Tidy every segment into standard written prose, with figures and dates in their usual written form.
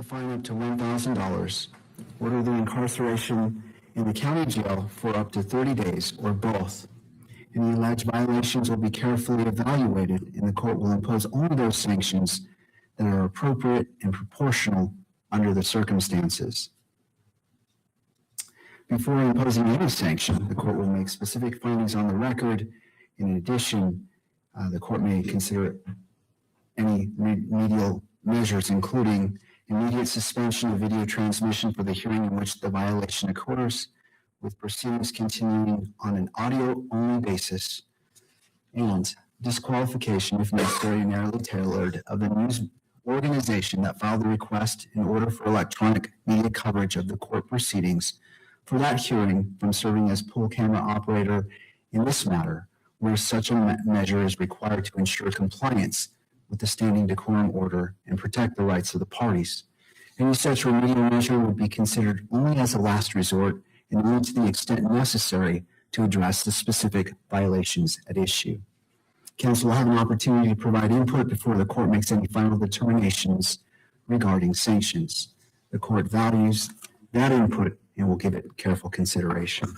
fine up to $1,000, order the incarceration in the county jail for up to 30 days, or both. Any alleged violations will be carefully evaluated, and the court will impose only those sanctions that are appropriate and proportional under the circumstances. Before imposing any sanction, the court will make specific findings on the record. In addition, the court may consider any remedial measures, including immediate suspension of video transmission for the hearing in which the violation occurs, with proceedings continuing on an audio-only basis, and disqualification, if necessary and narrowly tailored, of the news organization that filed the request in order for electronic media coverage of the court proceedings for that hearing from serving as pool camera operator in this matter, where such a measure is required to ensure compliance with the standing decorum order and protect the rights of the parties. Any such remedial measure would be considered only as a last resort and only to the extent necessary to address the specific violations at issue. Counsel will have an opportunity to provide input before the court makes any final determinations regarding sanctions. The court values that input and will give it careful consideration.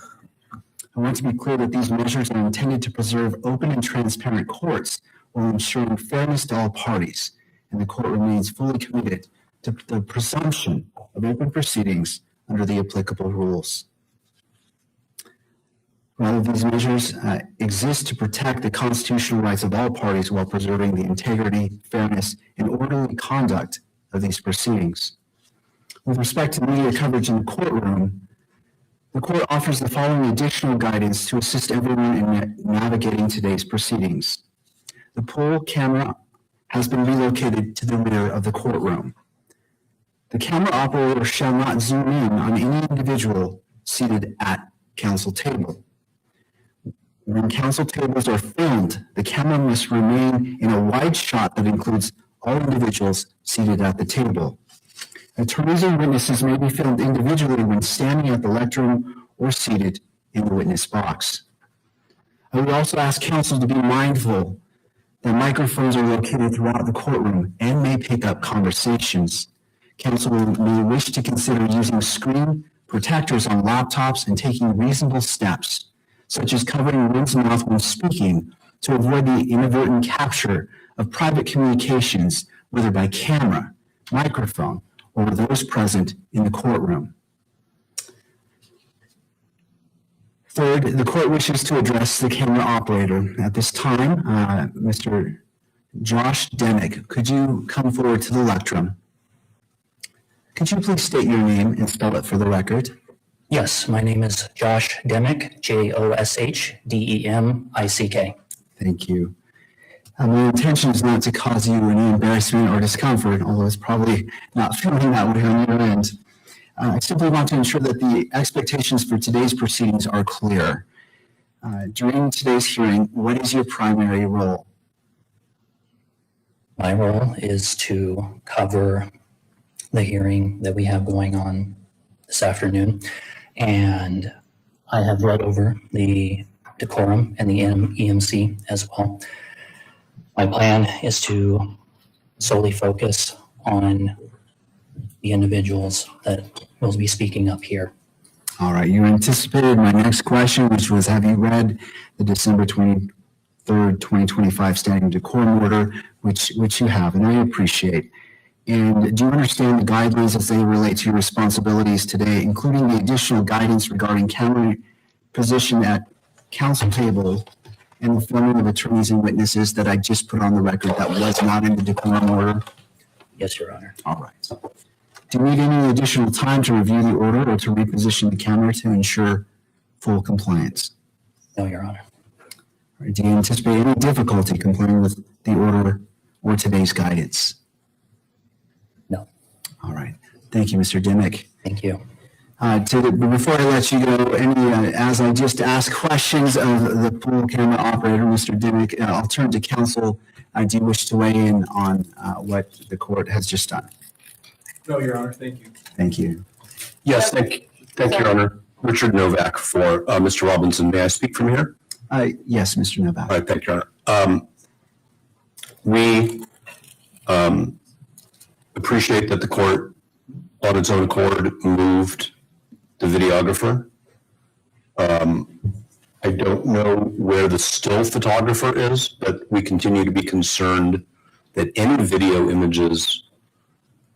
I want to be clear that these measures are intended to preserve open and transparent courts while ensuring fairness to all parties, and the court remains fully committed to the presumption of open proceedings under the applicable rules. Rather, these measures exist to protect the constitutional rights of all parties while preserving the integrity, fairness, and orderly conduct of these proceedings. With respect to media coverage in the courtroom, the court offers the following additional guidance to assist everyone in navigating today's proceedings. The pool camera has been relocated to the rear of the courtroom. The camera operator shall not zoom in on any individual seated at counsel table. When counsel tables are filmed, the camera must remain in a wide shot that includes all individuals seated at the table. Attorneys and witnesses may be filmed individually when standing at the lectern or seated in the witness box. I would also ask counsel to be mindful that microphones are located throughout the courtroom and may pick up conversations. Counsel may wish to consider using screen protectors on laptops and taking reasonable steps, such as covering one's mouth when speaking, to avoid the inadvertent capture of private communications, whether by camera, microphone, or those present in the courtroom. Third, the court wishes to address the camera operator. At this time, Mr. Josh Demick, could you come forward to the lectern? Could you please state your name and spell it for the record? Yes, my name is Josh Demick, JoshDemick. Thank you. My intention is not to cause you any embarrassment or discomfort, although it's probably not feeling that way on your end. I simply want to ensure that the expectations for today's proceedings are clear. During today's hearing, what is your primary role? My role is to cover the hearing that we have going on this afternoon, and I have read over the decorum and the EMC as well. My plan is to solely focus on the individuals that will be speaking up here. All right, you anticipated my next question, which was, have you read the December 23rd, 2025 standing decorum order, which you have, and I appreciate. And do you understand the guidelines as they relate to your responsibilities today, including the additional guidance regarding camera position at counsel table and the filming of attorneys and witnesses that I just put on the record that was not in the decorum order? Yes, Your Honor. All right. Do you need any additional time to review the order or to reposition the camera to ensure full compliance? No, Your Honor. All right. Do you anticipate any difficulty complying with the order or today's guidance? No. All right. Thank you, Mr. Dimick. Thank you. Before I let you go, as I just asked questions of the pool camera operator, Mr. Dimick, I'll turn to counsel. Do you wish to weigh in on what the court has just done? No, Your Honor. Thank you. Thank you. Yes, thank you, Your Honor. Richard Novak for Mr. Robinson. May I speak from here? Yes, Mr. Novak. All right, thank you, Your Honor. We appreciate that the court on its own accord, moved the videographer. I don't know where the still photographer is, but we continue to be concerned that any video images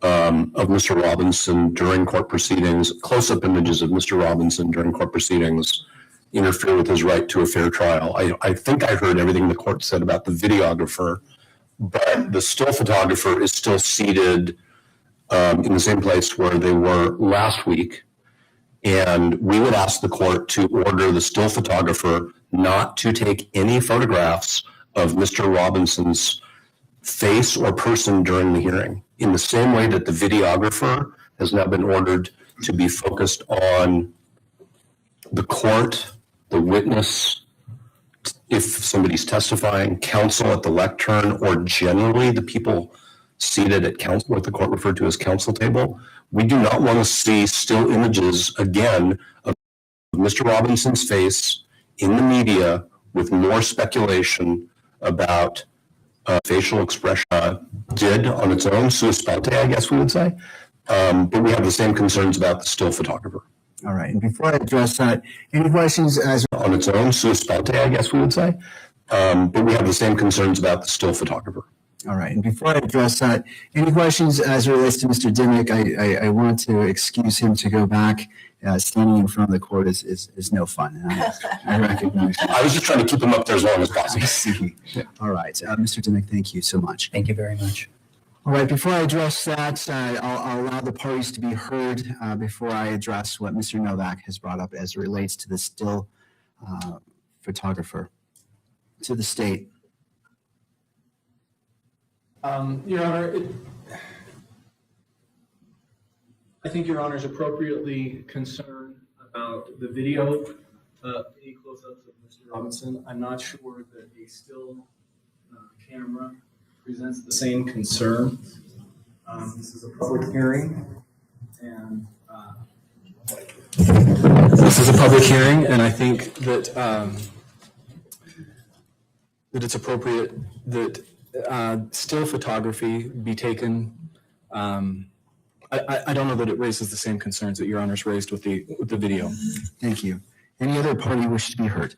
of Mr. Robinson during court proceedings, close-up images of Mr. Robinson during court proceedings, interfere with his right to a fair trial. I think I heard everything the court said about the videographer, but the still photographer is still seated in the same place where they were last week. And we would ask the court to order the still photographer not to take any photographs of Mr. Robinson's face or person during the hearing, in the same way that the videographer has now been ordered to be focused on the court, the witness, if somebody's testifying, counsel at the lectern, or generally the people seated at counsel, what the court referred to as counsel table. We do not want to see still images again of Mr. Robinson's face in the media with more speculation about facial expression. Did on its own, sua sponte, I guess we would say. But we have the same concerns about the still photographer. All right. And before I address that, any questions as on its own, sua sponte, I guess we would say. But we have the same concerns about the still photographer. All right. And before I address that, any questions as it relates to Mr. Dimmick? I want to excuse him to go back. Standing in front of the court is no fun. I recognize that. I was just trying to keep him up there as long as I possible. see. All right. Mr. Dimmick, thank you so much. Thank you very much. All right. Before I address that, I'll allow the parties to be heard before I address what Mr. Novak has brought up as it relates to the still photographer. To the state. Your Honor, I think Your Honor is appropriately concerned about the video, any close-ups of Mr. Robinson. I'm not sure that a still camera presents the same concern. This is a public hearing, and I think that that it's appropriate that still photography be taken. I don't know that it raises the same concerns that Your Honor's raised with the video. Thank you. Any other party wish to be heard?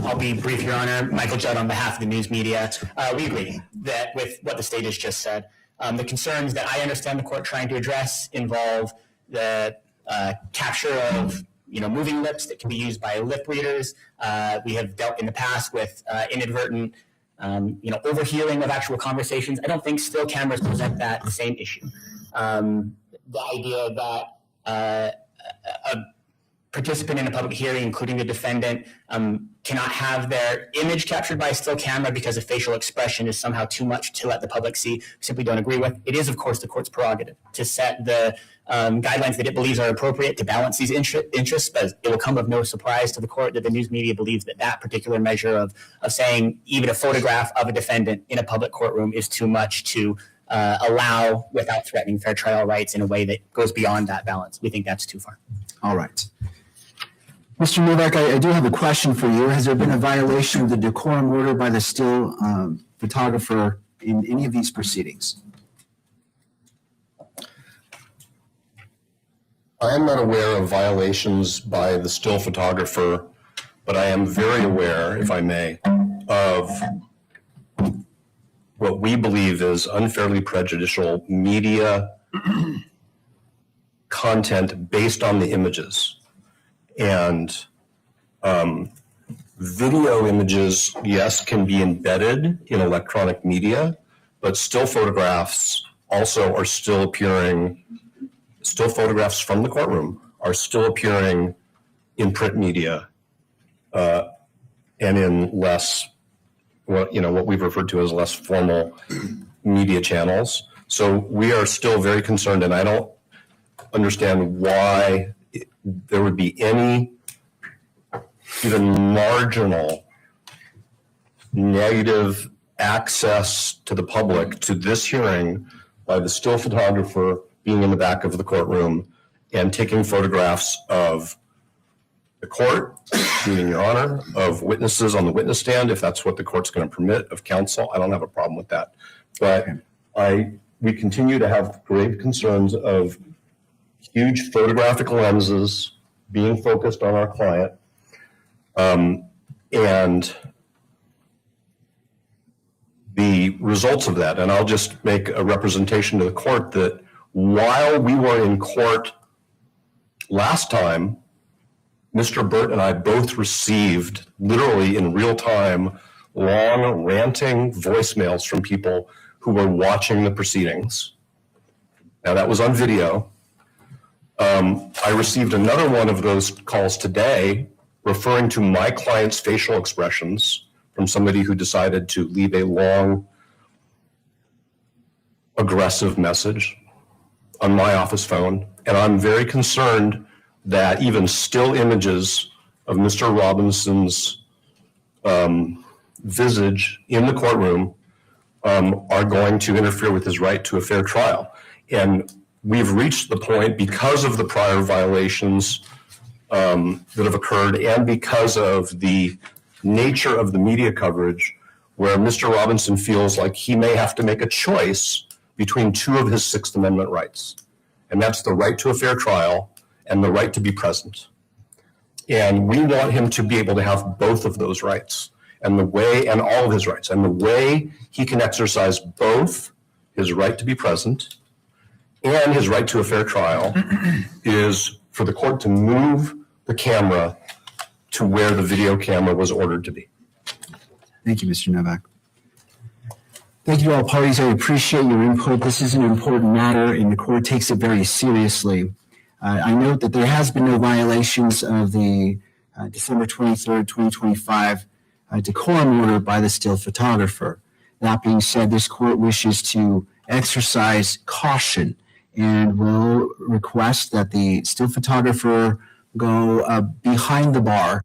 I'll be brief, Your Honor. Michael Judd on behalf of the news media. We agree that with what the state has just said. The concerns that I understand the court trying to address involve the capture of moving lips that can be used by lip readers. We have dealt in the past with inadvertent overhearing of actual conversations. I don't think still cameras present that same issue. The idea that a participant in a public hearing, including the defendant, cannot have their image captured by a still camera because a facial expression is somehow too much to let the public see, we simply don't agree with. It is, of course, the court's prerogative to set the guidelines that it believes are appropriate to balance these interests, but it will come of no surprise to the court that the news media believes that particular measure of saying even a photograph of a defendant in a public courtroom is too much to allow without threatening fair trial rights in a way that goes beyond that balance. We think that's too far. All right. Mr. Novak, I do have a question for you. Has there been a violation of the decorum order by the still photographer in any of these proceedings? I am not aware of violations by the still photographer, but I am very aware, if I may, of what we believe is unfairly prejudicial media content based on the images. And video images, yes, can be embedded in electronic media, but still photographs also are still appearing. Still photographs from the courtroom are still appearing in print media and in less, what we've referred to as less formal media channels. So we are still very concerned, and I don't understand why there would be any even marginal negative access to the public to this hearing by the still photographer being in the back of the courtroom and taking photographs of the court, meaning your honor, of witnesses on the witness stand, if that's what the court's going to permit, of counsel. I don't have a problem with that. But we continue to have grave concerns of huge photographic lenses being focused on our client. And the results of that, and I'll just make a representation to the court that while we were in court last time, Mr. Burt and I both received, literally in real time, long ranting voicemails from people who were watching the proceedings. Now that was on video. I received another one of those calls today referring to my client's facial expressions from somebody who decided to leave a long, aggressive message on my office phone. And I'm very concerned that even still images of Mr. Robinson's visage in the courtroom are going to interfere with his right to a fair trial. And we've reached the point, because of the prior violations that have occurred and because of the nature of the media coverage, where Mr. Robinson feels like he may have to make a choice between two of his Sixth Amendment rights. And that's the right to a fair trial and the right to be present. And we want him to be able to have both of those rights and all of his rights. And the way he can exercise both his right to be present and his right to a fair trial is for the court to move the camera to where the video camera was ordered to be. Thank you, Mr. Novak. Thank you to all parties. I appreciate your input. This is an important matter, and the court takes it very seriously. I note that there has been no violations of the December 23rd, 2025 decorum order by the still photographer. That being said, this court wishes to exercise caution and will request that the still photographer go behind the bar,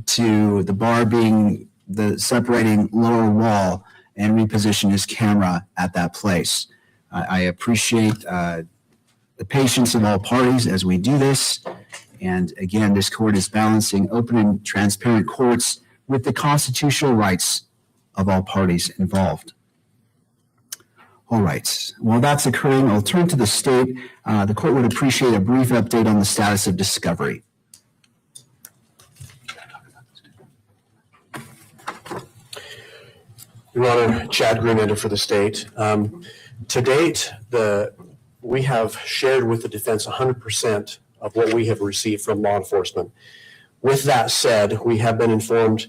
to the bar being the separating lower wall, and reposition his camera at that place. I appreciate the patience of all parties as we do this. And again, this court is balancing open and transparent courts with the constitutional rights of all parties involved. All right, while that's occurring, I'll turn to the state. The court would appreciate a brief update on the status of discovery. Your Honor, Chad Grunander for the state. To date, we have shared with the defense 100% of what we have received from law enforcement. With that said, we have been informed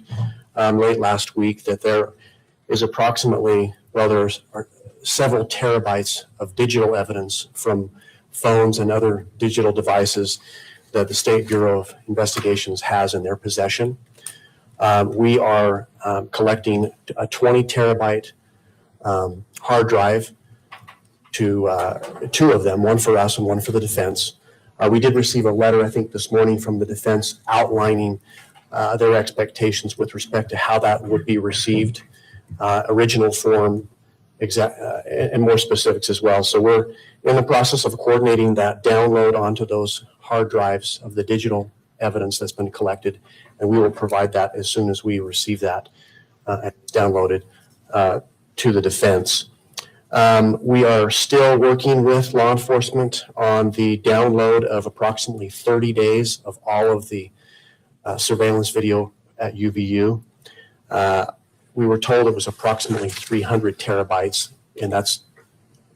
late last week that there is approximately, there's several terabytes of digital evidence from phones and other digital devices that the State Bureau of Investigations has in their possession. We are collecting a 20 terabyte hard drive to two of them, one for us and one for the defense. We did receive a letter, I think, this morning from the defense outlining their expectations with respect to how that would be received, original form, and more specifics as well. So we're in the process of coordinating that download onto those hard drives of the digital evidence that's been collected, and we will provide that as soon as we receive that downloaded to the defense. We are still working with law enforcement on the download of approximately 30 days of all of the surveillance video at UVU. We were told it was approximately 300 terabytes, and that's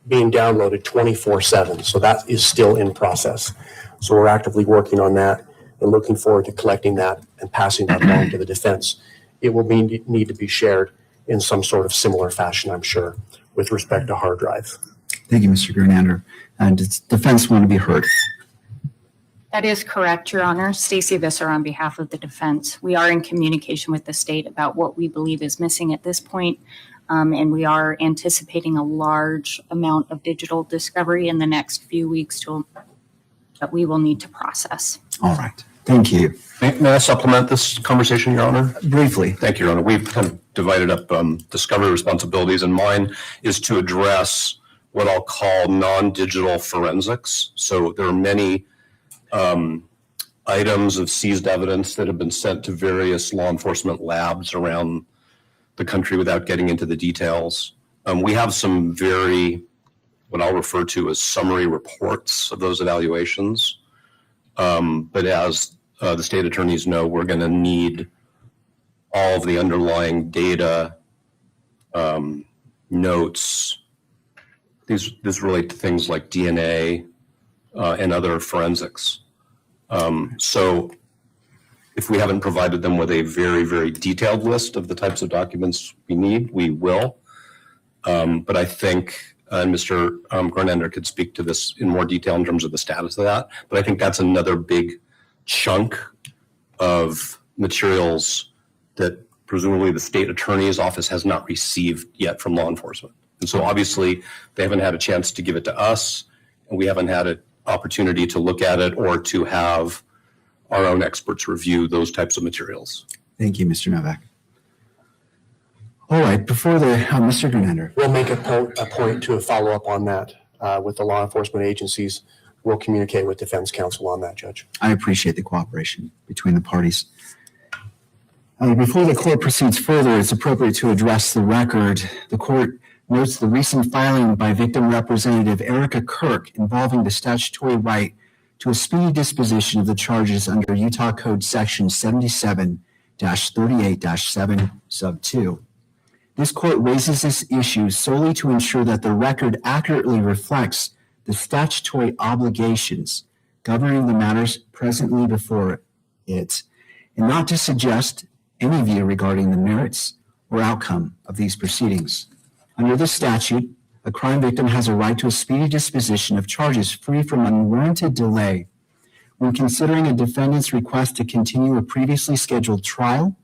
being downloaded 24/7. So that is still in process. So we're actively working on that and looking forward to collecting that and passing that along to the defense. It will need to be shared in some sort of similar fashion, I'm sure, with respect to hard drives. Thank you, Mr. Grunander. Does defense want to be heard? That is correct, Your Honor. Stacey Visser on behalf of the defense. We are in communication with the state about what we believe is missing at this point, and we are anticipating a large amount of digital discovery in the next few weeks that we will need to process. All right. Thank you. May I supplement this conversation, Your Honor? Briefly. Thank you, Your Honor. We've kind of divided up discovery responsibilities, and mine is to address what I'll call non-digital forensics. So there are many items of seized evidence that have been sent to various law enforcement labs around the country without getting into the details. We have some what I'll refer to as summary reports of those evaluations. But as the state attorneys know, we're going to need all of the underlying data, notes. These relate to things like DNA and other forensics. So if we haven't provided them with a very, very detailed list of the types of documents we need, we will. But I think, and Mr. Grunander could speak to this in more detail in terms of the status of that, but I think that's another big chunk of materials that presumably the state attorney's office has not received yet from law enforcement. And so obviously they haven't had a chance to give it to us, and we haven't had an opportunity to look at it or to have our own experts review those types of materials. Thank you, Mr. Novak. All right, before Mr. Grunander. We'll make a point to follow up on that with the law enforcement agencies. We'll communicate with defense counsel on that, Judge. I appreciate the cooperation between the parties. Before the court proceeds further, it's appropriate to address the record. The court notes the recent filing by victim representative Erica Kirk involving the statutory right to a speedy disposition of the charges under Utah Code Section 77-38-7 sub 2. This court raises this issue solely to ensure that the record accurately reflects the statutory obligations governing the matters presently before it, and not to suggest any view regarding the merits or outcome of these proceedings. Under this statute, a crime victim has a right to a speedy disposition of charges free from unwarranted delay. When considering a defendant's request to continue a previously scheduled trial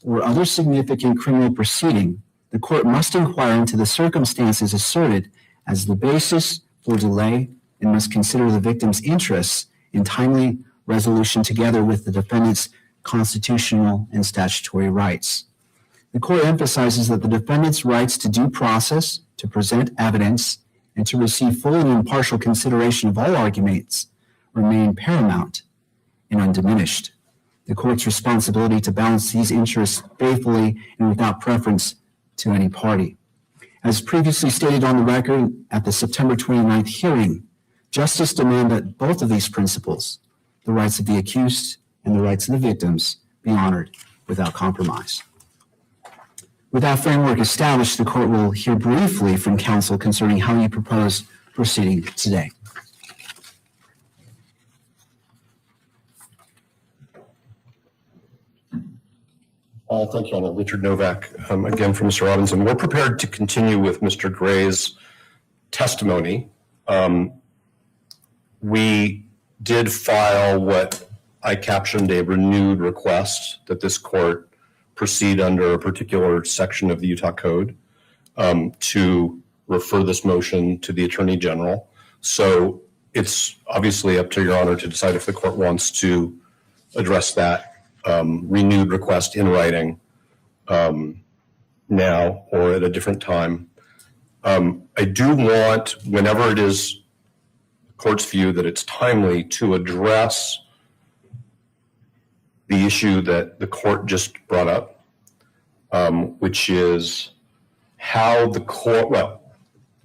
or other significant criminal proceeding, the court must inquire into the circumstances asserted as the basis for delay and must consider the victim's interests in timely resolution together with the defendant's constitutional and statutory rights. The court emphasizes that the defendant's rights to due process, to present evidence, and to receive full and impartial consideration of all arguments remain paramount and undiminished. The court's responsibility to balance these interests faithfully and without preference to any party. As previously stated on the record at the September 29th hearing, justice demanded that both of these principles, the rights of the accused and the rights of the victims, be honored without compromise. With that framework established, the court will hear briefly from counsel concerning how you propose proceeding today. Thank you, Honor. Richard Novak, again from Mr. Robinson. We're prepared to continue with Mr. Gray's testimony. We did file what I captioned a renewed request that this court proceed under a particular section of the Utah Code to refer this motion to the Attorney General. So it's obviously up to Your Honor to decide if the court wants to address that renewed request in writing now or at a different time. I do want, whenever it is the court's view that it's timely, to address the issue that the court just brought up, which is how the court, well,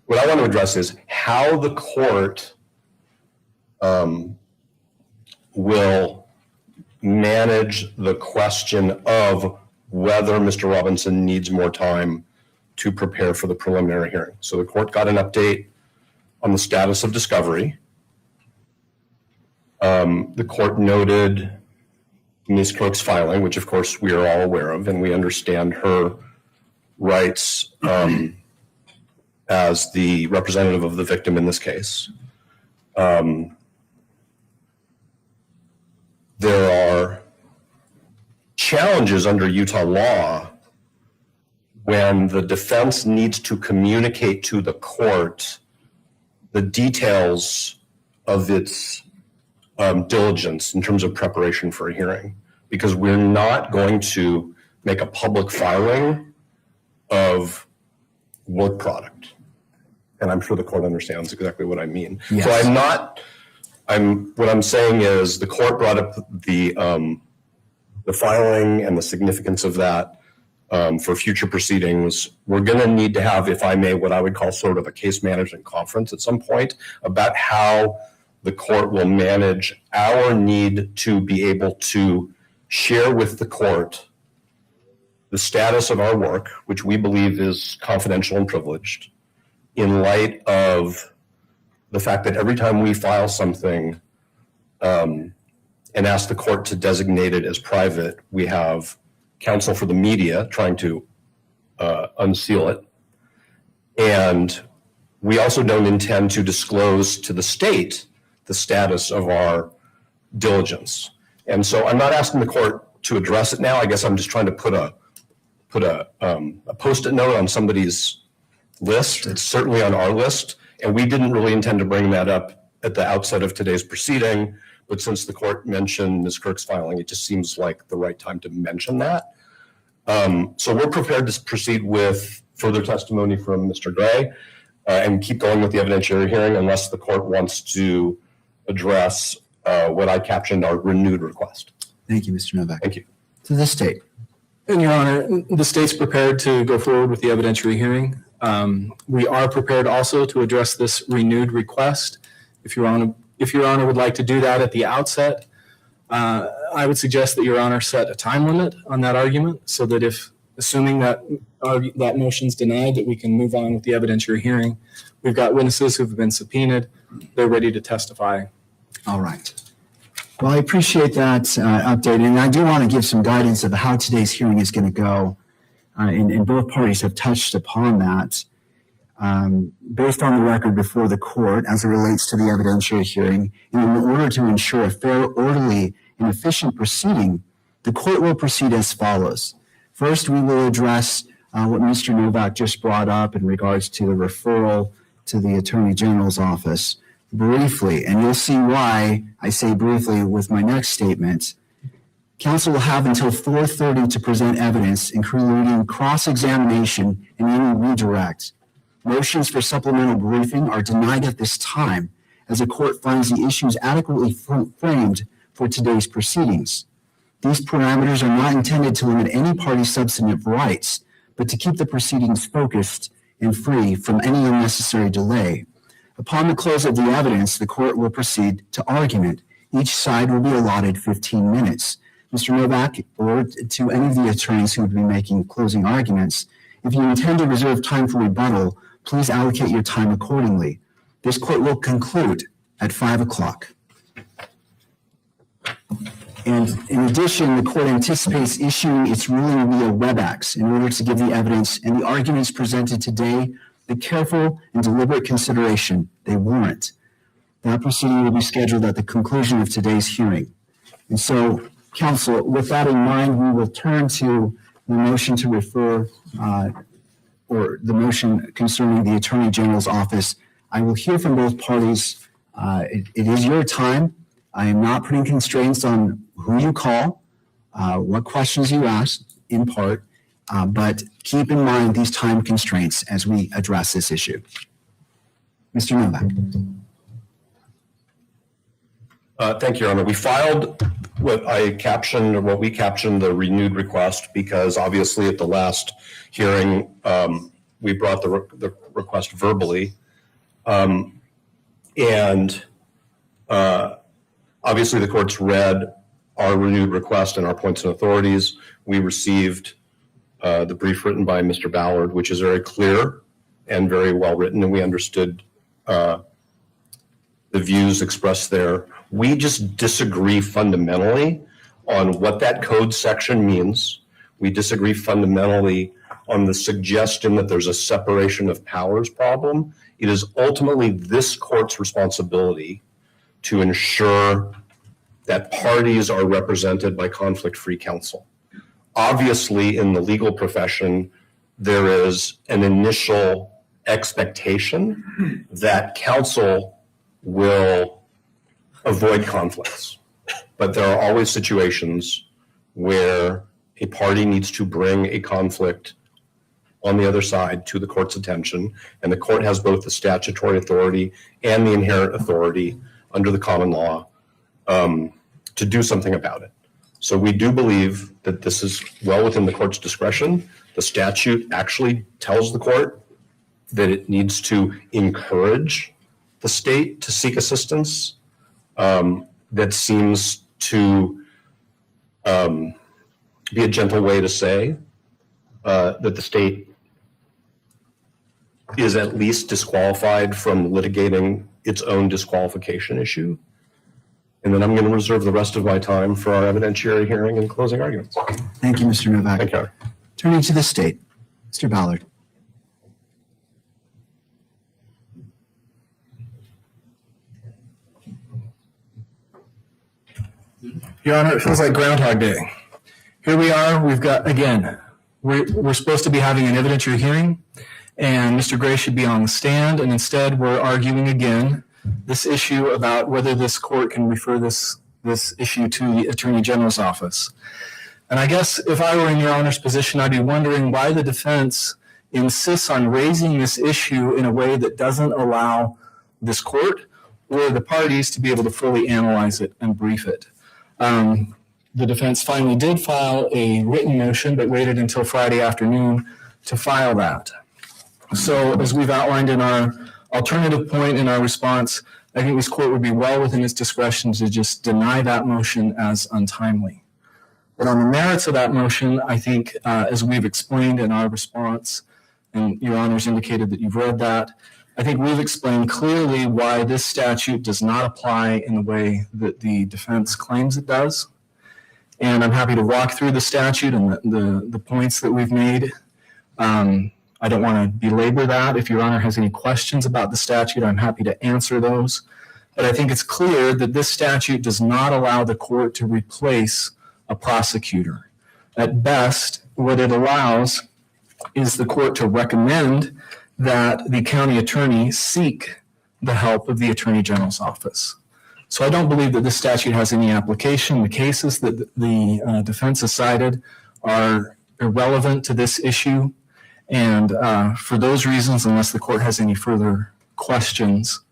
what I want to address is how the court will manage the question of whether Mr. Robinson needs more time to prepare for the preliminary hearing. So the court got an update on the status of discovery. The court noted Ms. Kirk's filing, which of course we are all aware of, and we understand her rights as the representative of the victim in this case. There are challenges under Utah law when the defense needs to communicate to the court the details of its diligence in terms of preparation for a hearing, because we're not going to make a public filing of work product. And I'm sure the court understands exactly what I mean. Yes. So what I'm saying is the court brought up the filing and the significance of that for future proceedings. We're going to need to have, if I may, what I would call sort of a case management conference at some point about how the court will manage our need to be able to share with the court the status of our work, which we believe is confidential and privileged, in light of the fact that every time we file something and ask the court to designate it as private, we have counsel for the media trying to unseal it. And we also don't intend to disclose to the state the status of our diligence. And so I'm not asking the court to address it now. I guess I'm just trying to put a Post-it note on somebody's list. It's certainly on our list. And we didn't really intend to bring that up at the outset of today's proceeding. But since the court mentioned Ms. Kirk's filing, it just seems like the right time to mention that. So we're prepared to proceed with further testimony from Mr. Gray and keep going with the evidentiary hearing unless the court wants to address what I captioned our renewed request. Thank you, Mr. Novak. Thank you. To the state. And Your Honor, the state's prepared to go forward with the evidentiary hearing. We are prepared also to address this renewed request. If Your Honor would like to do that at the outset, I would suggest that Your Honor set a time limit on that argument so that if, assuming that that motion's denied, that we can move on with the evidentiary hearing. We've got witnesses who've been subpoenaed. They're ready to testify. All right. Well, I appreciate that update. And I do want to give some guidance of how today's hearing is going to go. And both parties have touched upon that. Based on the record before the court as it relates to the evidentiary hearing, and in order to ensure a fair, orderly, and efficient proceeding, the court will proceed as follows. First, we will address what Mr. Novak just brought up in regards to the referral to the Attorney General's office briefly, and you'll see why I say briefly with my next statement. Counsel will have until 4:30 to present evidence, including cross-examination and any redirect. Motions for supplemental briefing are denied at this time, as the court finds the issues adequately framed for today's proceedings. These parameters are not intended to limit any party's substantive rights, but to keep the proceedings focused and free from any unnecessary delay. Upon the close of the evidence, the court will proceed to argument. Each side will be allotted 15 minutes. Mr. Novak, or to any of the attorneys who would be making closing arguments, if you intend to reserve time for rebuttal, please allocate your time accordingly. This court will conclude at 5 o'clock. And in addition, the court anticipates issuing its ruling via WebEx in order to give the evidence and the arguments presented today the careful and deliberate consideration they warrant. That proceeding will be scheduled at the conclusion of today's hearing. And so, counsel, with that in mind, we will turn to the motion to refer or the motion concerning the Attorney General's office. I will hear from both parties. It is your time. I am not putting constraints on who you call, what questions you ask, in part, but keep in mind these time constraints as we address this issue. Mr. Novak. Thank you, Your Honor. We filed what we captioned the renewed request because obviously at the last hearing, we brought the request verbally. And obviously the court's read our renewed request and our points and authorities. We received the brief written by Mr. Ballard, which is very clear and very well written, and we understood the views expressed there. We just disagree fundamentally on what that code section means. We disagree fundamentally on the suggestion that there's a separation of powers problem. It is ultimately this court's responsibility to ensure that parties are represented by conflict-free counsel. Obviously, in the legal profession, there is an initial expectation that counsel will avoid conflicts. But there are always situations where a party needs to bring a conflict on the other side to the court's attention, and the court has both the statutory authority and the inherent authority under the common law to do something about it. So we do believe that this is well within the court's discretion. The statute actually tells the court that it needs to encourage the state to seek assistance. That seems to be a gentle way to say that the state is at least disqualified from litigating its own disqualification issue. And then I'm going to reserve the rest of my time for our evidentiary hearing and closing arguments. Thank you, Mr. Novak. Thank you. Turning to the state, Mr. Ballard. Your Honor, it feels like Groundhog Day. Here we are, we've got, again, we're supposed to be having an evidentiary hearing, and Mr. Gray should be on the stand, and instead we're arguing again this issue about whether this court can refer this issue to the Attorney General's office. And I guess if I were in Your Honor's position, I'd be wondering why the defense insists on raising this issue in a way that doesn't allow this court or the parties to be able to fully analyze it and brief it. The defense finally did file a written motion, but waited until Friday afternoon to file that. So as we've outlined in our alternative point in our response, I think this court would be well within its discretion to just deny that motion as untimely. But on the merits of that motion, I think, as we've explained in our response, and Your Honor's indicated that you've read that, I think we've explained clearly why this statute does not apply in the way that the defense claims it does. And I'm happy to walk through the statute and the points that we've made. I don't want to belabor that. If Your Honor has any questions about the statute, I'm happy to answer those. But I think it's clear that this statute does not allow the court to replace a prosecutor. At best, what it allows is the court to recommend that the county attorney seek the help of the Attorney General's office. So I don't believe that this statute has any application. The cases that the defense has cited are irrelevant to this issue. And for those reasons, unless the court has any further questions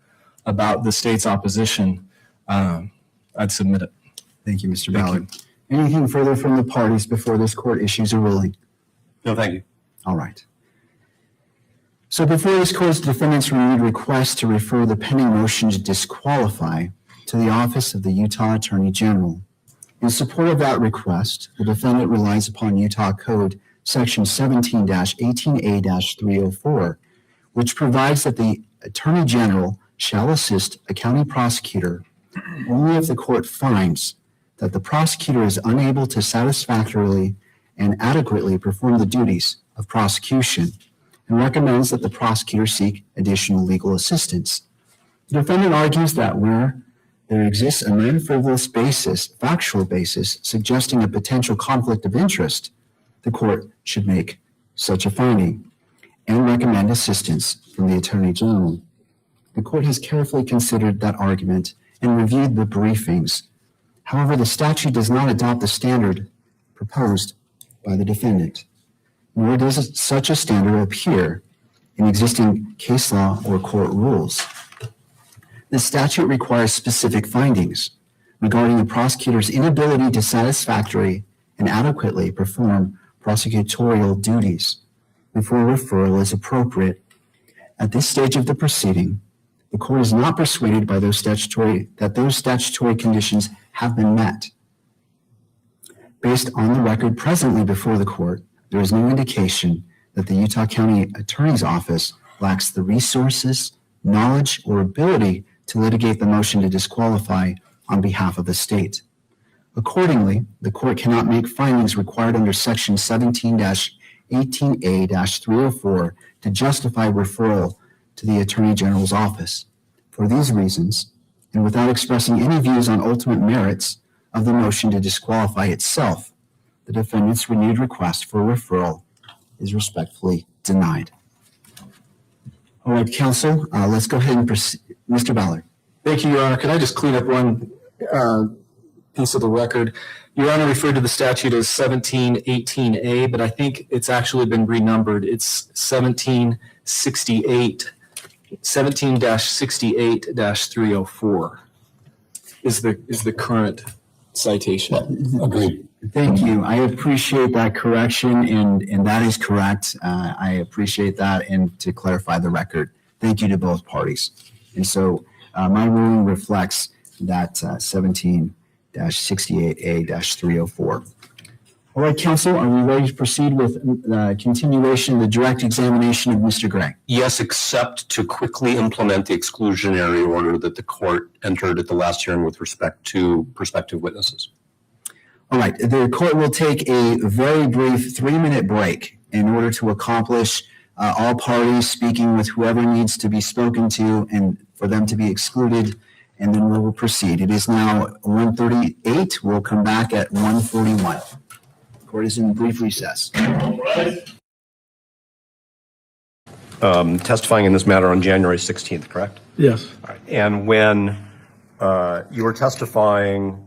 about the state's opposition, I'd submit it. Thank you, Mr. Ballard. Anything further from the parties before this court issues a ruling? No, thank you. All right. So before this court's defendant's renewed request to refer the pending motion to disqualify to the office of the Utah Attorney General. In support of that request, the defendant relies upon Utah Code Section 17-18A-304, which provides that the Attorney General shall assist a county prosecutor only if the court finds that the prosecutor is unable to satisfactorily and adequately perform the duties of prosecution and recommends that the prosecutor seek additional legal assistance. The defendant argues that where there exists a non-frivolous basis, factual basis, suggesting a potential conflict of interest, the court should make such a finding and recommend assistance from the Attorney General. The court has carefully considered that argument and reviewed the briefings. However, the statute does not adopt the standard proposed by the defendant, nor does such a standard appear in existing case law or court rules. The statute requires specific findings regarding the prosecutor's inability to satisfactorily and adequately perform prosecutorial duties before referral is appropriate. At this stage of the proceeding, the court is not persuaded by those statutory conditions have been met. Based on the record presently before the court, there is no indication that the Utah County Attorney's Office lacks the resources, knowledge, or ability to litigate the motion to disqualify on behalf of the state. Accordingly, the court cannot make findings required under Section 17-18A-304 to justify referral to the Attorney General's office. For these reasons, and without expressing any views on ultimate merits of the motion to disqualify itself, the defendant's renewed request for referral is respectfully denied. All right, counsel, let's go ahead and proceed. Mr. Ballard. Thank you, Your Honor. Can I just clean up one piece of the record? Your Honor referred to the statute as 17-18A, but I think it's actually been renumbered. It's 17-68, 17-68-304. is the current citation. Agreed. Thank you. I appreciate that correction, and that is correct. I appreciate that, and to clarify the record, thank you to both parties. And so my ruling reflects that 17-68A-304. All right, counsel, are we ready to proceed with continuation of the direct examination of Mr. Gray? Yes, except to quickly implement the exclusionary order that the court entered at the last hearing with respect to prospective witnesses. All right, the court will take a very brief 3-minute break in order to accomplish all parties speaking with whoever needs to be spoken to and for them to be excluded, and then we will proceed. It is now 1:38. We'll come back at 1:41. Court is in brief recess. Testifying in this matter on January 16th, correct? Yes. All right. And when you were testifying,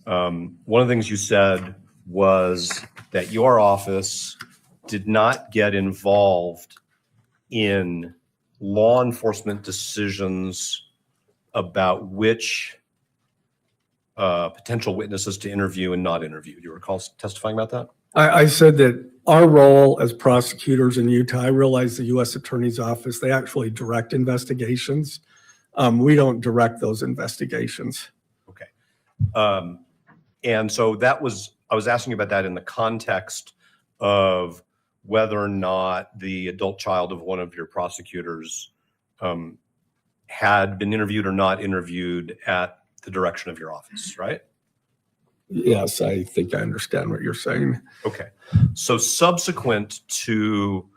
one of the things you said was that your office did not get involved in law enforcement decisions about which potential witnesses to interview and not interview. Do you recall testifying about that? I said that our role as prosecutors in Utah, I realize the U.S. Attorney's Office, they actually direct investigations. We don't direct those investigations. Okay. And so I was asking about that in the context of whether or not the adult child of one of your prosecutors had been interviewed or not interviewed at the direction of your office, right? Yes, I think I understand what you're saying. Okay. So subsequent to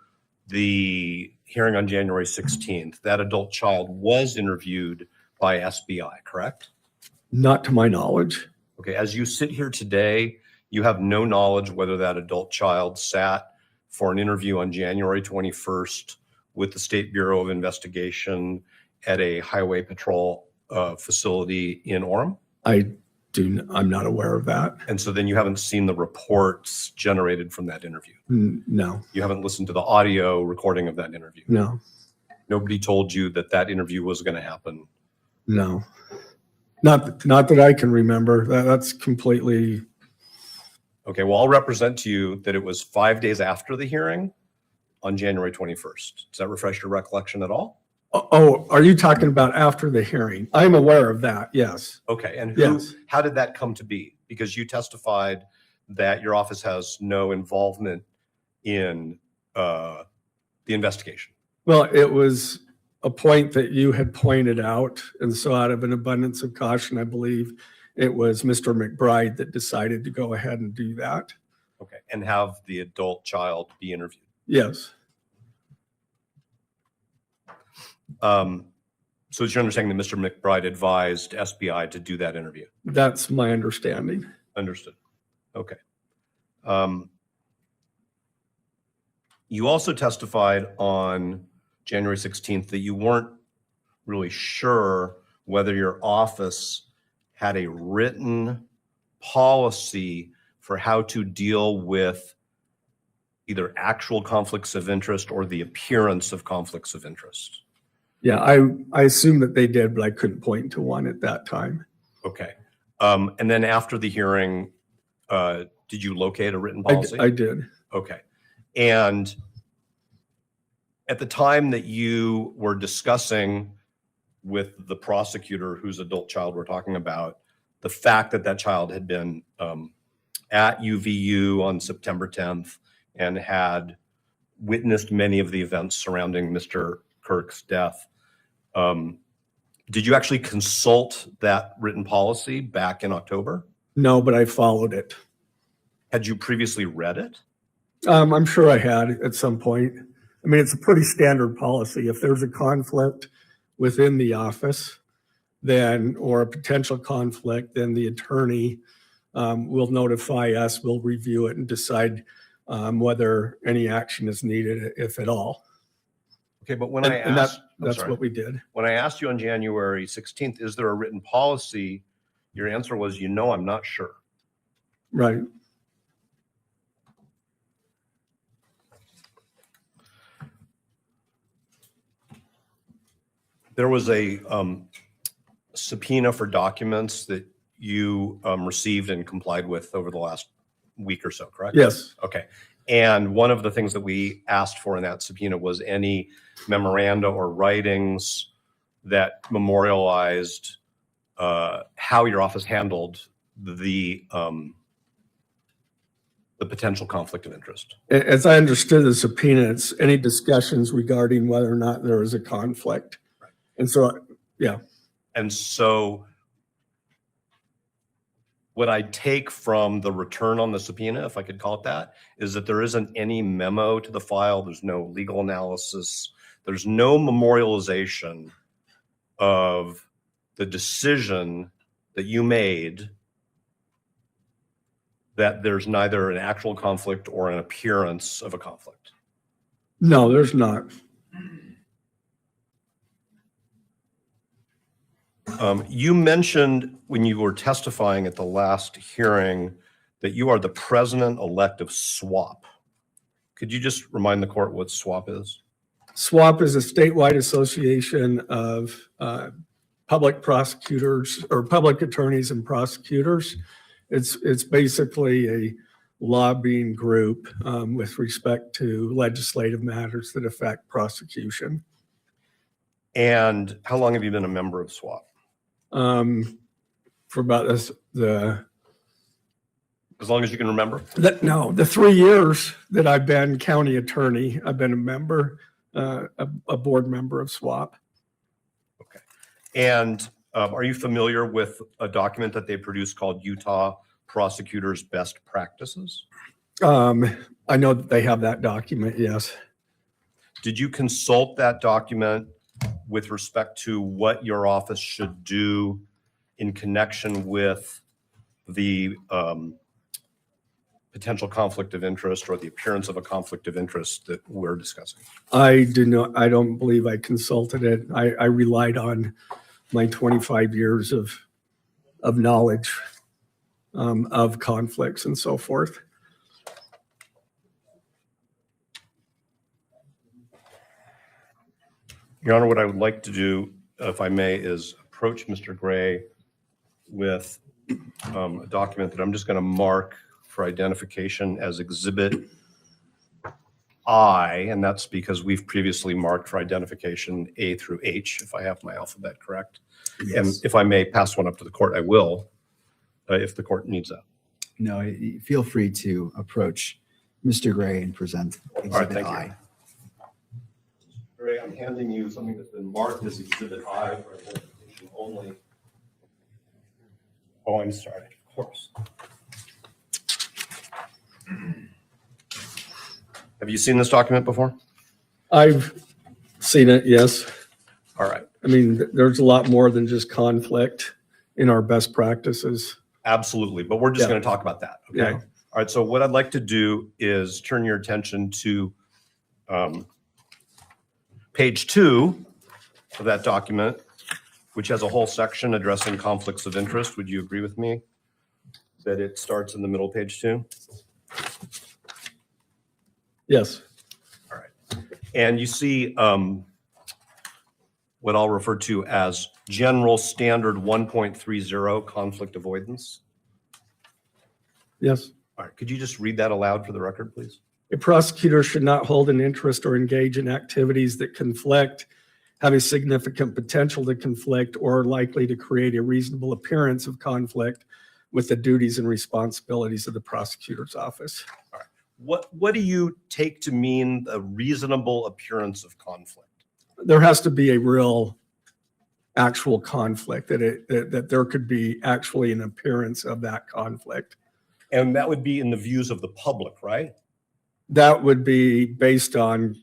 the hearing on January 16th, that adult child was interviewed by SBI, correct? Not to my knowledge. Okay. As you sit here today, you have no knowledge whether that adult child sat for an interview on January 21st with the State Bureau of Investigation at a highway patrol facility in Orem? I'm not aware of that. And so then you haven't seen the reports generated from that interview? No, You haven't listened to the audio recording of that interview? no, Nobody told you that that interview was going to happen? no. Not that I can remember. That's completely, Okay, well, I'll represent to you that it was 5 days after the hearing on January 21st. Does that refresh your recollection at all? oh, are you talking about after the hearing? I'm aware of that, yes. Okay, and Yes. how did that come to be? Because you testified that your office has no involvement in the investigation. Well, it was a point that you had pointed out, and so out of an abundance of caution, I believe it was Mr. McBride that decided to go ahead and do that. Okay, and have the adult child be interviewed. Yes, So it's your understanding that Mr. McBride advised SBI to do that interview? that's my understanding. Understood. Okay. You also testified on January 16th that you weren't really sure whether your office had a written policy for how to deal with either actual conflicts of interest or the appearance of conflicts of interest. Yeah, I assume that they did, but I couldn't point to one at that time. Okay. And then after the hearing, did you locate a written policy? I did. Okay. And at the time that you were discussing with the prosecutor whose adult child we're talking about, the fact that that child had been at UVU on September 10th and had witnessed many of the events surrounding Mr. Kirk's death, did you actually consult that written policy back in October? No, but I followed it. Had you previously read it? I'm sure I had at some point. I mean, it's a pretty standard policy. If there's a conflict within the office, then, or a potential conflict, then the attorney will notify us, we'll review it and decide whether any action is needed, if at all. Okay, but when And that's sorry. what we did. When I asked you on January 16th, is there a written policy? Your answer was, I'm not sure. Right. There was a subpoena for documents that you received and complied with over the last week or so, correct? Yes. Okay. And one of the things that we asked for in that subpoena was any memoranda or writings that memorialized how your office handled the potential conflict of interest. As I understood the subpoena, it's any discussions regarding whether or not there is a conflict. Right. And so, yeah. And so what I take from the return on the subpoena, if I could call it that, is that there isn't any memo to the file. There's no legal analysis. There's no memorialization of the decision that you made that there's neither an actual conflict or an appearance of a conflict. No, there's not. You mentioned when you were testifying at the last hearing that you are the president-elect of SWAP. Could you just remind the court what SWAP is? SWAP is a statewide association of public prosecutors or public attorneys and prosecutors. It's basically a lobbying group with respect to legislative matters that affect prosecution. And how long have you been a member of SWAP? For about as long as you can remember? the 3 years that I've been county attorney, I've been a member, a board member of SWAP. Okay. And are you familiar with a document that they produced called Utah Prosecutors Best Practices? I know that they have that document, yes. Did you consult that document with respect to what your office should do in connection with the potential conflict of interest or the appearance of a conflict of interest that we're discussing? I don't believe I consulted it. I relied on my 25 years of knowledge of conflicts and so forth. Your Honor, what I would like to do, if I may, is approach Mr. Gray with a document that I'm just going to mark for identification as Exhibit I, and that's because we've previously marked for identification A through H, if I have my alphabet correct. And Yes. if I may pass one up to the court, I will, if the court needs that. No, feel free to approach Mr. Gray and present Exhibit thank you. I. Gray, I'm handing you something that's been marked as Exhibit I for identification only. Oh, I'm sorry, of course. Have you seen this document before? I've seen it, yes. All right, I mean, there's a lot more than just conflict in our best practices. absolutely, but we're just Yeah. going to talk about that, okay? Yeah. All right, so what I'd like to do is turn your attention to page 2 of that document, which has a whole section addressing conflicts of interest. Would you agree with me that it starts in the middle of page 2? Yes. All right. And you see what I'll refer to as general standard 1.30 conflict avoidance. Yes. All right. Could you just read that aloud for the record, please? A prosecutor should not hold an interest or engage in activities that conflict, have a significant potential to conflict, or are likely to create a reasonable appearance of conflict with the duties and responsibilities of the prosecutor's office. All right. What do you take to mean a reasonable appearance of conflict? There has to be a real actual conflict, that there could be actually an appearance of that conflict. And that would be in the views of the public, right? That would be based on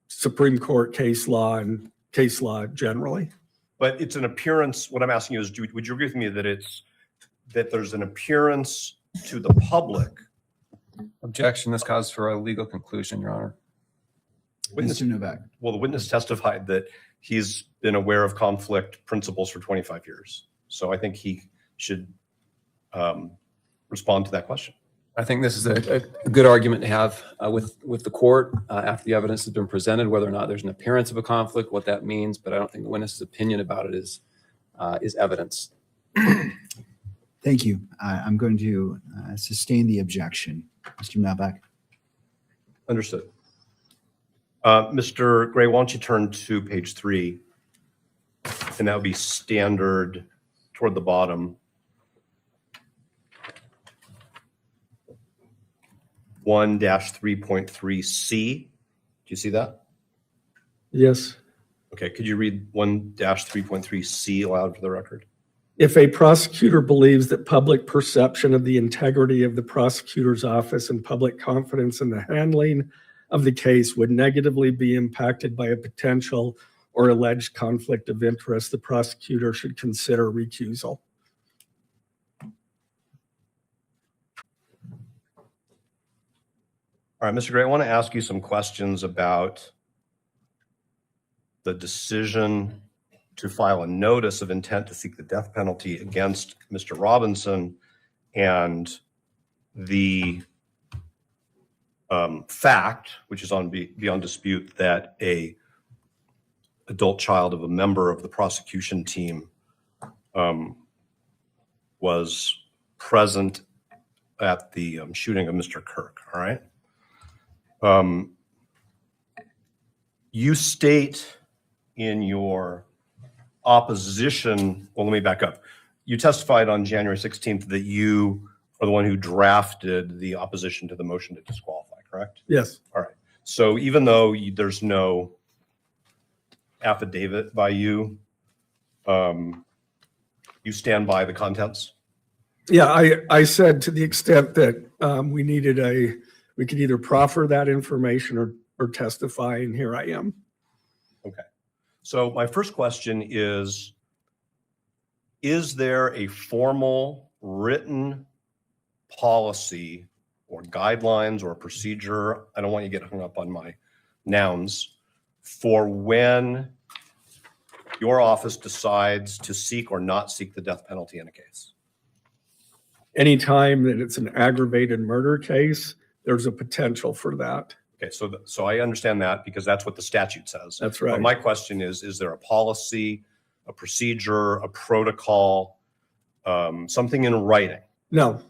Supreme Court case law and case law generally. But it's an appearance. What I'm asking you is, would you agree with me that there's an appearance to the public? Objection. This cause for a legal conclusion, Your Honor. Mr. Novak. Well, the witness testified that he's been aware of conflict principles for 25 years. So I think he should respond to that question. I think this is a good argument to have with the court after the evidence has been presented, whether or not there's an appearance of a conflict, what that means. But I don't think the witness's opinion about it is is evidence. Thank you. I'm going to sustain the objection. Mr. Malbeck. Understood. Mr. Gray, why don't you turn to page 3, and that would be standard toward the bottom. 1-3.3C. Do you see that? Yes. Okay, could you read 1-3.3C aloud for the record? If a prosecutor believes that public perception of the integrity of the prosecutor's office and public confidence in the handling of the case would negatively be impacted by a potential or alleged conflict of interest, the prosecutor should consider recusal. All right, Mr. Gray, I want to ask you some questions about the decision to file a notice of intent to seek the death penalty against Mr. Robinson and the fact, which is beyond dispute, that a adult child of a member of the prosecution team was present at the shooting of Mr. Kirk, all right? You state in your opposition, well, let me back up. You testified on January 16th that you are the one who drafted the opposition to the motion to disqualify, correct? Yes. All right. So even though there's no affidavit by you, you stand by the contents? Yeah, I said to the extent that we could either proffer that information or testify, and here I am. Okay. So my first question is there a formal written policy or guidelines or procedure? I don't want you to get hung up on my nouns for when your office decides to seek or not seek the death penalty in a case. Anytime that it's an aggravated murder case, there's a potential for that. Okay, so I understand that because that's what the statute says. That's right. But my question is there a policy, a procedure, a protocol, something in writing? No.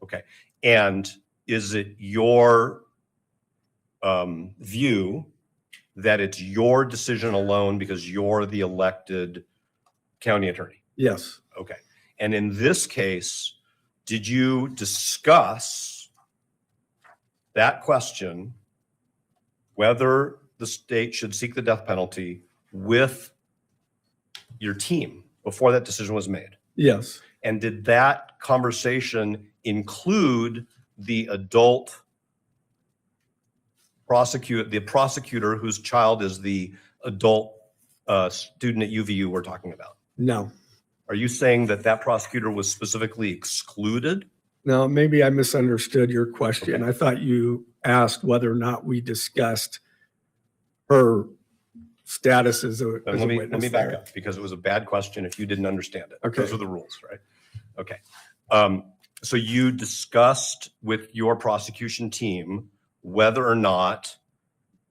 Okay. And is it your view that it's your decision alone because you're the elected county attorney? Yes. Okay. And in this case, did you discuss that question, whether the state should seek the death penalty, with your team before that decision was made? Yes. And did that conversation include the adult prosecutor whose child is the adult student at UVU we're talking about? No. Are you saying that prosecutor was specifically excluded? No, maybe I misunderstood your question. Okay. I thought you asked whether or not we discussed her status as a witness. Let me back up, because it was a bad question if you didn't understand it. Okay. Those are the rules, right? Okay. So you discussed with your prosecution team whether or not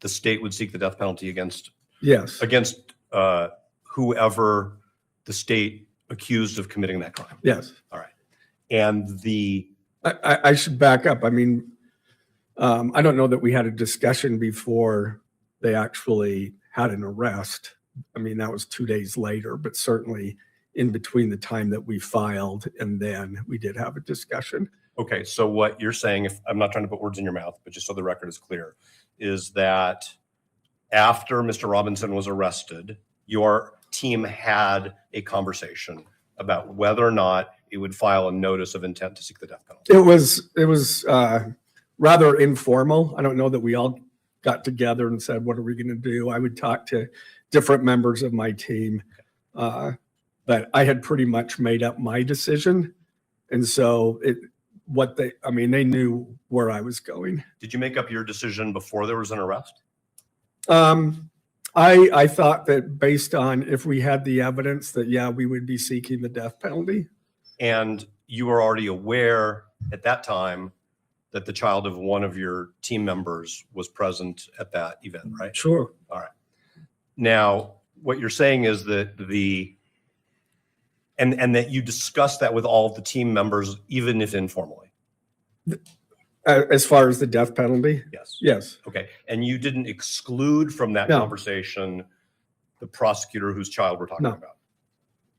the state would seek the death penalty against Yes. whoever the state accused of committing that crime. Yes. All right. And I should back up. I mean, I don't know that we had a discussion before they actually had an arrest. I mean, that was 2 days later, but certainly in between the time that we filed and then we did have a discussion. okay, so what you're saying, if I'm not trying to put words in your mouth, but just so the record is clear, is that after Mr. Robinson was arrested, your team had a conversation about whether or not it would file a notice of intent to seek the death penalty. It was rather informal. I don't know that we all got together and said, what are we going to do? I would talk to different members of my team. But I had pretty much made up my decision. And so they knew where I was going. Did you make up your decision before there was an arrest? I thought that based on if we had the evidence that, yeah, we would be seeking the death penalty. And you were already aware at that time that the child of one of your team members was present at that event, right? Sure. All right. Now, what you're saying is that the And that you discussed that with all of the team members, even if informally? As far as the death penalty? Yes. Yes. Okay. And you didn't exclude from that No. conversation the prosecutor whose child we're talking No. about?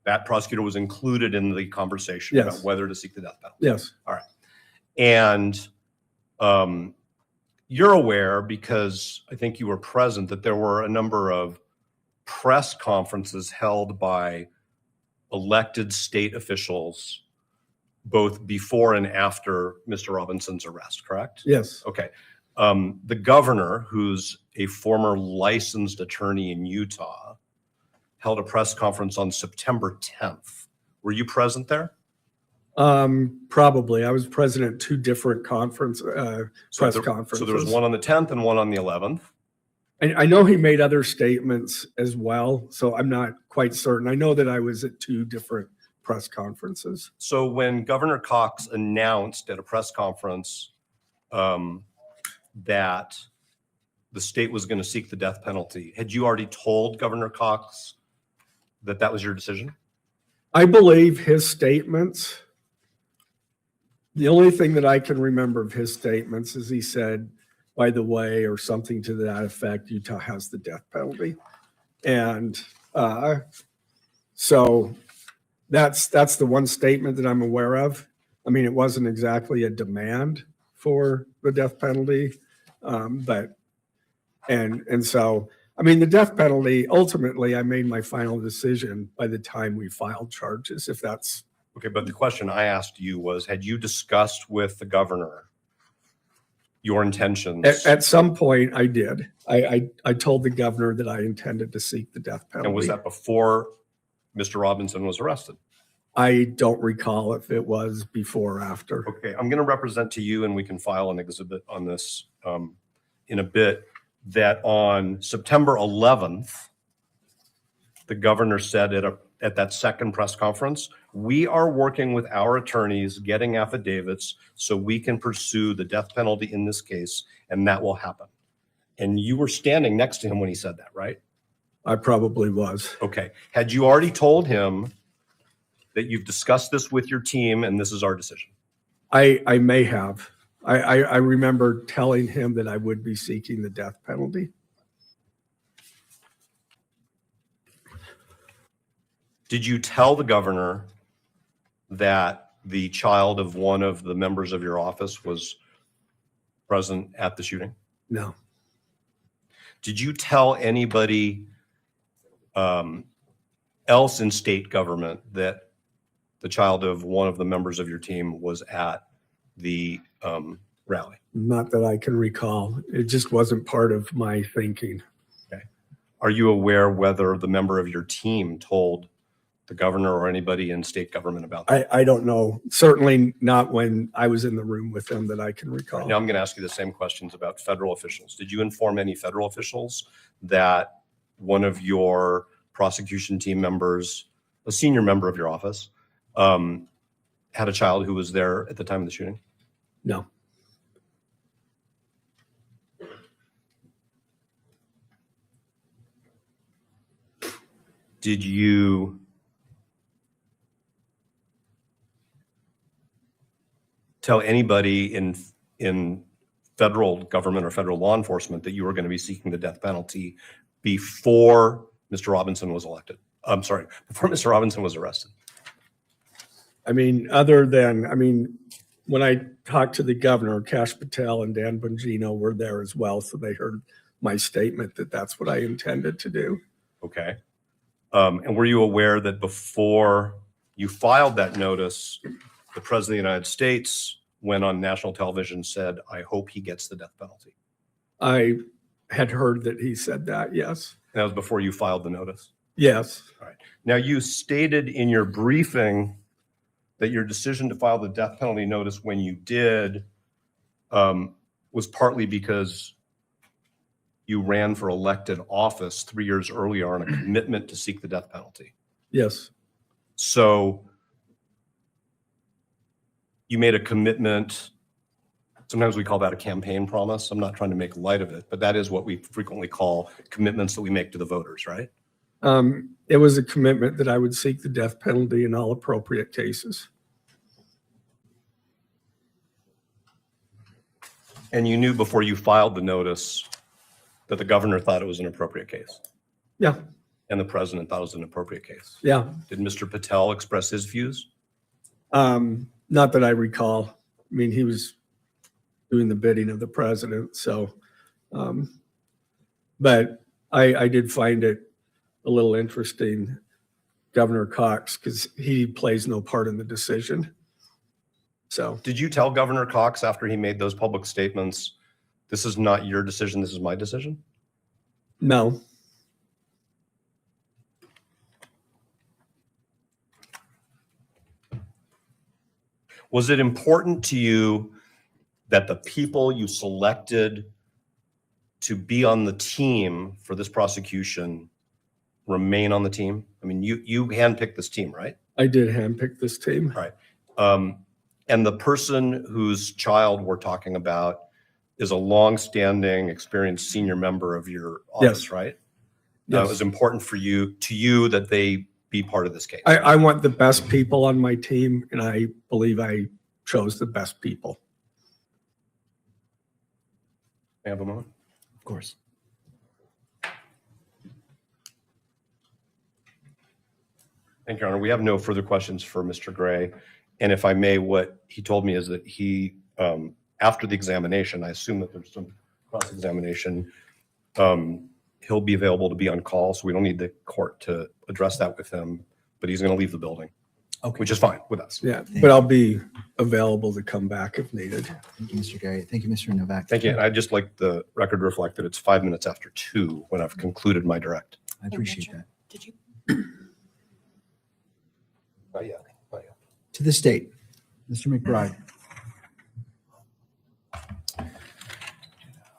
That prosecutor was included in the conversation Yes. about whether to seek the death penalty? Yes. And you're aware, because I think you were present, that there were a number of press conferences held by elected state officials both before and after Mr. Robinson's arrest, correct? Yes. Okay. The governor, who's a former licensed attorney in Utah, held a press conference on September 10th. Were you present there? Probably. I was president at two different press conferences. So there was one on the 10th and one on the 11th. I know he made other statements as well, so I'm not quite certain. I know that I was at two different press conferences. So when Governor Cox announced at a press conference that the state was going to seek the death penalty, had you already told Governor Cox that that was your decision? I believe his statements, the only thing that I can remember of his statements is he said, by the way, or something to that effect, Utah has the death penalty. And so that's the one statement that I'm aware of. I mean, it wasn't exactly a demand for the death penalty, but so, I mean, the death penalty, ultimately, I made my final decision by the time we filed charges, if that's. Okay, but the question I asked you was, had you discussed with the governor your intentions? At some point, I did. I told the governor that I intended to seek the death penalty. And was that before Mr. Robinson was arrested? I don't recall if it was before or after. Okay, I'm going to represent to you, and we can file an exhibit on this in a bit, that on September 11th, the governor said at that second press conference, we are working with our attorneys, getting affidavits so we can pursue the death penalty in this case, and that will happen. And you were standing next to him when he said that, right? I probably was. Okay. Had you already told him that you've discussed this with your team and this is our decision? I may have. I remember telling him that I would be seeking the death penalty. Did you tell the governor that the child of one of the members of your office was present at the shooting? No. Did you tell anybody else in state government that the child of one of the members of your team was at the rally? Not that I can recall. It just wasn't part of my thinking. Okay. Are you aware whether the member of your team told the governor or anybody in state government about that? I don't know. Certainly not when I was in the room with them that I can recall. Now I'm going to ask you the same questions about federal officials. Did you inform any federal officials that one of your prosecution team members, a senior member of your office, had a child who was there at the time of the shooting? No. Did you tell anybody in federal government or federal law enforcement that you were going to be seeking the death penalty before Mr. Robinson was elected? I'm sorry, before Mr. Robinson was arrested? I mean, when I talked to the governor, Kash Patel and Dan Bongino were there as well, so they heard my statement that that's what I intended to do. Okay. And were you aware that before you filed that notice, the President of the United States went on national television, said, I hope he gets the death penalty? I had heard that he said that, yes. And that was before you filed the notice? Yes. All right. Now, you stated in your briefing that your decision to file the death penalty notice when you did was partly because you ran for elected office 3 years earlier on a commitment to seek the death penalty. Yes. So you made a commitment. Sometimes we call that a campaign promise. I'm not trying to make light of it, but that is what we frequently call commitments that we make to the voters, right? It was a commitment that I would seek the death penalty in all appropriate cases. And you knew before you filed the notice that the governor thought it was an appropriate case Yeah, and the president thought it was an appropriate case. yeah. Did Mr. Patel express his views? Not that I recall. I mean, he was doing the bidding of the president, so, but I did find it a little interesting, Governor Cox, because he plays no part in the decision. So, Did you tell Governor Cox after he made those public statements, this is not your decision, this is my decision? no, Was it important to you that the people you selected to be on the team for this prosecution remain on the team? I mean, you handpicked this team, right? I did handpick this team. Right. And the person whose child we're talking about is a longstanding, experienced senior member of your office, Yes. right? Yes. It was important for you that they be part of this case. I want the best people on my team, and I believe I chose the best people. May I have a moment? Of course. Thank you, Your Honor. We have no further questions for Mr. Gray. And if I may, what he told me is that he, after the examination, I assume that there's some cross-examination, he'll be available to be on call, so we don't need the court to address that with him, but he's going to leave the building, Okay. which is fine with us. Yeah, but I'll be available to come back if needed. Thank you, Mr. Gary. Thank you, Mr. Novak. Thank you. And I'd just like the record to reflect that it's 5 minutes after 2 when I've concluded my direct. I appreciate that. Did you? Not yet. Not yet. To the state, Mr. McBride.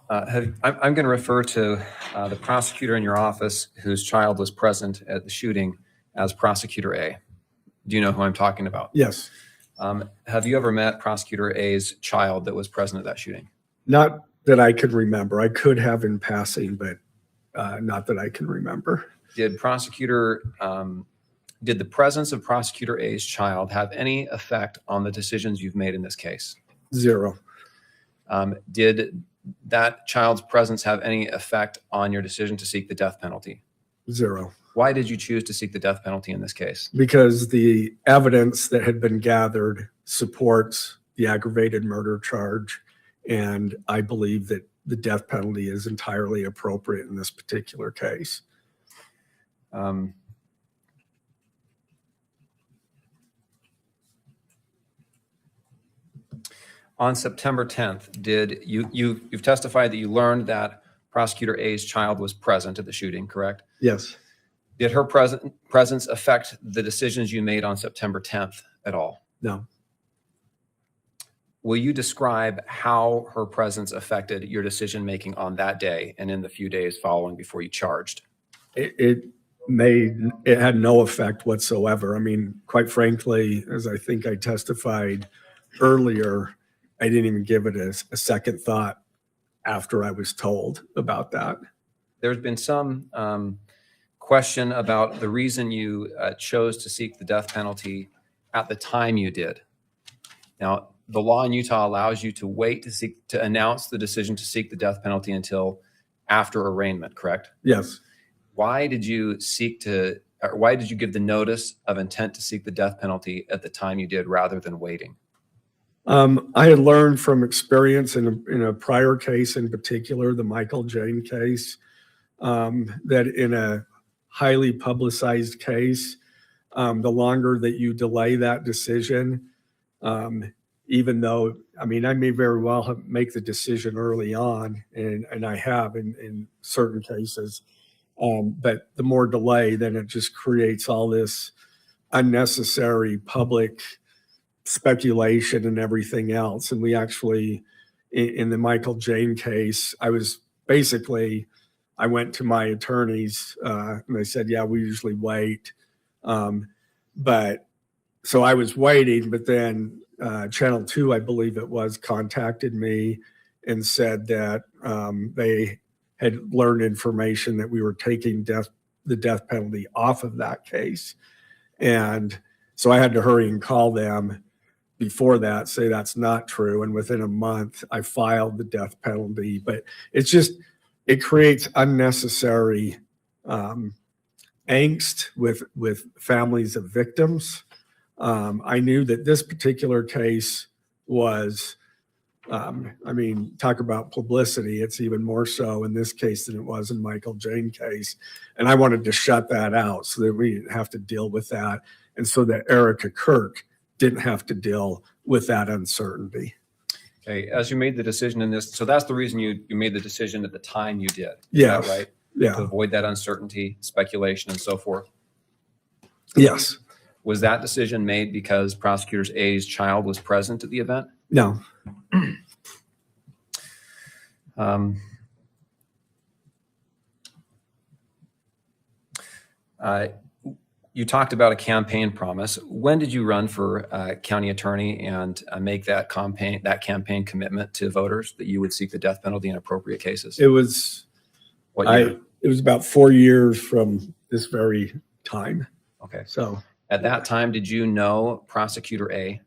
I'm going to refer to the prosecutor in your office whose child was present at the shooting as Prosecutor A. Do you know who I'm talking about? Yes, Have you ever met Prosecutor A's child that was present at that shooting? not that I could remember. I could have in passing, but not that I can remember. Did the presence of Prosecutor A's child have any effect on the decisions you've made in this case? Zero. Did that child's presence have any effect on your decision to seek the death penalty? Zero. Why did you choose to seek the death penalty in this case? Because the evidence that had been gathered supports the aggravated murder charge, and I believe that the death penalty is entirely appropriate in this particular case. On September 10th, you've testified that you learned that Prosecutor A's child was present at the shooting, correct? Yes, Did her presence affect the decisions you made on September 10th at all? no, Will you describe how her presence affected your decision-making on that day and in the few days following before you charged? it had no effect whatsoever. I mean, quite frankly, as I think I testified earlier, I didn't even give it a second thought after I was told about that. There's been some question about the reason you chose to seek the death penalty at the time you did. Now, the law in Utah allows you to wait to announce the decision to seek the death penalty until after arraignment, correct? Yes. Why did you give the notice of intent to seek the death penalty at the time you did rather than waiting? I had learned from experience in a prior case, in particular, the Michael Jane case, that in a highly publicized case, the longer that you delay that decision, even though, I mean, I may very well make the decision early on, and I have in certain cases, but the more delay, then it just creates all this unnecessary public speculation and everything else. And we actually, in the Michael Jane case, I went to my attorneys and they said, yeah, we usually wait. But so I was waiting, but then Channel 2, I believe it was, contacted me and said that they had learned information that we were taking death the death penalty off of that case. And so I had to hurry and call them before that, say that's not true. And within a month, I filed the death penalty. But it's just, it creates unnecessary angst with families of victims. I knew that this particular case was, I mean, talk about publicity. It's even more so in this case than it was in Michael Jane case. And I wanted to shut that out so that we didn't have to deal with that. And so that Erica Kirk didn't have to deal with that uncertainty. Okay, as you made the decision in this, so that's the reason you made the decision at the time you did. Is Yes. that right? Yeah. To avoid that uncertainty, speculation, and so forth. Yes. Was that decision made because Prosecutors A's child was present at the event? No. You talked about a campaign promise. When did you run for county attorney and make that campaign commitment to voters that you would seek the death penalty in appropriate cases? It was, What year? it was about 4 years from this very time. Okay. So At that time, did you know Prosecutor A?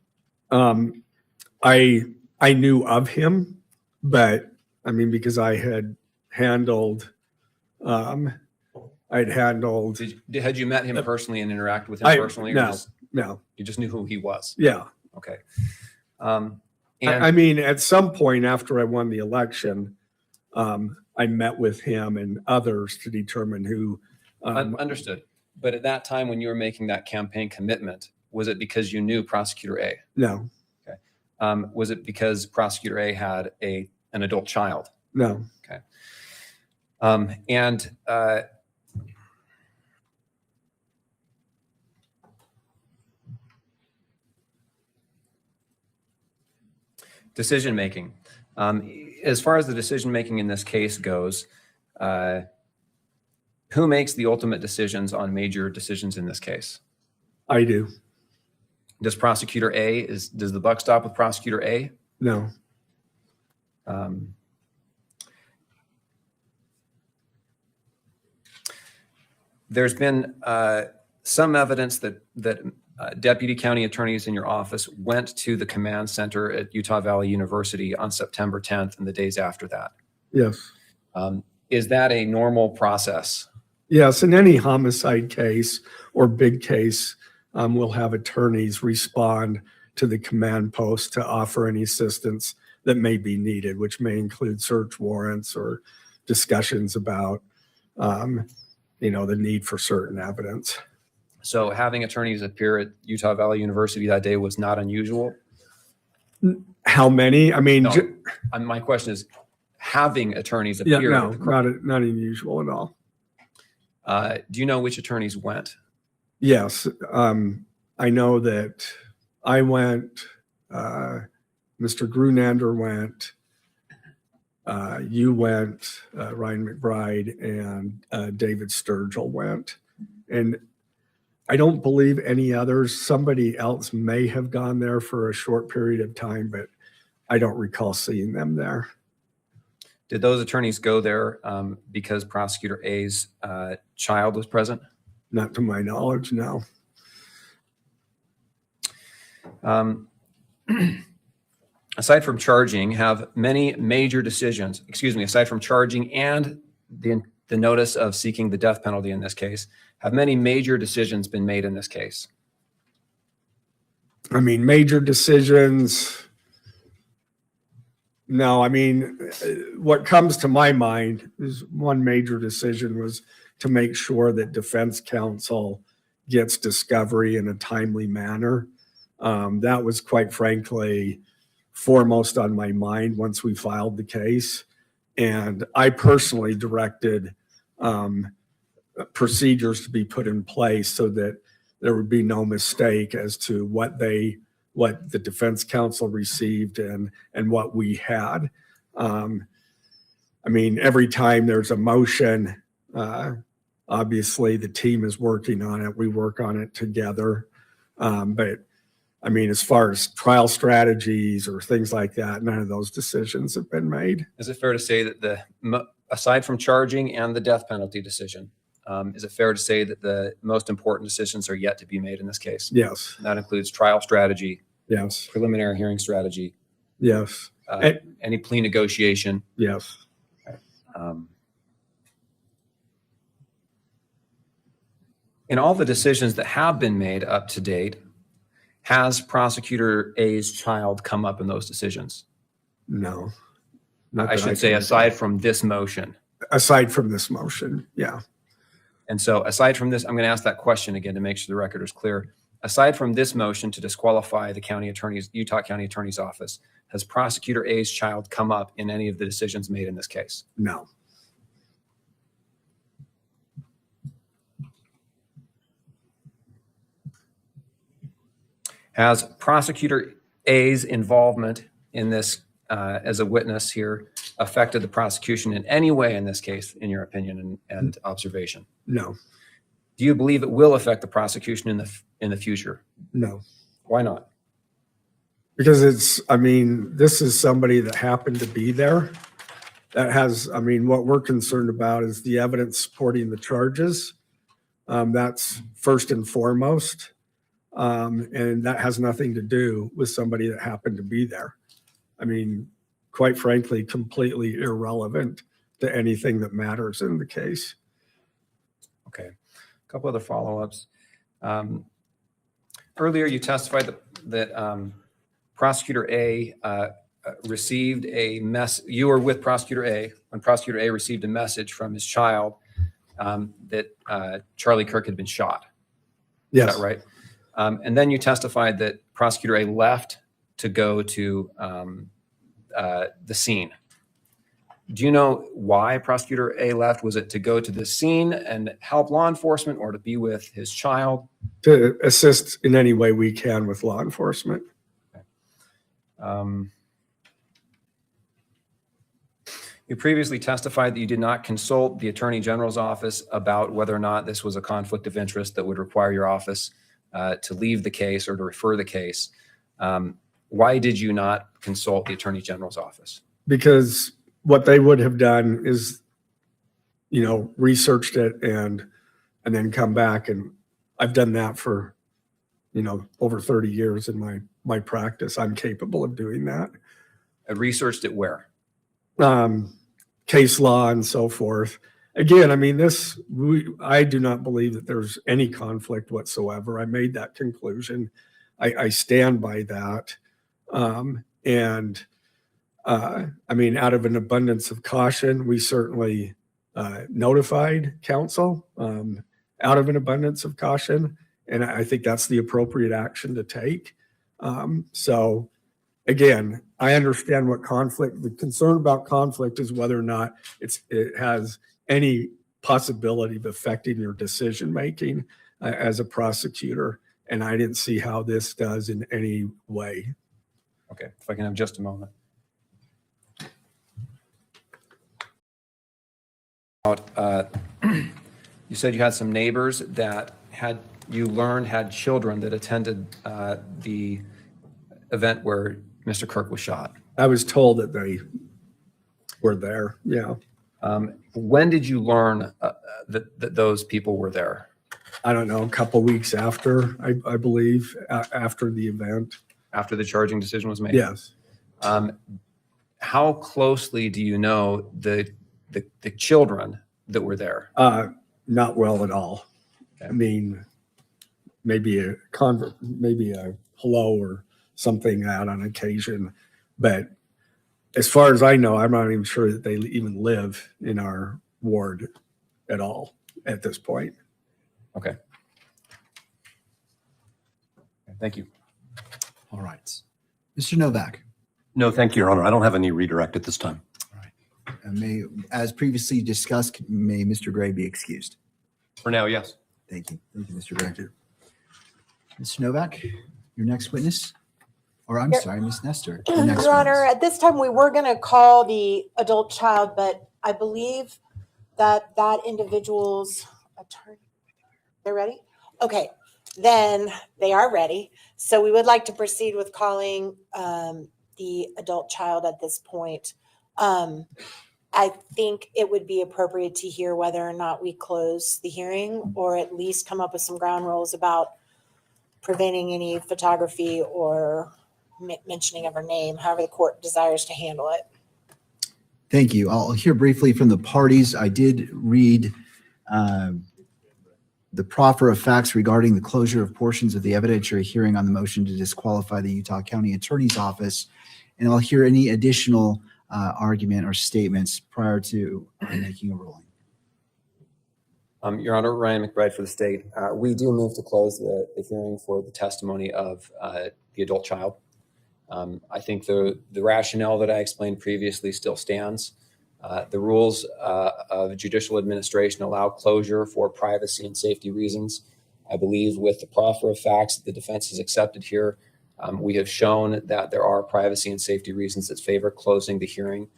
I knew of him, but I mean, because I had handled, Had you met him personally and interacted with him personally? Or No. You just knew who he was? Yeah. Okay. I mean, at some point after I won the election, I met with him and others to determine who. Understood. But at that time, when you were making that campaign commitment, was it because you knew Prosecutor A? No. Okay. Was it because Prosecutor A had an adult child? No. Okay. Decision making. As far as the decision making in this case goes, who makes the ultimate decisions on major decisions in this case? I do. Does Prosecutor A, does the buck stop with Prosecutor A? No. There's been some evidence that deputy county attorneys in your office went to the command center at Utah Valley University on September 10th and the days after that. Yes. Is that a normal process? Yes. In any homicide case or big case, we'll have attorneys respond to the command post to offer any assistance that may be needed, which may include search warrants or discussions about, the need for certain evidence. So having attorneys appear at Utah Valley University that day was not unusual? How many? I mean, No. My question is having attorneys yeah, appear. no, not unusual at all. Do you know which attorneys went? Yes. I know that I went, Mr. Grunander went, you went, Ryan McBride, and David Sturgill went. And I don't believe any others. Somebody else may have gone there for a short period of time, but I don't recall seeing them there. Did those attorneys go there because Prosecutor A's child was present? Not to my knowledge, no. Aside from charging, have many major decisions, aside from charging and the notice of seeking the death penalty in this case, have many major decisions been made in this case? I mean, major decisions. No, I mean, what comes to my mind is one major decision was to make sure that defense counsel gets discovery in a timely manner. That was quite frankly foremost on my mind once we filed the case. And I personally directed procedures to be put in place so that there would be no mistake as to what the defense counsel received and what we had. I mean, every time there's a motion, obviously the team is working on it. We work on it together. But I mean, as far as trial strategies or things like that, none of those decisions have been made. Is it fair to say that aside from charging and the death penalty decision, Is it fair to say that the most important decisions are yet to be made in this case? Yes, And that includes trial strategy, yes, preliminary hearing strategy, yes, and- any plea negotiation. yes. In all the decisions that have been made up to date, has Prosecutor A's child come up in those decisions? No. Not I that should say, can aside from this motion. aside from this motion, yeah. And so aside from this, I'm going to ask that question again to make sure the record is clear. Aside from this motion to disqualify the Utah County Attorney's Office, has Prosecutor A's child come up in any of the decisions made in this case? No. Has Prosecutor A's involvement in this as a witness here affected the prosecution in any way in this case, in your opinion and observation? No. Do you believe it will affect the prosecution in the future? No. Why not? Because this is somebody that happened to be there. That has, what we're concerned about is the evidence supporting the charges. That's first and foremost. And that has nothing to do with somebody that happened to be there. Quite frankly, completely irrelevant to anything that matters in the case. Okay. A couple other follow-ups. Earlier, you testified that Prosecutor A received a you were with Prosecutor A when Prosecutor A received a message from his child that Charlie Kirk had been shot. Yes. Is that right? And then you testified that Prosecutor A left to go to the scene. Do you know why Prosecutor A left? Was it to go to the scene and help law enforcement or to be with his child? To assist in any way we can with law enforcement. You previously testified that you did not consult the Attorney General's office about whether or not this was a conflict of interest that would require your office to leave the case or to refer the case. Why did you not consult the Attorney General's office? Because what they would have done is, researched it and then come back. And I've done that for, over 30 years in my practice. I'm capable of doing that. I researched it where? Case law and so forth. Again, I do not believe that there's any conflict whatsoever. I made that conclusion. I stand by that. Out of an abundance of caution, we certainly notified counsel out of an abundance of caution. And I think that's the appropriate action to take. So again, I understand what the concern about conflict is whether or not it has any possibility of affecting your decision-making as a prosecutor. And I didn't see how this does in any way. Okay, if I can have just a moment. You said you had some neighbors that had children that attended the event where Mr. Kirk was shot. I was told that they were there. Yeah. When did you learn that those people were there? I don't know, a couple weeks after, I believe, after the event. After the charging decision was made? Yes. How closely do you know the children that were there? Not well at all. Okay. Maybe a hello or something out on occasion, but as far as I know, I'm not even sure that they even live in our ward at all at this point. Okay. Thank you. All right. Mr. Novak. No, thank you, Your Honor. I don't have any redirect at this time. All right. As previously discussed, may Mr. Gray be excused. For now, yes. Thank you. Thank you, Mr. Gray. Mr. Novak, your next witness? Or I'm sorry, Ms. Nestor. your next Your Honor, witness. at this time, we were going to call the adult child, but I believe that individual's attorney, they're ready? Okay, then they are ready. So we would like to proceed with calling the adult child at this point. I think it would be appropriate to hear whether or not we close the hearing or at least come up with some ground rules about preventing any photography or mentioning of her name, however the court desires to handle it. Thank you. I'll hear briefly from the parties. I did read the proffer of facts regarding the closure of portions of the evidentiary hearing on the motion to disqualify the Utah County Attorney's Office, and I'll hear any additional argument or statements prior to making a ruling. Your Honor, Ryan McBride for the state. We do move to close the hearing for the testimony of the adult child. I think the rationale that I explained previously still stands. The rules of judicial administration allow closure for privacy and safety reasons. I believe with the proffer of facts that the defense has accepted here, we have shown that there are privacy and safety reasons that favor closing the hearing.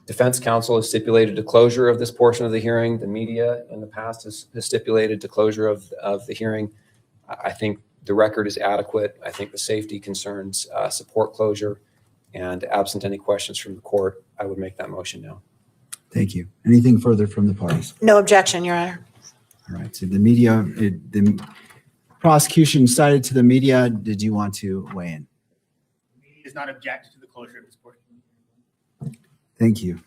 Defense counsel has stipulated to closure of this portion of the hearing. The media in the past has stipulated to closure of the hearing. I think the record is adequate. I think the safety concerns support closure. And absent any questions from the court, I would make that motion now. Thank you. Anything further from the parties? No objection, Your Honor. All right. So the prosecution cited to the media. Did you want to weigh in? The media does not object to the closure of this portion. Thank you.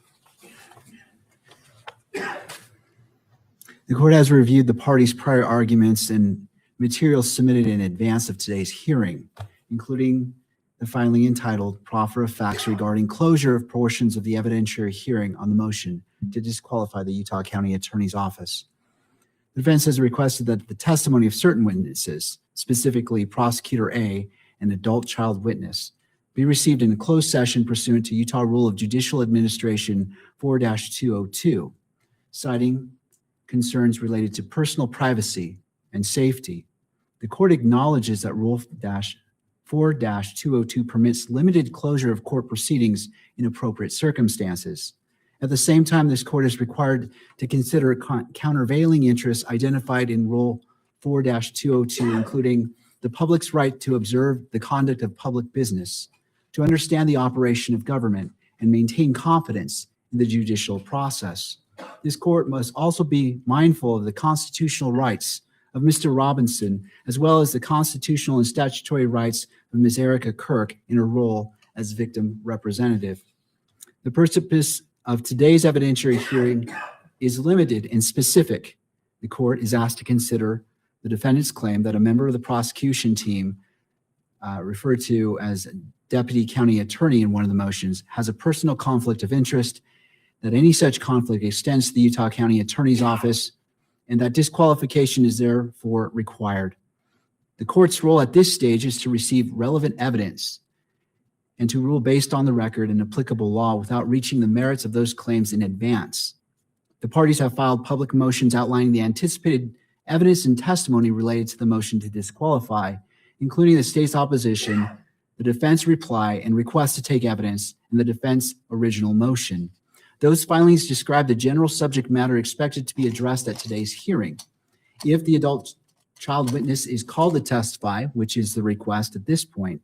The court has reviewed the parties' prior arguments and materials submitted in advance of today's hearing, including the filing entitled Proffer of Facts regarding closure of portions of the evidentiary hearing on the motion to disqualify the Utah County Attorney's Office. The defense has requested that the testimony of certain witnesses, specifically Prosecutor A, an adult child witness, be received in a closed session pursuant to Utah Rule of Judicial Administration 4-202, citing concerns related to personal privacy and safety. The court acknowledges that Rule 4-202 permits limited closure of court proceedings in appropriate circumstances. At the same time, this court is required to consider countervailing interests identified in Rule 4-202, including the public's right to observe the conduct of public business, to understand the operation of government, and maintain confidence in the judicial process. This court must also be mindful of the constitutional rights of Mr. Robinson, as well as the constitutional and statutory rights of Ms. Erica Kirk in her role as victim representative. The purpose of today's evidentiary hearing is limited and specific. The court is asked to consider the defendant's claim that a member of the prosecution team, referred to as deputy county attorney in one of the motions, has a personal conflict of interest, that any such conflict extends to the Utah County Attorney's Office, and that disqualification is therefore required. The court's role at this stage is to receive relevant evidence and to rule based on the record and applicable law without reaching the merits of those claims in advance. The parties have filed public motions outlining the anticipated evidence and testimony related to the motion to disqualify, including the state's opposition, the defense reply, and request to take evidence in the defense original motion. Those filings describe the general subject matter expected to be addressed at today's hearing. If the adult child witness is called to testify, which is the request at this point,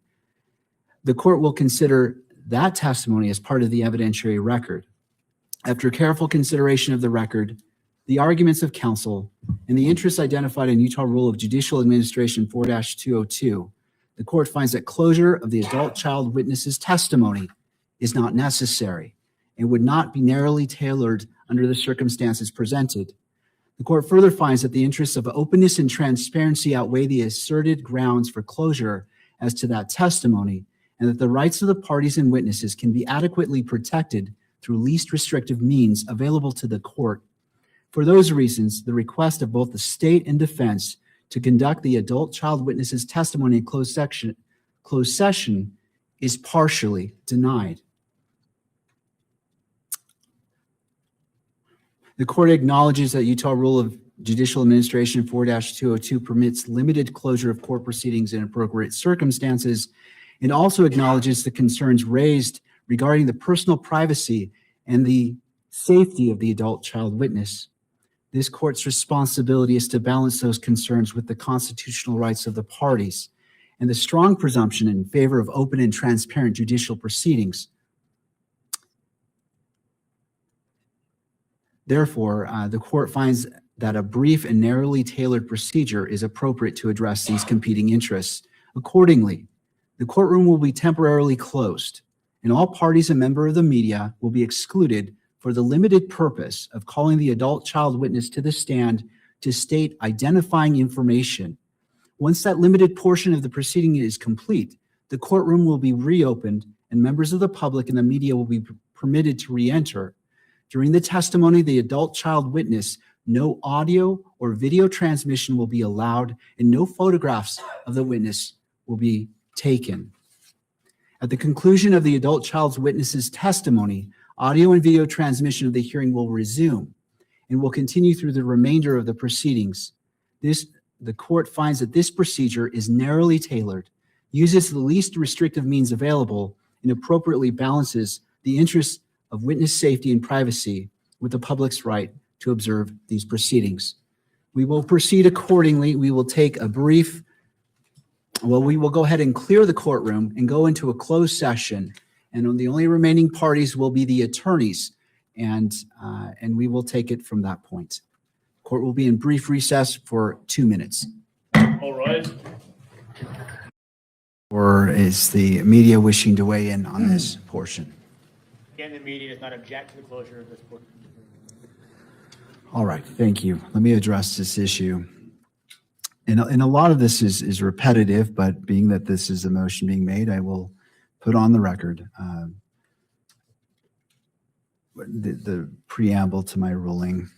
the court will consider that testimony as part of the evidentiary record. After careful consideration of the record, the arguments of counsel, and the interests identified in Utah Rule of Judicial Administration 4-202, the court finds that closure of the adult child witness's testimony is not necessary and would not be narrowly tailored under the circumstances presented. The court further finds that the interests of openness and transparency outweigh the asserted grounds for closure as to that testimony, and that the rights of the parties and witnesses can be adequately protected through least restrictive means available to the court. For those reasons, the request of both the state and defense to conduct the adult child witness's testimony in closed session is partially denied. The court acknowledges that Utah Rule of Judicial Administration 4-202 permits limited closure of court proceedings in appropriate circumstances, and also acknowledges the concerns raised regarding the personal privacy and the safety of the adult child witness. This court's responsibility is to balance those concerns with the constitutional rights of the parties and the strong presumption in favor of open and transparent judicial proceedings. Therefore, the court finds that a brief and narrowly tailored procedure is appropriate to address these competing interests. Accordingly, the courtroom will be temporarily closed, and all parties and members of the media will be excluded for the limited purpose of calling the adult child witness to the stand to state identifying information. Once that limited portion of the proceeding is complete, the courtroom will be reopened and members of the public and the media will be permitted to re-enter. During the testimony of the adult child witness, no audio or video transmission will be allowed and no photographs of the witness will be taken. At the conclusion of the adult child's witness's testimony, audio and video transmission of the hearing will resume and will continue through the remainder of the proceedings. The court finds that this procedure is narrowly tailored, uses the least restrictive means available, and appropriately balances the interests of witness safety and privacy with the public's right to observe these proceedings. We will proceed accordingly. We will take a brief, we will go ahead and clear the courtroom and go into a closed session. And the only remaining parties will be the attorneys, and we will take it from that point. Court will be in brief recess for 2 minutes. All right. Or is the media wishing to weigh in on this portion? Again, the media does not object to the closure of this portion. All right, thank you. Let me address this issue. And a lot of this is repetitive, but being that this is a motion being made, I will put on the record the preamble to my ruling.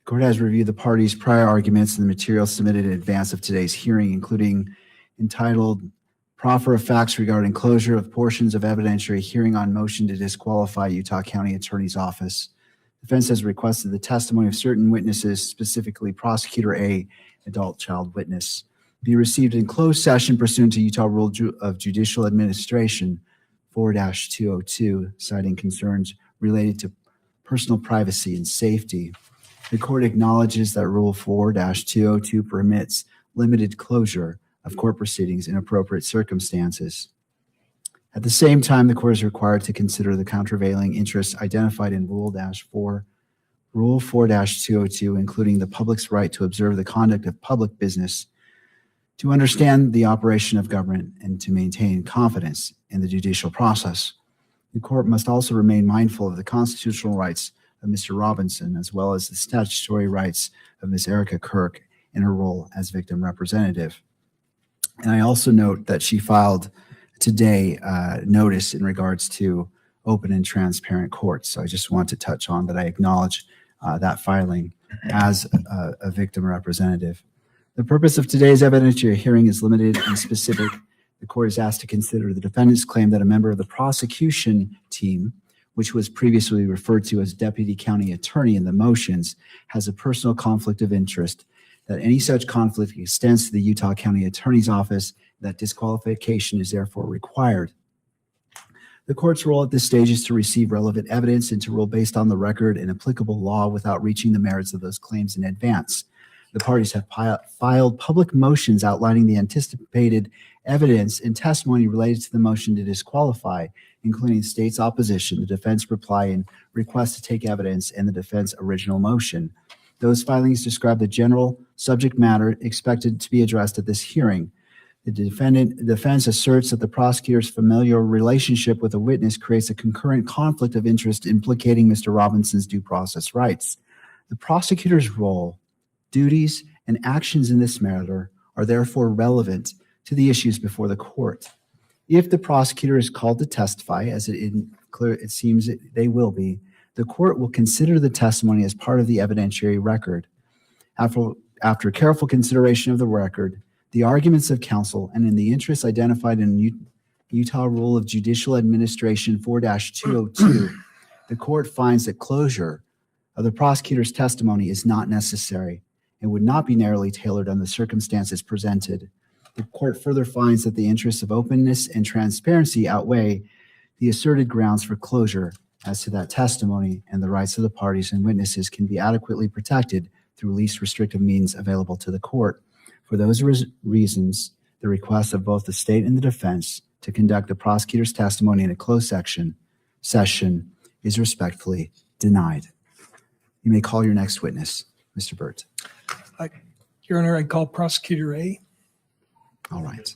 The court has reviewed the parties' prior arguments and the material submitted in advance of today's hearing, including entitled Proffer of Facts Regarding Closure of Portions of Evidentiary Hearing on Motion to Disqualify Utah County Attorney's Office. Defense has requested the testimony of certain witnesses, specifically Prosecutor A, adult child witness, be received in closed session pursuant to Utah Rule of Judicial Administration 4-202, citing concerns related to personal privacy and safety. The court acknowledges that Rule 4-202 permits limited closure of court proceedings in appropriate circumstances. At the same time, the court is required to consider the countervailing interests identified in Rule 4-202, including the public's right to observe the conduct of public business, to understand the operation of government, and to maintain confidence in the judicial process. The court must also remain mindful of the constitutional rights of Mr. Robinson, as well as the statutory rights of Ms. Erica Kirk in her role as victim representative. And I also note that she filed today notice in regards to open and transparent courts. So I just want to touch on that. I acknowledge that filing as a victim representative. The purpose of today's evidentiary hearing is limited and specific. The court is asked to consider the defendant's claim that a member of the prosecution team, which was previously referred to as deputy county attorney in the motions, has a personal conflict of interest, that any such conflict extends to the Utah County Attorney's Office, that disqualification is therefore required. The court's role at this stage is to receive relevant evidence and to rule based on the record and applicable law without reaching the merits of those claims in advance. The parties have filed public motions outlining the anticipated evidence and testimony related to the motion to disqualify, including the state's opposition, the defense reply and request to take evidence, and the defense original motion. Those filings describe the general subject matter expected to be addressed at this hearing. The defense asserts that the prosecutor's familial relationship with a witness creates a concurrent conflict of interest implicating Mr. Robinson's due process rights. The prosecutor's role, duties, and actions in this matter are therefore relevant to the issues before the court. If the prosecutor is called to testify, as it seems they will be, the court will consider the testimony as part of the evidentiary record. After careful consideration of the record, the arguments of counsel, and in the interests identified in Utah Rule of Judicial Administration 4-202, the court finds that closure of the prosecutor's testimony is not necessary and would not be narrowly tailored on the circumstances presented. The court further finds that the interests of openness and transparency outweigh the asserted grounds for closure as to that testimony, and the rights of the parties and witnesses can be adequately protected through least restrictive means available to the court. For those reasons, the request of both the state and the defense to conduct the prosecutor's testimony in a closed session is respectfully denied. You may call your next witness, Mr. Burt. Your Honor, I call Prosecutor A. All right.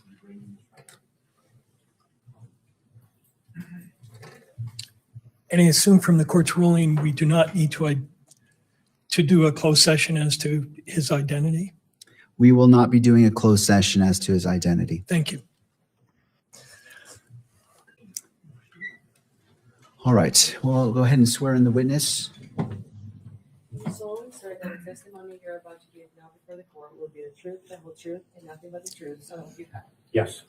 And I assume from the court's ruling, we do not need to do a closed session as to his identity. We will not be doing a closed session as to his identity. Thank you. All right. Well, I'll go ahead and swear in the witness. You solemnly swear that the testimony you're about to give now before the court will be the truth, the whole truth, and nothing but the truth, so help you God. Yes.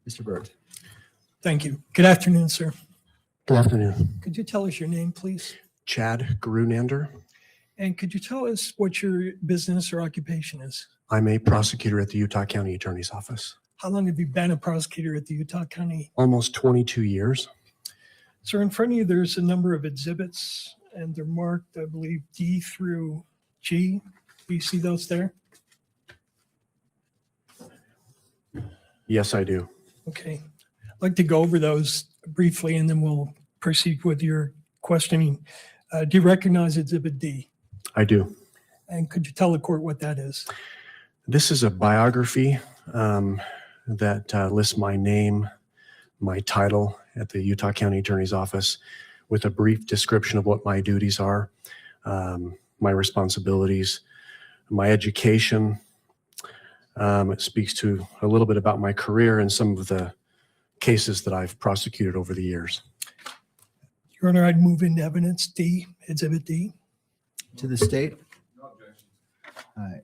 Mr. Burt. Thank you. Good afternoon, sir. Good afternoon. Could you tell us your name, please? Chad Grunander. And could you tell us what your business or occupation is? I'm a prosecutor at the Utah County Attorney's Office. How long have you been a prosecutor at the Utah County? Almost 22 years. Sir, in front of you, there's a number of exhibits, and they're marked, I believe, D through G. Do you see those there? Yes, I do. Okay. I'd like to go over those briefly, and then we'll proceed with your questioning. Do you recognize Exhibit D? I do. And could you tell the court what that is? This is a biography that lists my name, my title at the Utah County Attorney's Office, with a brief description of what my duties are, my responsibilities, my education. It speaks to a little bit about my career and some of the cases that I've prosecuted over the years. Your Honor, I'd move into evidence D, Exhibit D. To the state. No objection.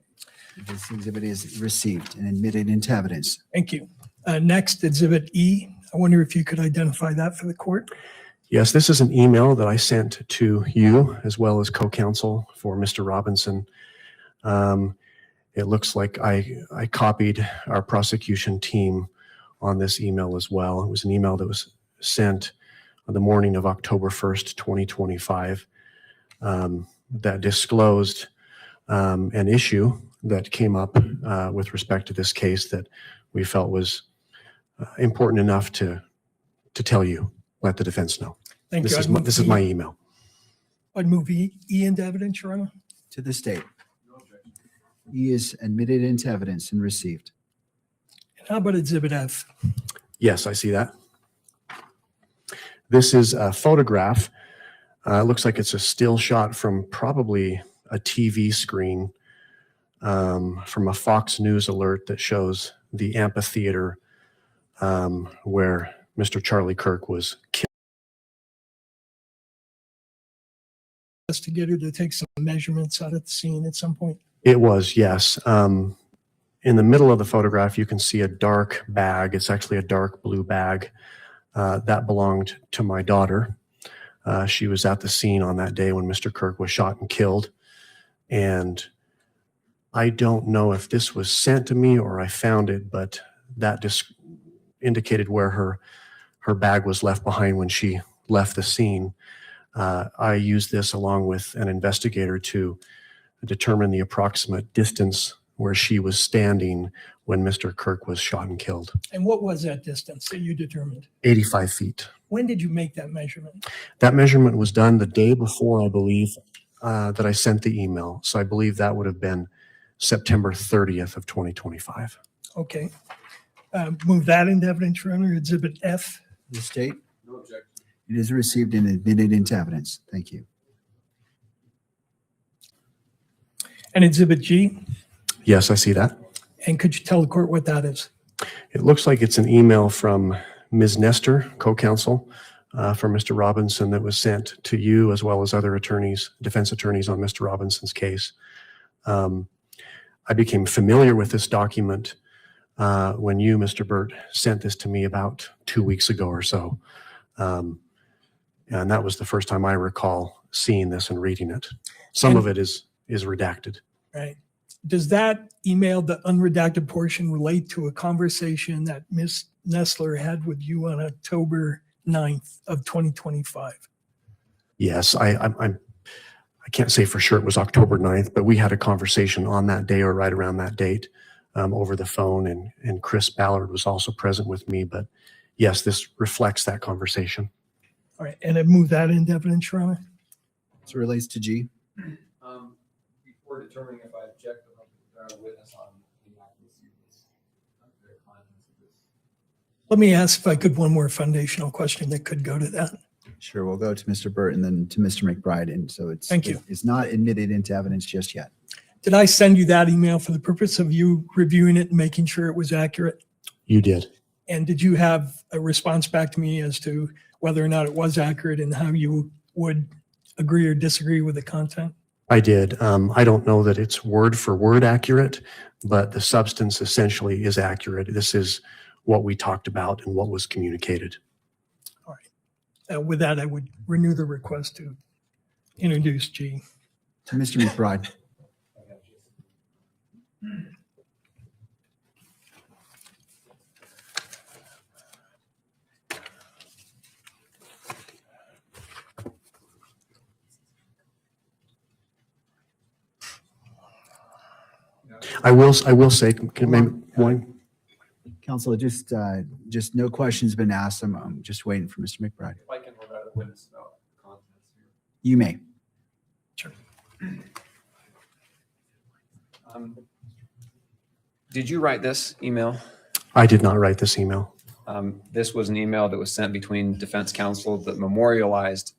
This exhibit is received and admitted into evidence. Thank you. Next, Exhibit E. I wonder if you could identify that for the court. Yes, this is an email that I sent to you as well as co-counsel for Mr. Robinson. It looks like I copied our prosecution team on this email as well. It was an email that was sent on the morning of October 1st, 2025, that disclosed an issue that came up with respect to this case that we felt was important enough to tell you, let the defense know. Thank This you. is my email. I'd move E into evidence, Your Honor. To the state. E is admitted into evidence and received. And how about Exhibit F? Yes, I see that. This is a photograph. It looks like it's a still shot from probably a TV screen from a Fox News alert that shows the amphitheater where Mr. Charlie Kirk was killed. Investigator to take some measurements out at the scene at some point. It was, yes. In the middle of the photograph, you can see a dark bag. It's actually a dark blue bag that belonged to my daughter. She was at the scene on that day when Mr. Kirk was shot and killed. And I don't know if this was sent to me or I found it, but that just indicated where her bag was left behind when she left the scene. I used this along with an investigator to determine the approximate distance where she was standing when Mr. Kirk was shot and killed. And what was that distance that you determined? 85 feet. When did you make that measurement? That measurement was done the day before, I believe, that I sent the email. So I believe that would have been September 30th of 2025. Okay. Move that into evidence, Your Honor. Exhibit F. The state. No objection. It is received and admitted into evidence. Thank you. And Exhibit G. Yes, I see that. And could you tell the court what that is? It looks like it's an email from Ms. Nestor, co-counsel for Mr. Robinson, that was sent to you as well as other attorneys, defense attorneys on Mr. Robinson's case. I became familiar with this document when you, Mr. Burt, sent this to me about 2 weeks ago or so. And that was the first time I recall seeing this and reading it. Some of it is redacted. Right. Does that email, the unredacted portion, relate to a conversation that Ms. Nestler had with you on October 9th of 2025? Yes, I can't say for sure it was October 9th, but we had a conversation on that day or right around that date over the phone, and Chris Ballard was also present with me. But yes, this reflects that conversation. All right, and I move that into evidence, Your Honor. As it relates to G. Before determining if I object to the witness on the accuracy of this, the contents of this. Let me ask if I could one more foundational question that could go to that. Sure, we'll go to Mr. Burt and then to Mr. McBride. And so Thank you. it's not admitted into evidence just yet. Did I send you that email for the purpose of you reviewing it and making sure it was accurate? You did. And did you have a response back to me as to whether or not it was accurate and how you would agree or disagree with the content? I did. I don't know that it's word for word accurate, but the substance essentially is accurate. This is what we talked about and what was communicated. All right. With that, I would renew the request to introduce G. To Mr. McBride. I will say, one, Counsel, just no questions been asked. I'm just waiting for Mr. McBride. If I can provide a witness about the contents here. You may. Sure. Did you write this email? I did not write this email. This was an email that was sent between defense counsel that memorialized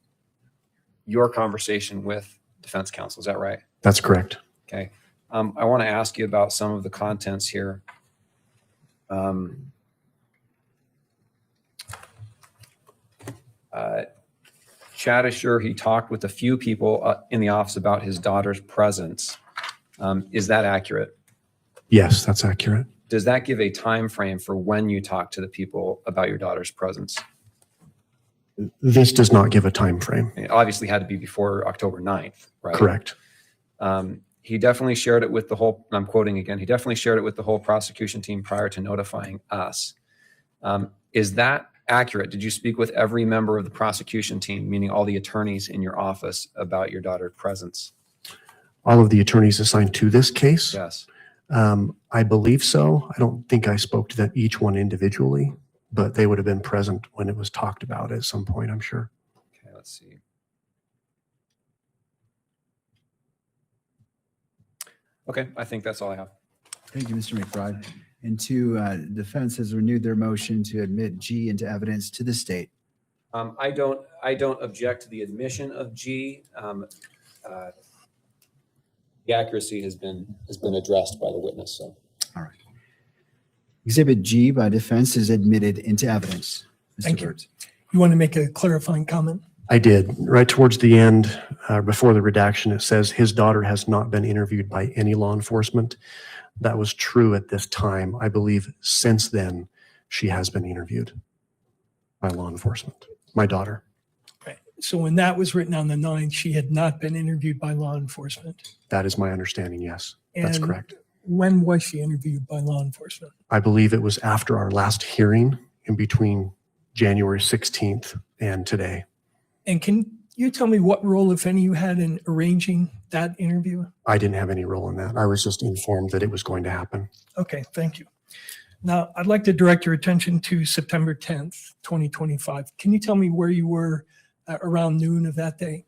your conversation with defense counsel. Is that right? That's correct. Okay. I want to ask you about some of the contents here. Chad is sure he talked with a few people in the office about his daughter's presence. Is that accurate? Yes, that's accurate. Does that give a time frame for when you talked to the people about your daughter's presence? This does not give a time frame. It obviously had to be before October 9th, right? Correct. He definitely shared it with the whole, I'm quoting again, he definitely shared it with the whole prosecution team prior to notifying us. Is that accurate? Did you speak with every member of the prosecution team, meaning all the attorneys in your office, about your daughter's presence? All of the attorneys assigned to this case? Yes. I believe so. I don't think I spoke to them each one individually, but they would have been present when it was talked about at some point, I'm sure. Okay, let's see. Okay, I think that's all I have. Thank you, Mr. McBride. And two, defense has renewed their motion to admit G into evidence to the state. I don't object to the admission of G. The accuracy has been addressed by the witness. So, all right. Exhibit G by defense is admitted into evidence. Mr. Thank you. Burt. You want to make a clarifying comment? I did. Right towards the end, before the redaction, it says his daughter has not been interviewed by any law enforcement. That was true at this time. I believe since then, she has been interviewed by law enforcement, my daughter. Right. So when that was written on the 9th, she had not been interviewed by law enforcement. That is my understanding, yes. That's And correct. when was she interviewed by law enforcement? I believe it was after our last hearing in between January 16th and today. And can you tell me what role, if any, you had in arranging that interview? I didn't have any role in that. I was just informed that it was going to happen. Okay, thank you. Now, I'd like to direct your attention to September 10th, 2025. Can you tell me where you were around noon of that day?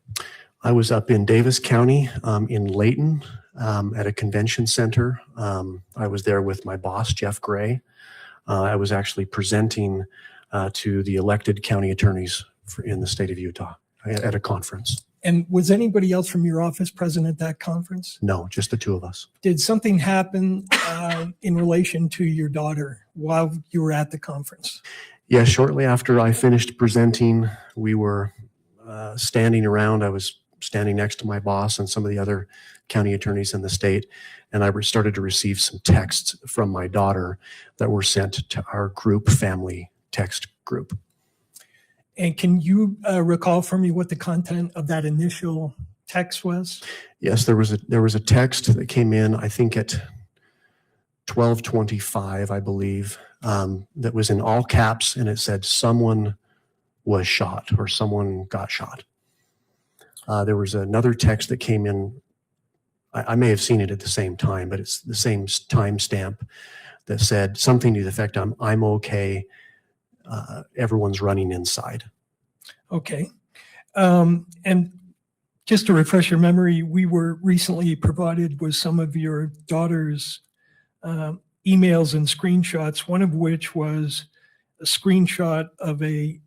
I was up in Davis County, in Layton, at a convention center. I was there with my boss, Jeff Gray. I was actually presenting to the elected county attorneys in the state of Utah at a conference. And was anybody else from your office present at that conference? No, just the two of us. Did something happen in relation to your daughter while you were at the conference? Yeah, shortly after I finished presenting, we were standing around. I was standing next to my boss and some of the other county attorneys in the state, and I started to receive some texts from my daughter that were sent to our group family text group. And can you recall for me what the content of that initial text was? Yes, there was a text that came in, I think at 12:25, I believe, that was in all caps, and it said someone was shot or someone got shot. There was another text that came in. I may have seen it at the same time, but it's the same timestamp that said something to the effect, I'm okay. Everyone's running inside. Okay. And just to refresh your memory, we were recently provided with some of your daughter's emails and screenshots, one of which was a screenshot of a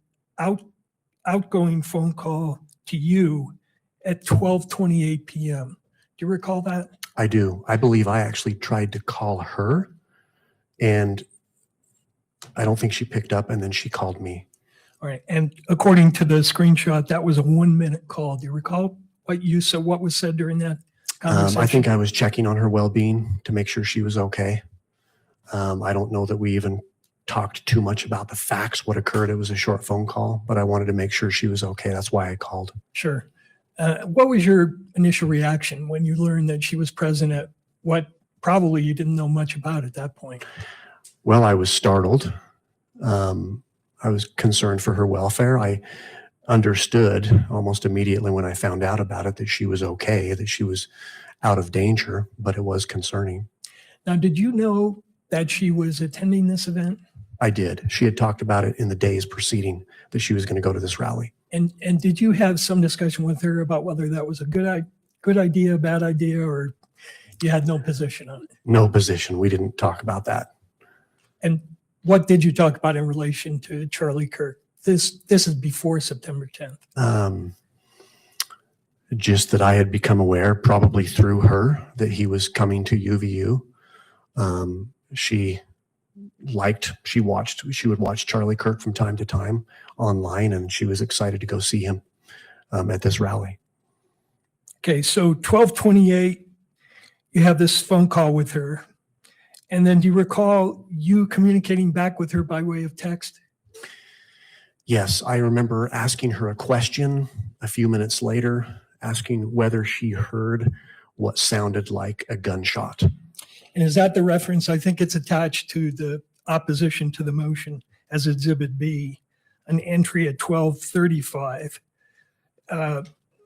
outgoing phone call to you at 12:28 p.m. Do you recall that? I do. I believe I actually tried to call her, and I don't think she picked up, and then she called me. All right. And according to the screenshot, that was a 1-minute call. Do you recall what you said, what was said during that conversation? I think I was checking on her well-being to make sure she was okay. I don't know that we even talked too much about the facts, what occurred. It was a short phone call, but I wanted to make sure she was okay. That's why I called. Sure. What was your initial reaction when you learned that she was present at what probably you didn't know much about at that point? Well, I was startled. I was concerned for her welfare. I understood almost immediately when I found out about it that she was okay, that she was out of danger, but it was concerning. Now, did you know that she was attending this event? I did. She had talked about it in the days preceding that she was going to go to this rally. And did you have some discussion with her about whether that was a good idea, bad idea, or you had no position on it? No position. We didn't talk about that. And what did you talk about in relation to Charlie Kirk? This is before September 10th. Just that I had become aware, probably through her, that he was coming to UVU. She would watch Charlie Kirk from time to time online, and she was excited to go see him at this rally. Okay, so 12:28, you have this phone call with her. And then do you recall you communicating back with her by way of text? Yes, I remember asking her a question a few minutes later, asking whether she heard what sounded like a gunshot. And is that the reference? I think it's attached to the opposition to the motion as Exhibit B, an entry at 12:35.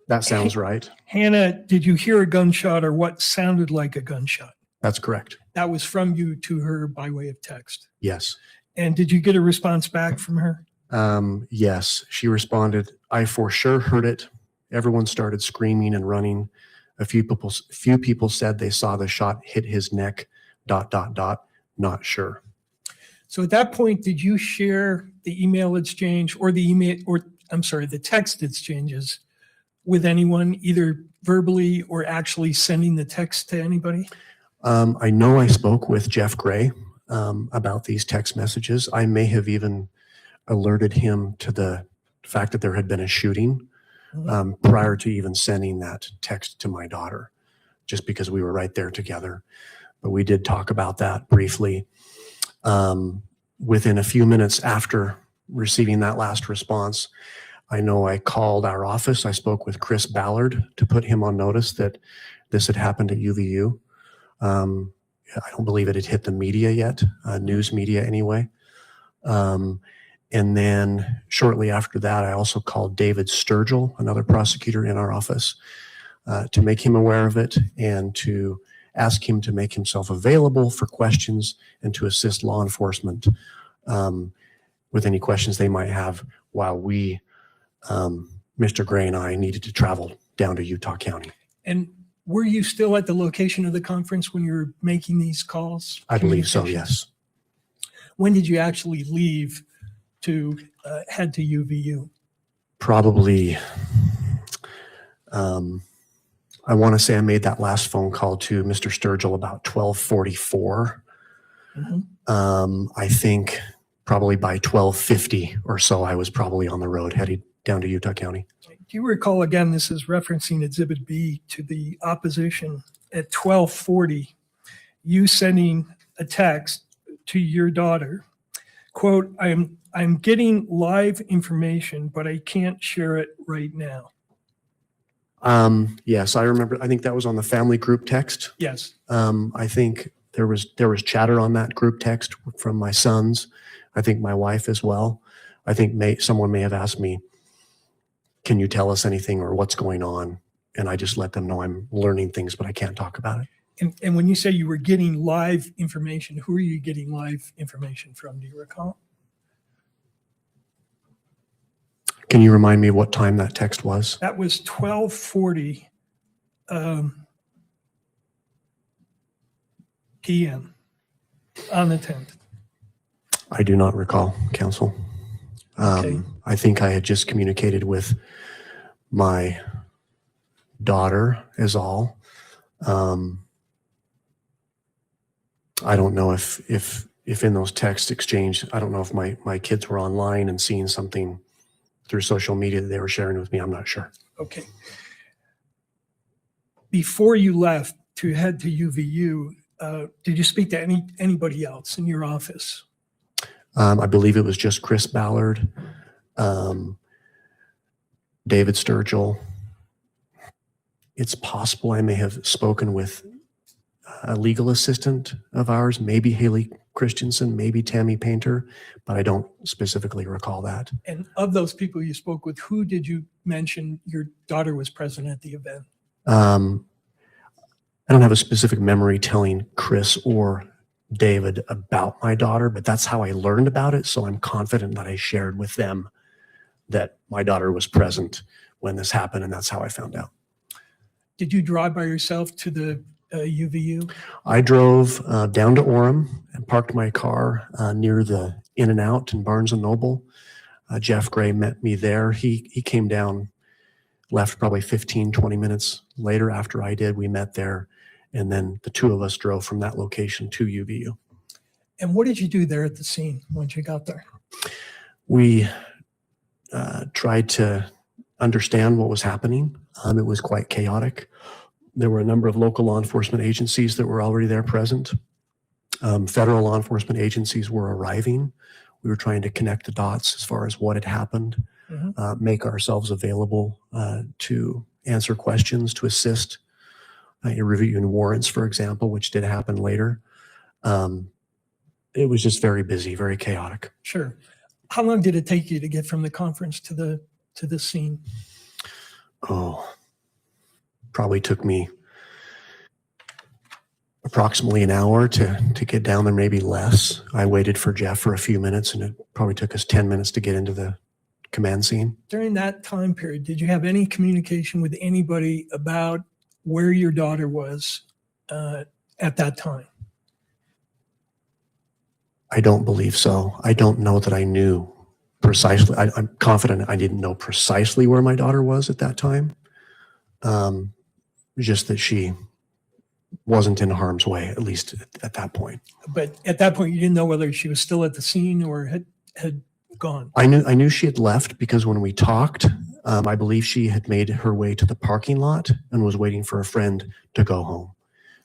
That sounds right. Hannah, did you hear a gunshot or what sounded like a gunshot? That's correct. That was from you to her by way of text. Yes. And did you get a response back from her? Yes, she responded, "I for sure heard it. Everyone started screaming and running. A few people said they saw the shot hit his neck, ... Not sure." So at that point, did you share the email exchange or the text exchanges with anyone, either verbally or actually sending the text to anybody? I know I spoke with Jeff Gray about these text messages. I may have even alerted him to the fact that there had been a shooting prior to even sending that text to my daughter, just because we were right there together. But we did talk about that briefly. Within a few minutes after receiving that last response, I know I called our office. I spoke with Chris Ballard to put him on notice that this had happened at UVU. I don't believe it had hit the media yet, news media anyway. And then shortly after that, I also called David Sturgill, another prosecutor in our office, to make him aware of it and to ask him to make himself available for questions and to assist law enforcement with any questions they might have while we, Mr. Gray and I, needed to travel down to Utah County. And were you still at the location of the conference when you were making these calls? I believe so, yes. When did you actually leave to head to UVU? Probably, I want to say I made that last phone call to Mr. Sturgill about 12:44. I think probably by 12:50 or so, I was probably on the road heading down to Utah County. Do you recall, again, this is referencing Exhibit B to the opposition at 12:40, you sending a text to your daughter, quote, I'm getting live information, but I can't share it right now. Yes, I remember. I think that was on the family group text. Yes. I think there was chatter on that group text from my sons. I think my wife as well. I think someone may have asked me, "Can you tell us anything or what's going on?" And I just let them know I'm learning things, but I can't talk about it. And when you say you were getting live information, who are you getting live information from? Do you recall? Can you remind me what time that text was? That was 12:40 PM on the 10th. I do not recall, counsel. Okay. I think I had just communicated with my daughter is all. I don't know if in those text exchange, I don't know if my kids were online and seeing something through social media that they were sharing with me. I'm not sure. Okay. Before you left to head to UVU, did you speak to anybody else in your office? I believe it was just Chris Ballard, David Sturgill. It's possible I may have spoken with a legal assistant of ours, maybe Haley Christensen, maybe Tammy Painter, but I don't specifically recall that. And of those people you spoke with, who did you mention your daughter was present at the event? I don't have a specific memory telling Chris or David about my daughter, but that's how I learned about it. So I'm confident that I shared with them that my daughter was present when this happened, and that's how I found out. Did you drive by yourself to the UVU? I drove down to Orem and parked my car near the In-N-Out in Barnes & Noble. Jeff Gray met me there. He came down, left probably 15, 20 minutes later after I did. We met there, and then the two of us drove from that location to UVU. And what did you do there at the scene once you got there? We tried to understand what was happening. It was quite chaotic. There were a number of local law enforcement agencies that were already there present. Federal law enforcement agencies were arriving. We were trying to connect the dots as far as what had happened, make ourselves available to answer questions, to assist in reviewing warrants, for example, which did happen later. It was just very busy, very chaotic. Sure. How long did it take you to get from the conference to the scene? Oh, probably took me approximately an hour to get down there, maybe less. I waited for Jeff for a few minutes, and it probably took us 10 minutes to get into the command scene. During that time period, did you have any communication with anybody about where your daughter was at that time? I don't believe so. I don't know that I knew precisely. I'm confident I didn't know precisely where my daughter was at that time. Just that she wasn't in harm's way, at least at that point. But at that point, you didn't know whether she was still at the scene or had gone. I knew she had left because when we talked, I believe she had made her way to the parking lot and was waiting for a friend to go home.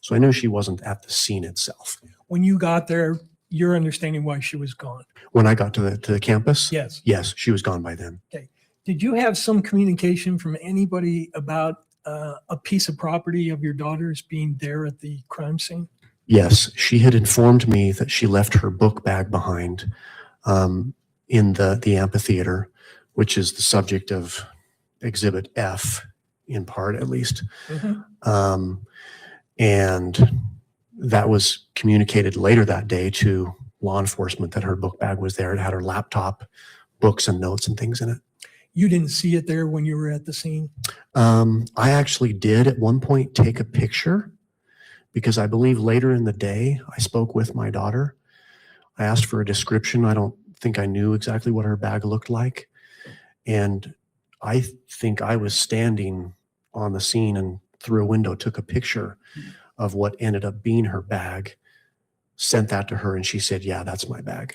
So I knew she wasn't at the scene itself. When you got there, your understanding why she was gone? When I got to the campus? Yes. Yes, she was gone by then. Okay. Did you have some communication from anybody about a piece of property of your daughter's being there at the crime scene? Yes, she had informed me that she left her book bag behind in the amphitheater, which is the subject of Exhibit F, in part at least. And that was communicated later that day to law enforcement that her book bag was there. It had her laptop, books and notes and things in it. You didn't see it there when you were at the scene? I actually did at one point take a picture because I believe later in the day I spoke with my daughter. I asked for a description. I don't think I knew exactly what her bag looked like. And I think I was standing on the scene and through a window took a picture of what ended up being her bag, sent that to her, and she said, yeah, that's my bag.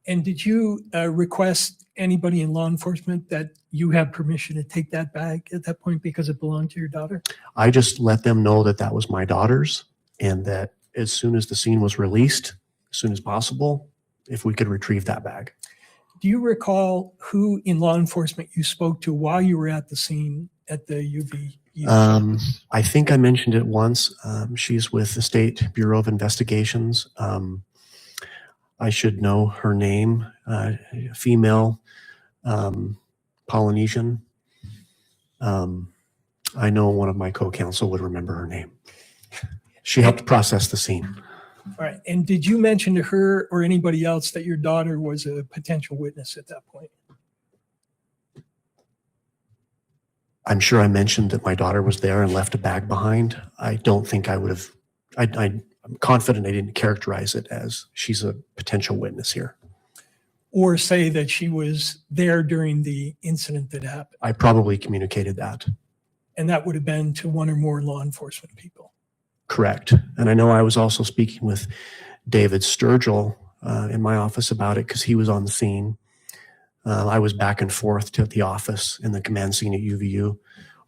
And did you request anybody in law enforcement that you have permission to take that bag at that point because it belonged to your daughter? I just let them know that that was my daughter's and that as soon as the scene was released, as soon as possible, if we could retrieve that bag. Do you recall who in law enforcement you spoke to while you were at the scene at the UV? I think I mentioned it once. She's with the State Bureau of Investigations. I should know her name, female, Polynesian. I know one of my co-counsel would remember her name. She helped process the scene. All right. And did you mention to her or anybody else that your daughter was a potential witness at that point? I'm sure I mentioned that my daughter was there and left a bag behind. I don't think I would have, I'm confident I didn't characterize it as she's a potential witness here. Or say that she was there during the incident that happened? I probably communicated that. And that would have been to one or more law enforcement people? Correct. And I know I was also speaking with David Sturgill in my office about it because he was on the scene. I was back and forth to the office in the command scene at UVU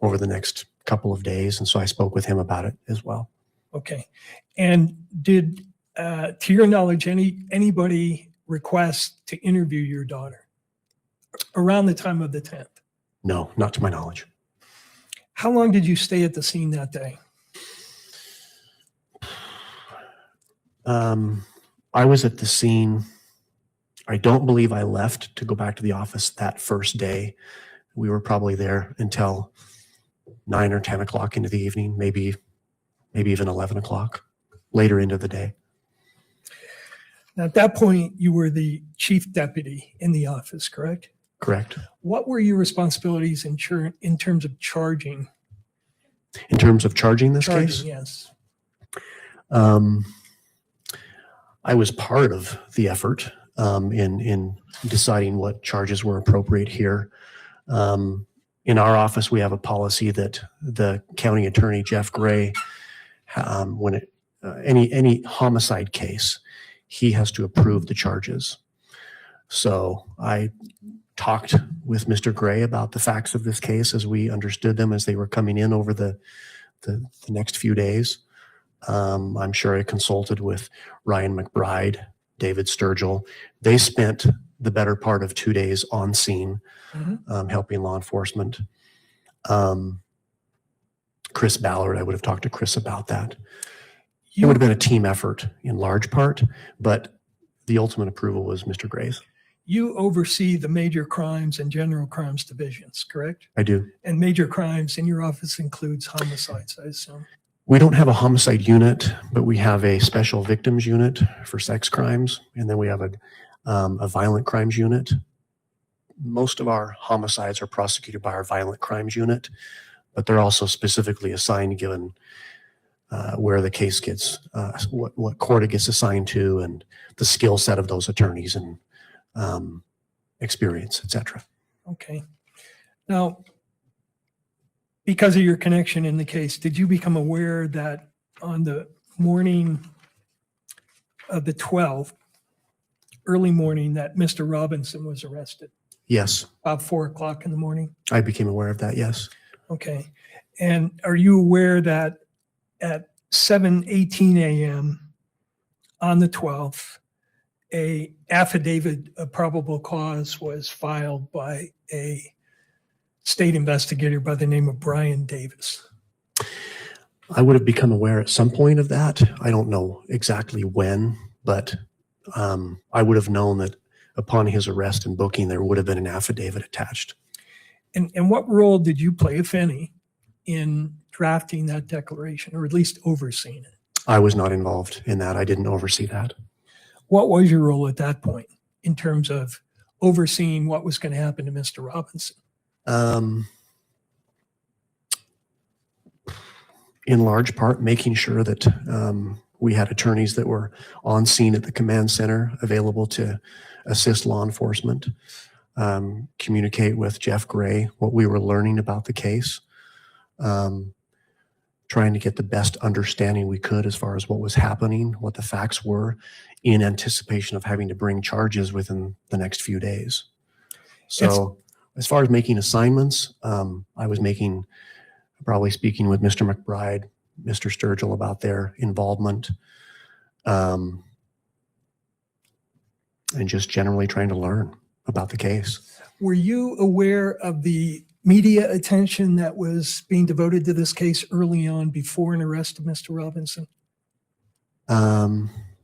over the next couple of days. And so I spoke with him about it as well. Okay. And did, to your knowledge, anybody request to interview your daughter around the time of the 10th? No, not to my knowledge. How long did you stay at the scene that day? I was at the scene. I don't believe I left to go back to the office that first day. We were probably there until 9 or 10 o'clock into the evening, maybe even 11 o'clock later into the day. Now, at that point, you were the chief deputy in the office, correct? Correct. What were your responsibilities in terms of charging? In terms of charging this case? Yes. I was part of the effort in deciding what charges were appropriate here. In our office, we have a policy that the county attorney, Jeff Gray, when any homicide case, he has to approve the charges. So I talked with Mr. Gray about the facts of this case as we understood them as they were coming in over the next few days. I'm sure I consulted with Ryan McBride, David Sturgill. They spent the better part of 2 days on scene, helping law enforcement. Chris Ballard, I would have talked to Chris about that. It would have been a team effort in large part, but the ultimate approval was Mr. Gray's. You oversee the major crimes and general crimes divisions, correct? I do. And major crimes in your office includes homicides, I assume. We don't have a homicide unit, but we have a special victims unit for sex crimes, and then we have a violent crimes unit. Most of our homicides are prosecuted by our violent crimes unit, but they're also specifically assigned given where the case gets, what court it gets assigned to, and the skill set of those attorneys and experience, etc. Okay. Now, because of your connection in the case, did you become aware that on the morning of the 12th, early morning, that Mr. Robinson was arrested? Yes. About 4 o'clock in the morning? I became aware of that, yes. Okay. And are you aware that at 7:18 a.m. on the 12th, a affidavit of probable cause was filed by a state investigator by the name of Brian Davis? I would have become aware at some point of that. I don't know exactly when, but I would have known that upon his arrest and booking, there would have been an affidavit attached. And what role did you play, if any, in drafting that declaration, or at least overseeing it? I was not involved in that. I didn't oversee that. What was your role at that point in terms of overseeing what was going to happen to Mr. Robinson? In large part, making sure that we had attorneys that were on scene at the command center available to assist law enforcement, communicate with Jeff Gray what we were learning about the case, trying to get the best understanding we could as far as what was happening, what the facts were, in anticipation of having to bring charges within the next few days. So as far as making assignments, I was probably speaking with Mr. McBride, Mr. Sturgill about their involvement, and just generally trying to learn about the case. Were you aware of the media attention that was being devoted to this case early on before an arrest of Mr. Robinson?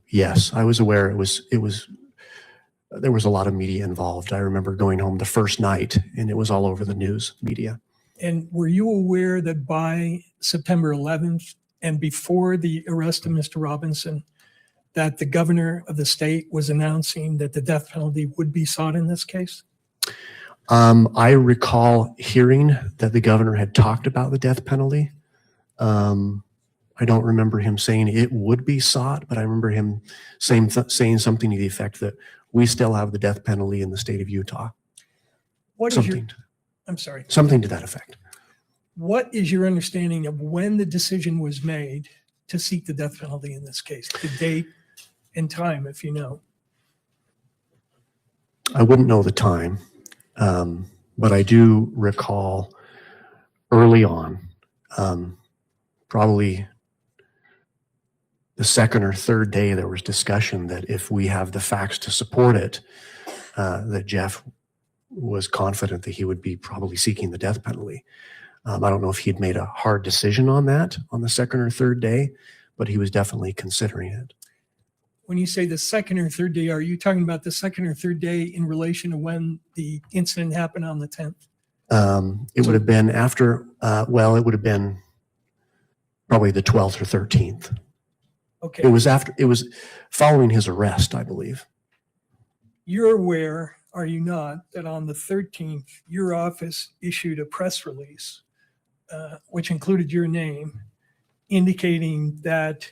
Yes, I was aware there was a lot of media involved. I remember going home the first night and it was all over the news media. And were you aware that by September 11th and before the arrest of Mr. Robinson, that the governor of the state was announcing that the death penalty would be sought in this case? I recall hearing that the governor had talked about the death penalty. I don't remember him saying it would be sought, but I remember him saying something to the effect that we still have the death penalty in the state of Utah. What is your, Something, I'm sorry. something to that effect. What is your understanding of when the decision was made to seek the death penalty in this case? The date and time, if you know. I wouldn't know the time, but I do recall early on, probably the second or third day, there was discussion that if we have the facts to support it, that Jeff was confident that he would be probably seeking the death penalty. I don't know if he'd made a hard decision on that on the second or third day, but he was definitely considering it. When you say the second or third day, are you talking about the second or third day in relation to when the incident happened on the 10th? It would have been after, it would have been probably the 12th or 13th. Okay. It was following his arrest, I believe. You're aware, are you not, that on the 13th, your office issued a press release, which included your name, indicating that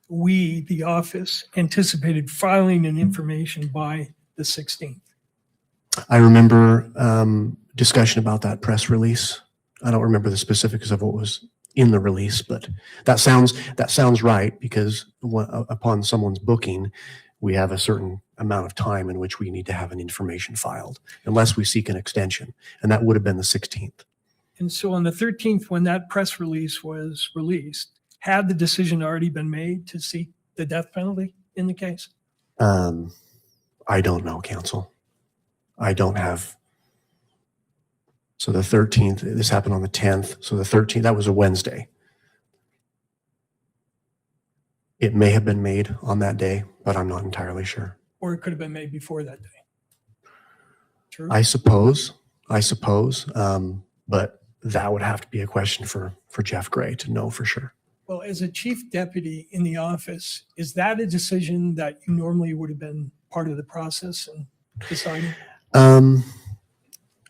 we, the office, anticipated filing an information by the 16th. I remember discussion about that press release. I don't remember the specifics of what was in the release, but that sounds right, because upon someone's booking, we have a certain amount of time in which we need to have an information filed, unless we seek an extension, and that would have been the 16th. And so on the 13th, when that press release was released, had the decision already been made to seek the death penalty in the case? I don't know, counsel. I don't have. So the 13th, this happened on the 10th. So the 13th, that was a Wednesday. It may have been made on that day, but I'm not entirely sure. Or it could have been made before that day. True. I suppose, but that would have to be a question for Jeff Gray to know for sure. Well, as a chief deputy in the office, is that a decision that you normally would have been part of the process and deciding?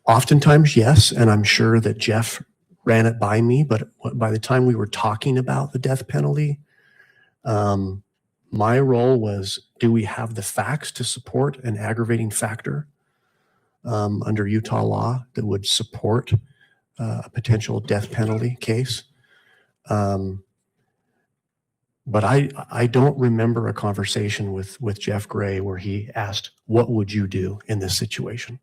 Oftentimes, yes, and I'm sure that Jeff ran it by me, but by the time we were talking about the death penalty, my role was, do we have the facts to support an aggravating factor under Utah law that would support a potential death penalty case? But I don't remember a conversation with Jeff Gray where he asked, what would you do in this situation?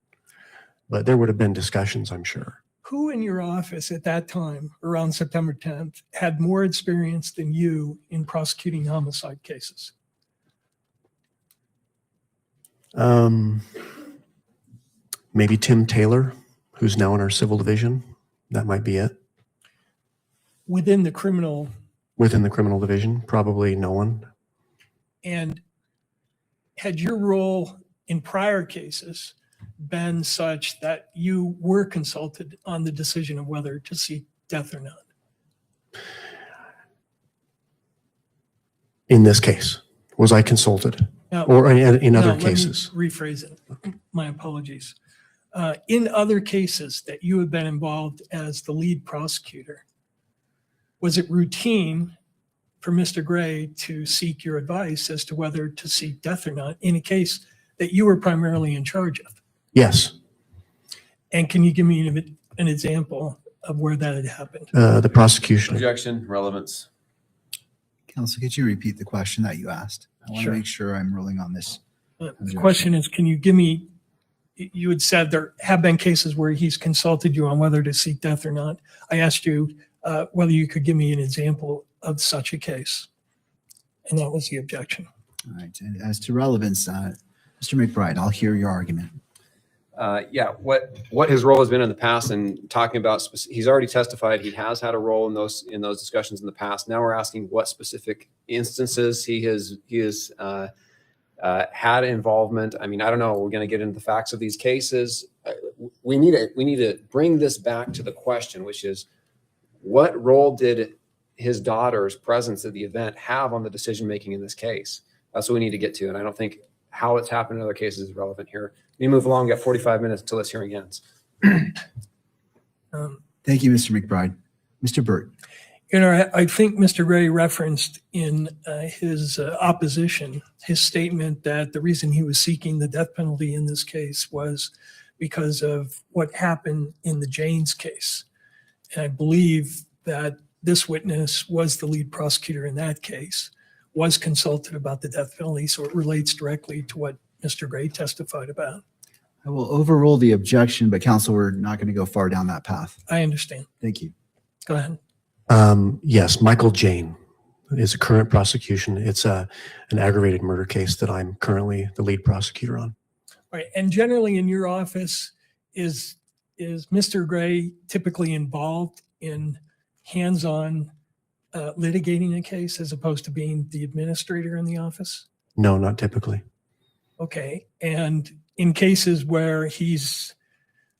But there would have been discussions, I'm sure. Who in your office at that time, around September 10th, had more experience than you in prosecuting homicide cases? Maybe Tim Taylor, who's now in our civil division. That might be it. Within the criminal division, probably no one. And had your role in prior cases been such that you were consulted on the decision of whether to seek death or not? In this case, was I consulted? Now, or in other let me cases? rephrase it. My apologies. In other cases that you have been involved as the lead prosecutor, was it routine for Mr. Gray to seek your advice as to whether to seek death or not in a case that you were primarily in charge of? Yes. And can you give me an example of where that had happened? The prosecution. Objection, relevance. Counsel, could you repeat the question that you asked? I want Sure. to make sure I'm ruling on this. The question is, can you give me, you had said there have been cases where he's consulted you on whether to seek death or not. I asked you whether you could give me an example of such a case. And that was the objection. All right. And as to relevance, Mr. McBride, I'll hear your argument. What his role has been in the past, and talking about, he's already testified he has had a role in those discussions in the past. Now we're asking what specific instances he has had involvement. I mean, I don't know. We're going to get into the facts of these cases. We need to bring this back to the question, which is, what role did his daughter's presence at the event have on the decision making in this case? That's what we need to get to, and I don't think how it's happened in other cases is relevant here. We move along. Got 45 minutes until this hearing ends. Thank you, Mr. McBride. Mr. Burt. I think Mr. Gray referenced in his opposition, his statement that the reason he was seeking the death penalty in this case was because of what happened in the Janes case. And I believe that this witness was the lead prosecutor in that case, was consulted about the death penalty, so it relates directly to what Mr. Gray testified about. I will overrule the objection, but counsel, we're not going to go far down that path. I understand. Thank you. Go ahead. Yes, Michael Jane is a current prosecution. It's an aggravated murder case that I'm currently the lead prosecutor on. Right. And generally in your office, is Mr. Gray typically involved in hands-on litigating a case as opposed to being the administrator in the office? No, not typically. Okay. And in cases where he's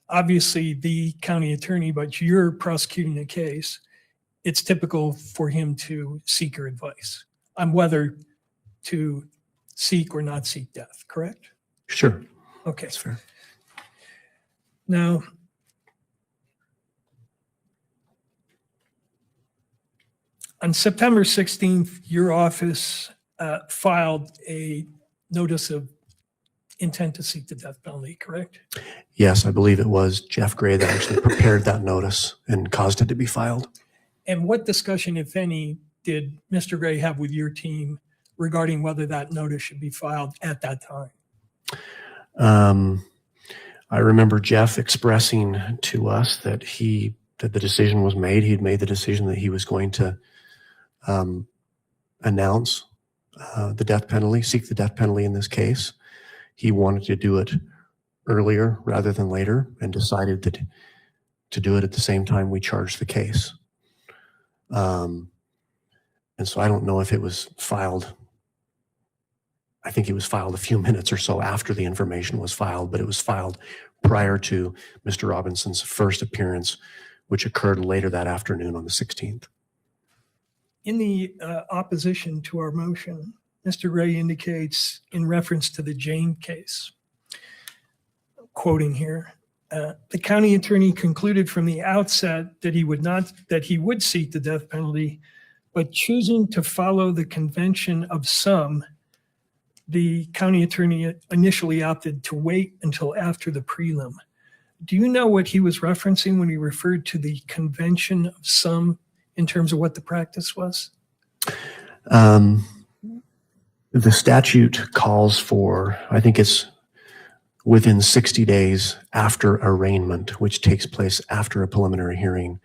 obviously the county attorney, but you're prosecuting a case, it's typical for him to seek your advice on whether to seek or not seek death, correct? Sure. Okay. That's fair. Now, on September 16th, your office filed a notice of intent to seek the death penalty, correct? Yes, I believe it was Jeff Gray that actually prepared that notice and caused it to be filed. And what discussion, if any, did Mr. Gray have with your team regarding whether that notice should be filed at that time? I remember Jeff expressing to us that the decision was made. He had made the decision that he was going to announce the death penalty, seek the death penalty in this case. He wanted to do it earlier rather than later and decided that to do it at the same time we charged the case. And so I don't know if it was filed. I think it was filed a few minutes or so after the information was filed, but it was filed prior to Mr. Robinson's first appearance, which occurred later that afternoon on the 16th. In the opposition to our motion, Mr. Gray indicates in reference to the Jane case, quoting here, the county attorney concluded from the outset that he would seek the death penalty, but choosing to follow the convention of some, the county attorney initially opted to wait until after the prelim. Do you know what he was referencing when he referred to the convention of some in terms of what the practice was? The statute calls for, I think it's within 60 days after arraignment, which takes place after a preliminary hearing,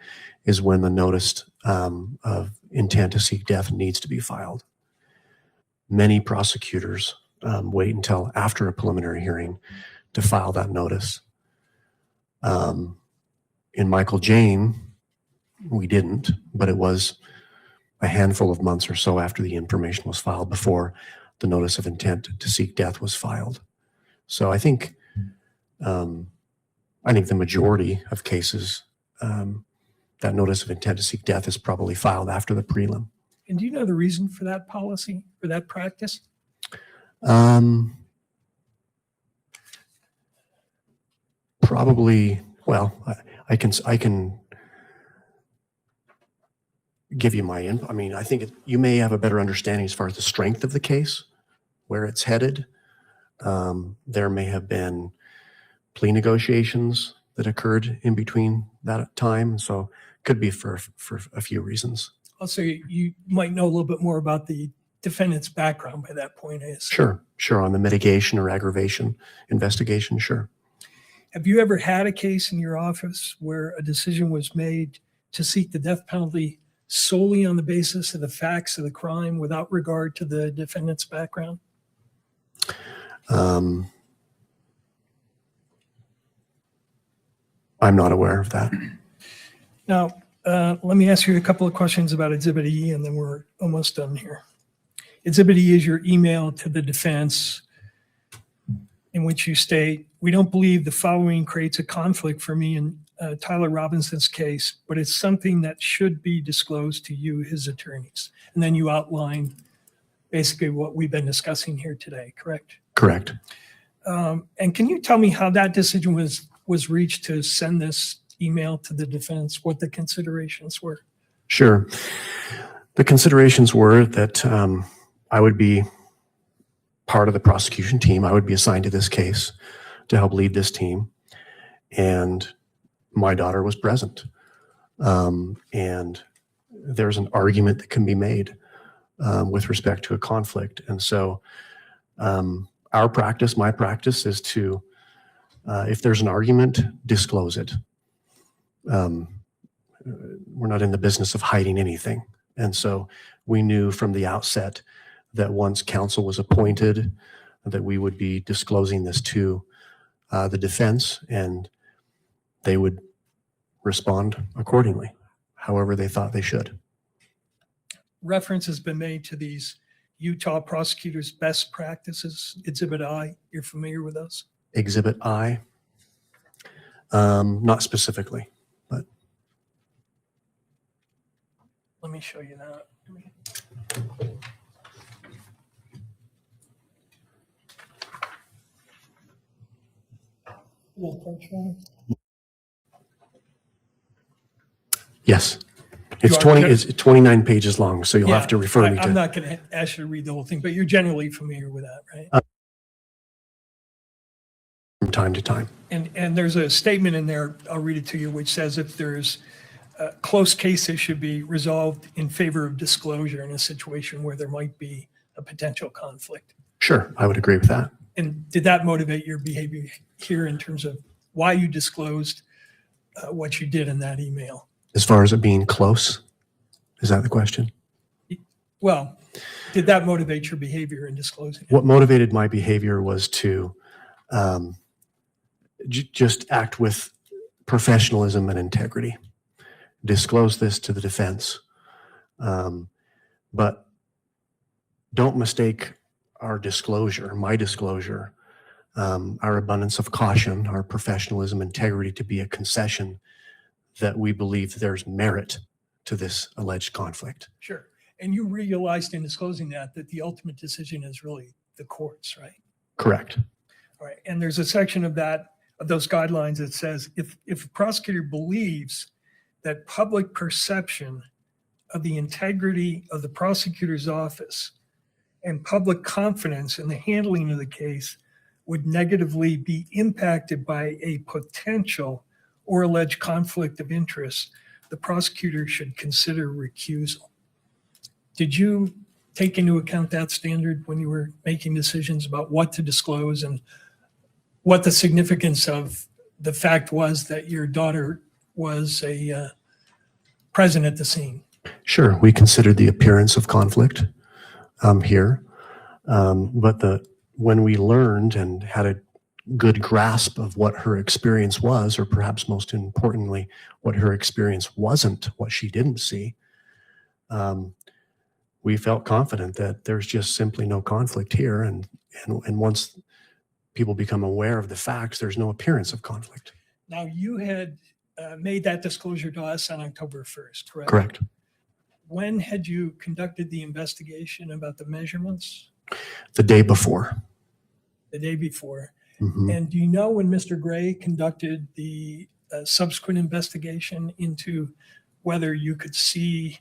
is when the notice of intent to seek death needs to be filed. Many prosecutors wait until after a preliminary hearing to file that notice. In Michael Jane, we didn't, but it was a handful of months or so after the information was filed before the notice of intent to seek death was filed. So I think the majority of cases, that notice of intent to seek death is probably filed after the prelim. And do you know the reason for that policy, for that practice? Probably, well, I can give you I think you may have a better understanding as far as the strength of the case, where it's headed. There may have been plea negotiations that occurred in between that time. So could be for a few reasons. Also, you might know a little bit more about the defendant's background by that point. Sure. On the mitigation or aggravation investigation, sure. Have you ever had a case in your office where a decision was made to seek the death penalty solely on the basis of the facts of the crime without regard to the defendant's background? I'm not aware of that. Now, let me ask you a couple of questions about Exhibit E, and then we're almost done here. Exhibit E is your email to the defense in which you state, "We don't believe the following creates a conflict for me in Tyler Robinson's case, but it's something that should be disclosed to you, his attorneys." And then you outline basically what we've been discussing here today, correct? Correct. And can you tell me how that decision was was reached to send this email to the defense, what the considerations were? Sure. The considerations were that I would be part of the prosecution team. I would be assigned to this case to help lead this team. And my daughter was present. And there's an argument that can be made with respect to a conflict. And so our practice, my practice, is to, if there's an argument, disclose it. We're not in the business of hiding anything. And so we knew from the outset that once counsel was appointed, that we would be disclosing this to the defense, and they would respond accordingly, however they thought they should. Reference has been made to these Utah prosecutors' best practices, Exhibit I. You're familiar with those? Exhibit I, not specifically, but. Let me show you that. Yes. It's You are 20, gen- it's 29 pages long, so you'll have to refer me I'm to. not going to ask you to read the whole thing, but you're generally familiar with that, right? From time to time. And there's a statement in there, I'll read it to you, which says if there's close cases should be resolved in favor of disclosure in a situation where there might be a potential conflict. Sure, I would agree with that. And did that motivate your behavior here in terms of why you disclosed what you did in that email? As far as it being close, is that the question? Well, did that motivate your behavior in disclosing it? What motivated my behavior was to just act with professionalism and integrity. Disclose this to the defense. But don't mistake our disclosure, my disclosure, our abundance of caution, our professionalism, integrity to be a concession that we believe there's merit to this alleged conflict. Sure. And you realized in disclosing that the ultimate decision is really the court's, right? Correct. All right. And there's a section of those guidelines that says if a prosecutor believes that public perception of the integrity of the prosecutor's office and public confidence in the handling of the case would negatively be impacted by a potential or alleged conflict of interest, the prosecutor should consider recusal. Did you take into account that standard when you were making decisions about what to disclose and what the significance of the fact was that your daughter was present at the scene? Sure, we considered the appearance of conflict here, but when we learned and had a good grasp of what her experience was, or perhaps most importantly, what her experience wasn't, what she didn't see, we felt confident that there's just simply no conflict here. And once people become aware of the facts, there's no appearance of conflict. Now, you had made that disclosure to us on October 1st, correct? Correct. When had you conducted the investigation about the measurements? The day before. The day before. Mhm. And do you know when Mr. Gray conducted the subsequent investigation into whether you could see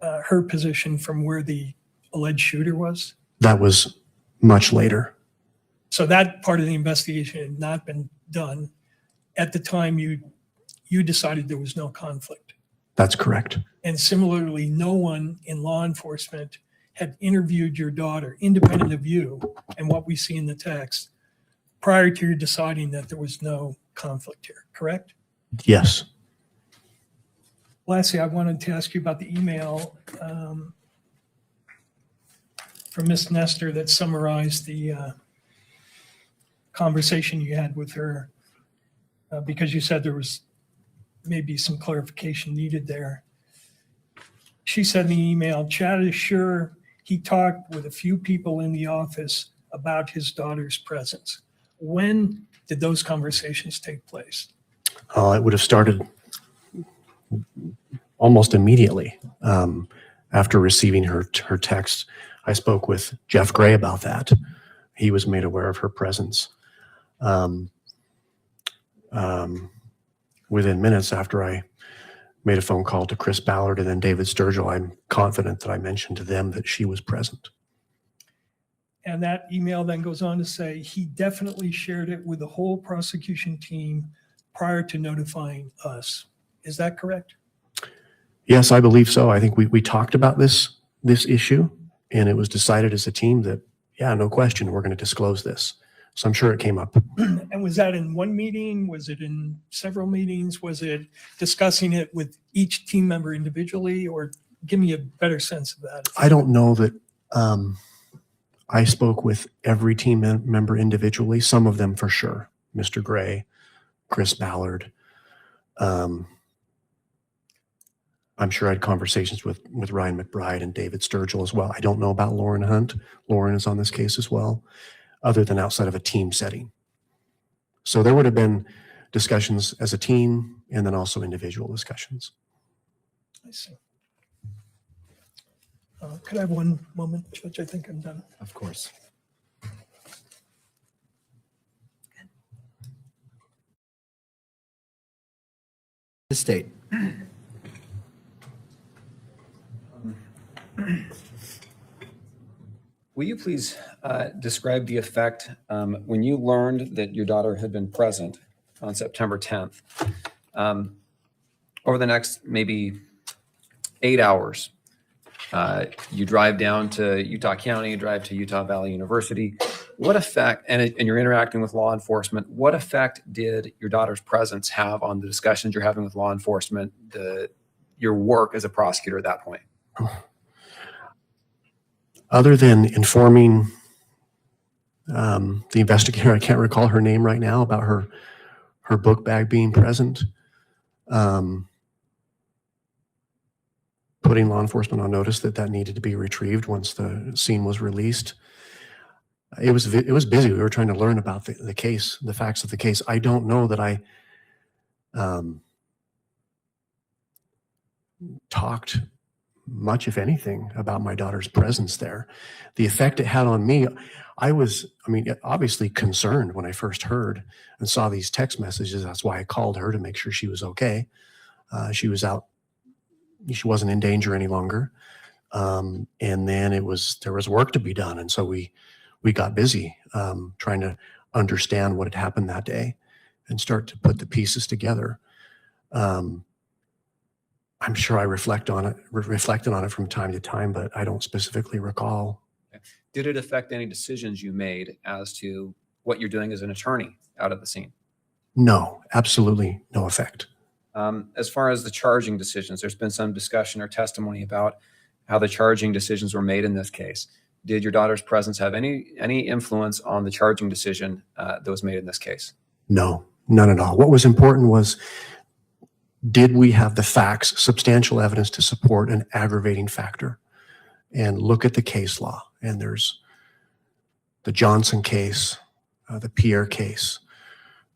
her position from where the alleged shooter was? That was much later. So that part of the investigation had not been done at the time you decided there was no conflict. That's correct. And similarly, no one in law enforcement had interviewed your daughter, independent of you and what we see in the text, prior to your deciding that there was no conflict here, correct? Yes. Lastly, I wanted to ask you about the email from Ms. Nestor that summarized the conversation you had with her, because you said there was maybe some clarification needed there. She said in the email, Chad is sure he talked with a few people in the office about his daughter's presence. When did those conversations take place? It would have started almost immediately after receiving her text. I spoke with Jeff Gray about that. He was made aware of her presence. within minutes after I made a phone call to Chris Ballard and then David Sturgill, I'm confident that I mentioned to them that she was present. And that email then goes on to say he definitely shared it with the whole prosecution team prior to notifying us. Is that correct? Yes, I believe so. I think we talked about this issue, and it was decided as a team that, yeah, no question, we're going to disclose this. So I'm sure it came up. And was that in one meeting? Was it in several meetings? Was it discussing it with each team member individually? Or give me a better sense of that. I don't know that I spoke with every team member individually, some of them for sure. Mr. Gray, Chris Ballard. I'm sure I had conversations with Ryan McBride and David Sturgill as well. I don't know about Lauren Hunt. Lauren is on this case as well, other than outside of a team setting. So there would have been discussions as a team and then also individual discussions. I see. Could I have one moment, Judge? I think I'm done. Of course. The state. Will you please describe the effect when you learned that your daughter had been present on September 10th? Over the next maybe 8 hours, you drive down to Utah County, you drive to Utah Valley University. What effect, and you're interacting with law enforcement, what effect did your daughter's presence have on the discussions you're having with law enforcement, your work as a prosecutor at that point? Other than informing the investigator, I can't recall her name right now, about her book bag being present, putting law enforcement on notice that needed to be retrieved once the scene was released. It was busy. We were trying to learn about the case, the facts of the case. I don't know that I talked much, if anything, about my daughter's presence there. The effect it had on me, I was obviously concerned when I first heard and saw these text messages. That's why I called her, to make sure she was okay. She was out. She wasn't in danger any longer. And then there was work to be done. And so we got busy trying to understand what had happened that day and start to put the pieces together. I'm sure I reflected on it from time to time, but I don't specifically recall. Did it affect any decisions you made as to what you're doing as an attorney out at the scene? No, absolutely no effect. As far as the charging decisions, there's been some discussion or testimony about how the charging decisions were made in this case. Did your daughter's presence have any influence on the charging decision that was made in this case? No, none at all. What was important was, did we have the facts, substantial evidence to support an aggravating factor? And look at the case law. And there's the Johnson case, the Pierre case,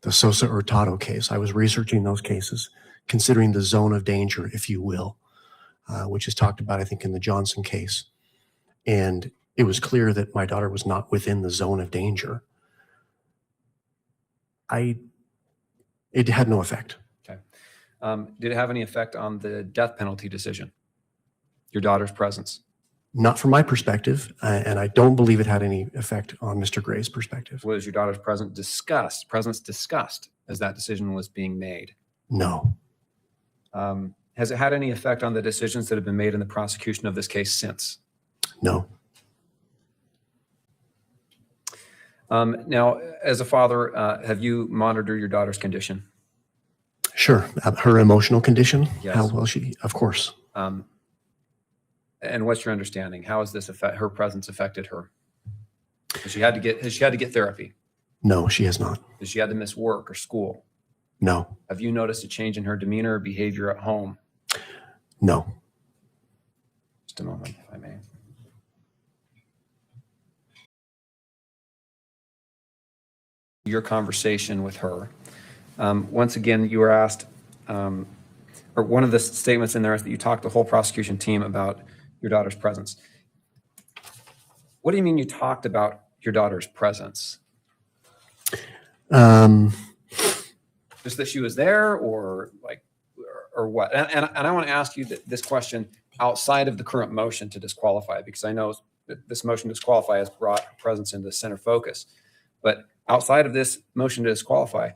the Sosa Hurtado case. I was researching those cases, considering the zone of danger, if you will, which is talked about, I think, in the Johnson case. And it was clear that my daughter was not within the zone of danger. It had no effect. Okay. Did it have any effect on the death penalty decision, your daughter's presence? Not from my perspective, and I don't believe it had any effect on Mr. Gray's perspective. Was your daughter's presence discussed as that decision was being made? No. Has it had any effect on the decisions that have been made in the prosecution of this case since? No. Now, as a father, have you monitored your daughter's condition? Sure. Her emotional condition? Yes. How well of course. And what's your understanding? How has her presence affected her? Has she had to get therapy? No, she has not. Has she had to miss work or school? No. Have you noticed a change in her demeanor or behavior at home? No. Just a moment, if I may. Your conversation with her. Once again, you were asked, or one of the statements in there is that you talked to the whole prosecution team about your daughter's presence. What do you mean you talked about your daughter's presence? The Just that she was there, or like, or what? And I want to ask you this question outside of the current motion to disqualify, because I know that this motion to disqualify has brought her presence into center focus. But outside of this motion to disqualify,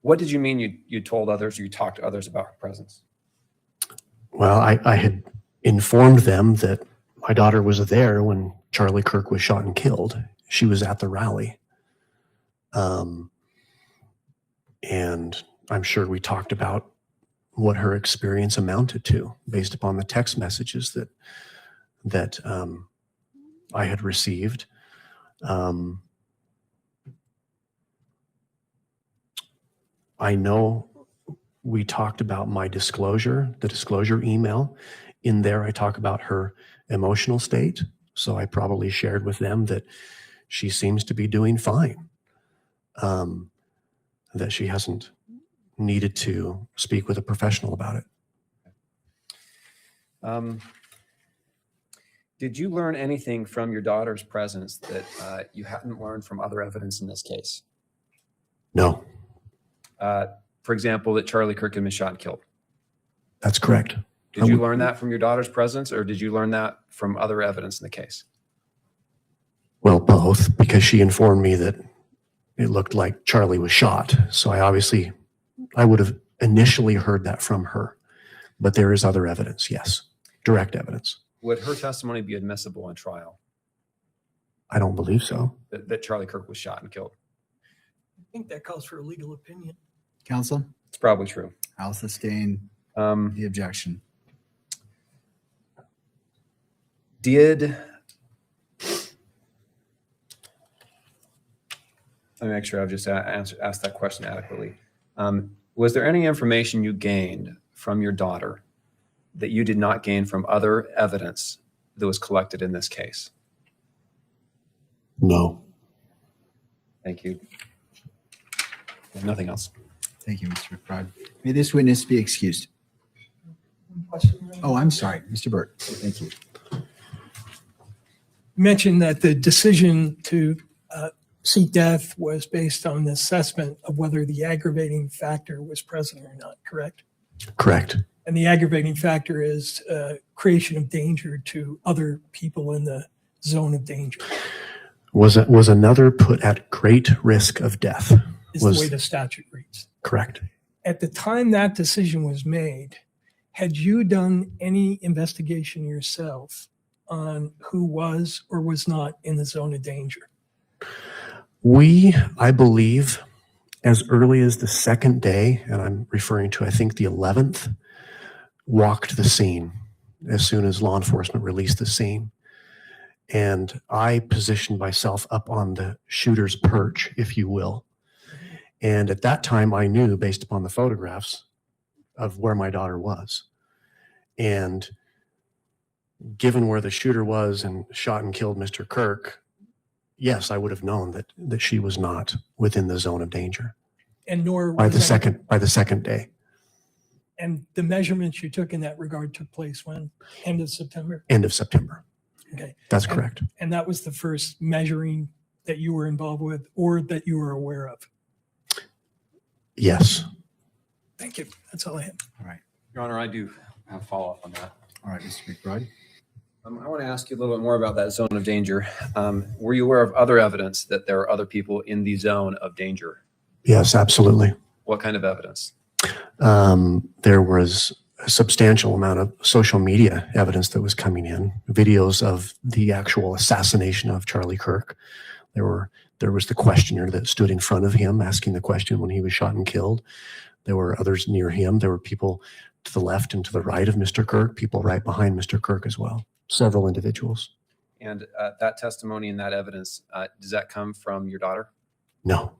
what did you mean you told others, or you talked to others about her presence? Well, I had informed them that my daughter was there when Charlie Kirk was shot and killed. She was at the rally. And I'm sure we talked about what her experience amounted to based upon the text messages that I had received. I know we talked about my disclosure, the disclosure email. In there, I talk about her emotional state. So I probably shared with them that she seems to be doing fine, that she hasn't needed to speak with a professional about it. Did you learn anything from your daughter's presence that you hadn't learned from other evidence in this case? No, For example, that Charlie Kirk had been shot and killed. that's correct. Did you learn that from your daughter's presence, or did you learn that from other evidence in the case? Well, both, because she informed me that it looked like Charlie was shot. So I would have initially heard that from her, but there is other evidence. Yes. Direct evidence. Would her testimony be admissible in trial, I don't believe so. that Charlie Kirk was shot and killed? I think that calls for a legal opinion. Counsel, It's probably true. I'll sustain the objection. Let me make sure I've just asked that question adequately. Was there any information you gained from your daughter that you did not gain from other evidence that was collected in this case? No. Thank you. Nothing else. Thank you, Mr. McBride. May this witness be excused. Oh, I'm sorry, Mr. Burt. Thank you. You mentioned that the decision to seek death was based on the assessment of whether the aggravating factor was present or not, correct? Correct. And the aggravating factor is creation of danger to other people in the zone of danger. Was another put at great risk of death? Is the way the statute reads. Correct. At the time that decision was made, had you done any investigation yourself on who was or was not in the zone of danger? We, I believe, as early as the second day, and I'm referring to, I think, the 11th, walked the scene as soon as law enforcement released the scene. And I positioned myself up on the shooter's perch, if you will. And at that time, I knew, based upon the photographs, of where my daughter was. And given where the shooter was and shot and killed Mr. Kirk, yes, I would have known that she was not within the zone of danger. And nor By was the second day. And the measurements you took in that regard took place when? End of September? End of September. Okay. That's correct. And that was the first measuring that you were involved with or that you were aware of? Yes. Thank you. That's all I have. All right. Your Honor, I do have a follow-up on that. All right, Mr. McBride. I want to ask you a little bit more about that zone of danger. Were you aware of other evidence that there are other people in the zone of danger? Yes, absolutely. What kind of evidence? There was a substantial amount of social media evidence that was coming in, videos of the actual assassination of Charlie Kirk. There was the questioner that stood in front of him asking the question when he was shot and killed. There were others near him. There were people to the left and to the right of Mr. Kirk, people right behind Mr. Kirk as well. Several individuals. And that testimony and that evidence, does that come from your daughter? No.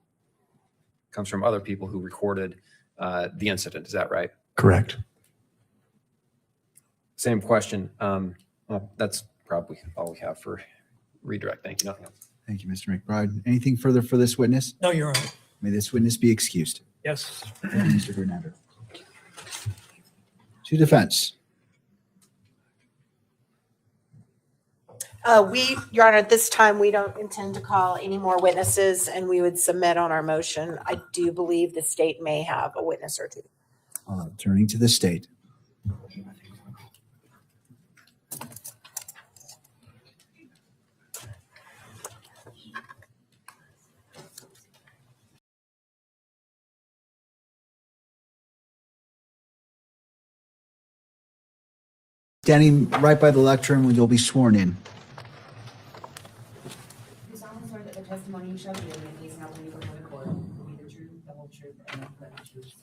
Comes from other people who recorded the incident. Is that right? Correct. Same question. Well, that's probably all we have for redirect. Thank you. Nothing else. Thank you, Mr. McBride. Anything further for this witness? No, Your Honor. May this witness be excused. Yes. Thank you, Mr. Grunander. To defense. Your Honor, at this time, we don't intend to call any more witnesses, and we would submit on our motion. I do believe the state may have a witness or two. Turning to the state. Standing right by the lectern when you'll be sworn in. Do solemnly swear that the testimony you shall give in the case now will be before the court will be the truth, the whole truth, and nothing but the truth.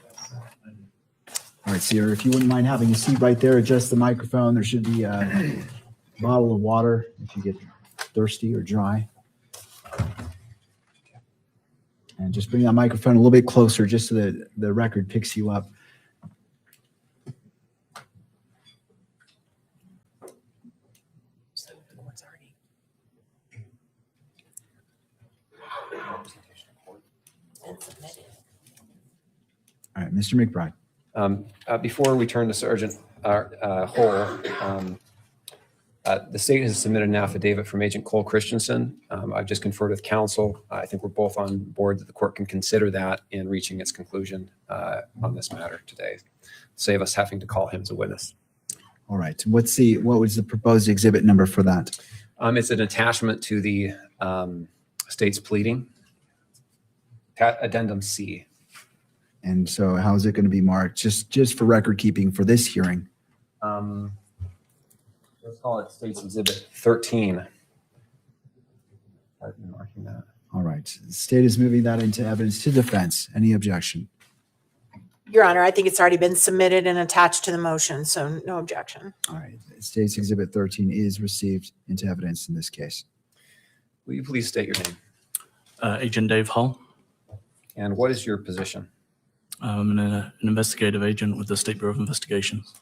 All right, Sierra, if you wouldn't mind having a seat right there, adjust the microphone. There should be a bottle of water if you get thirsty or dry. And just bring that microphone a little bit closer just so that the record picks you up. All right, Mr. McBride. Before we turn to Sergeant Hull, the state has submitted an affidavit from Agent Cole Christensen. I've just conferred with counsel. I think we're both on board that the court can consider that in reaching its conclusion on this matter today. Save us having to call him as a witness. All right, what was the proposed exhibit number for that? It's an attachment to the state's pleading, addendum C. And so how is it going to be marked? Just for record keeping for this hearing? Let's call it State's Exhibit 13. I've been marking that. All right. The state is moving that into evidence to defense. Any objection? Your Honor, I think it's already been submitted and attached to the motion, so no objection. All right. State's Exhibit 13 is received into evidence in this case. Will you please state your name? Agent Dave Hull. And what is your position? I'm an investigative agent with the State Bureau of Investigations.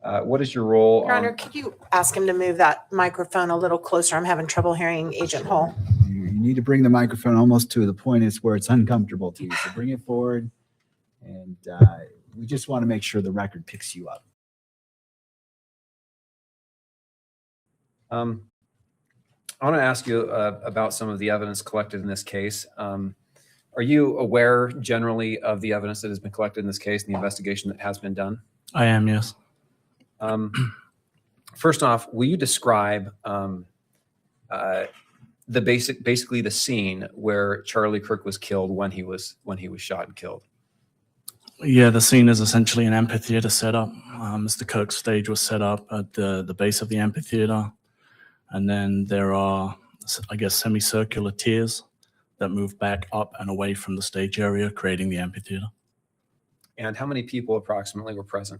What is your role? Your Honor, could you ask him to move that microphone a little closer? I'm having trouble hearing Agent Hull. You need to bring the microphone almost to the point where it's uncomfortable to you. So bring it forward. And we just want to make sure the record picks you up. I want to ask you about some of the evidence collected in this case. Are you aware generally of the evidence that has been collected in this case and the investigation that has been done? I am, yes. First off, will you describe basically the scene where Charlie Kirk was killed when he was shot and killed? Yeah, the scene is essentially an amphitheater setup. Mr. Kirk's stage was set up at the base of the amphitheater. And then there are, I guess, semicircular tiers that move back up and away from the stage area, creating the amphitheater. And how many people approximately were present?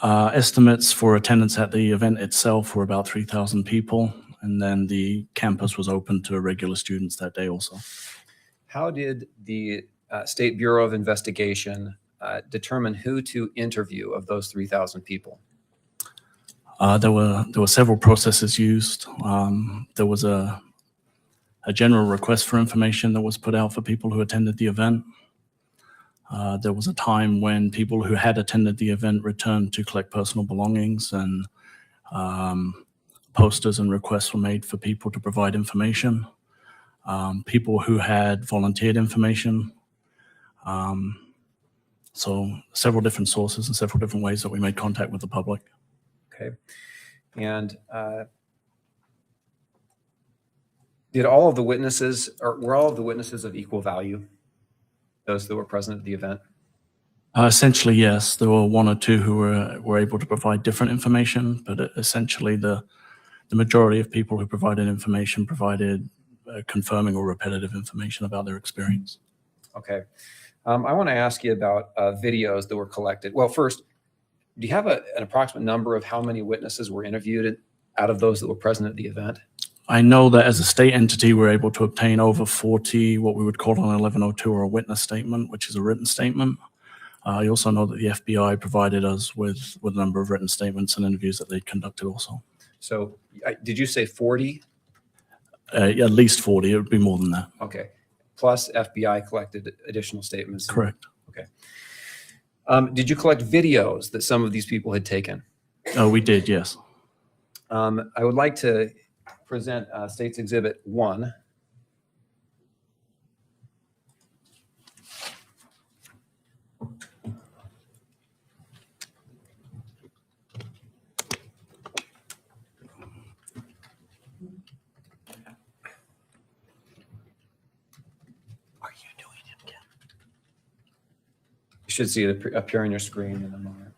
Estimates for attendance at the event itself were about 3,000 people. And then the campus was open to regular students that day also. How did the State Bureau of Investigation determine who to interview of those 3,000 people? There were several processes used. There was a general request for information that was put out for people who attended the event. There was a time when people who had attended the event returned to collect personal belongings, and posters and requests were made for people to provide information. People who had volunteered information. So several different sources and several different ways that we made contact with the public. Okay. And were all of the witnesses of equal value, those that were present at the event? Essentially, yes. There were one or two who were able to provide different information, but essentially the majority of people who provided information provided confirming or repetitive information about their experience. Okay. I want to ask you about videos that were collected. Well, first, do you have an approximate number of how many witnesses were interviewed out of those that were present at the event? I know that as a state entity, we're able to obtain over 40, what we would call an 1102 or a witness statement, which is a written statement. I also know that the FBI provided us with a number of written statements and interviews that they'd conducted also. So did you say 40? At least 40. It would be more than that. Okay. Plus FBI collected additional statements. Correct. Okay. Did you collect videos that some of these people had taken? We did, yes. I would like to present State's Exhibit 1. You should see it appear on your screen in a moment.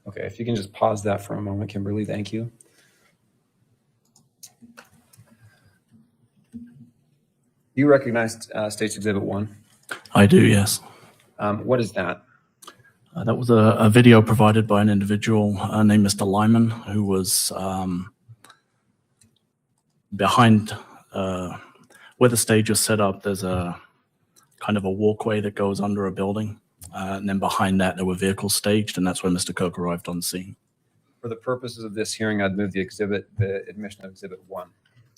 Okay, if you can just pause that for a moment, Kimberly, thank you. Do you recognize State's Exhibit 1? I do, yes. What is that? That was a video provided by an individual named Mr. Lyman, who was behind where the stage was set up. There's a kind of a walkway that goes under a building. And then behind that, there were vehicles staged, and that's where Mr. Kirk arrived on scene. For the purposes of this hearing, I'd move the admission of Exhibit 1.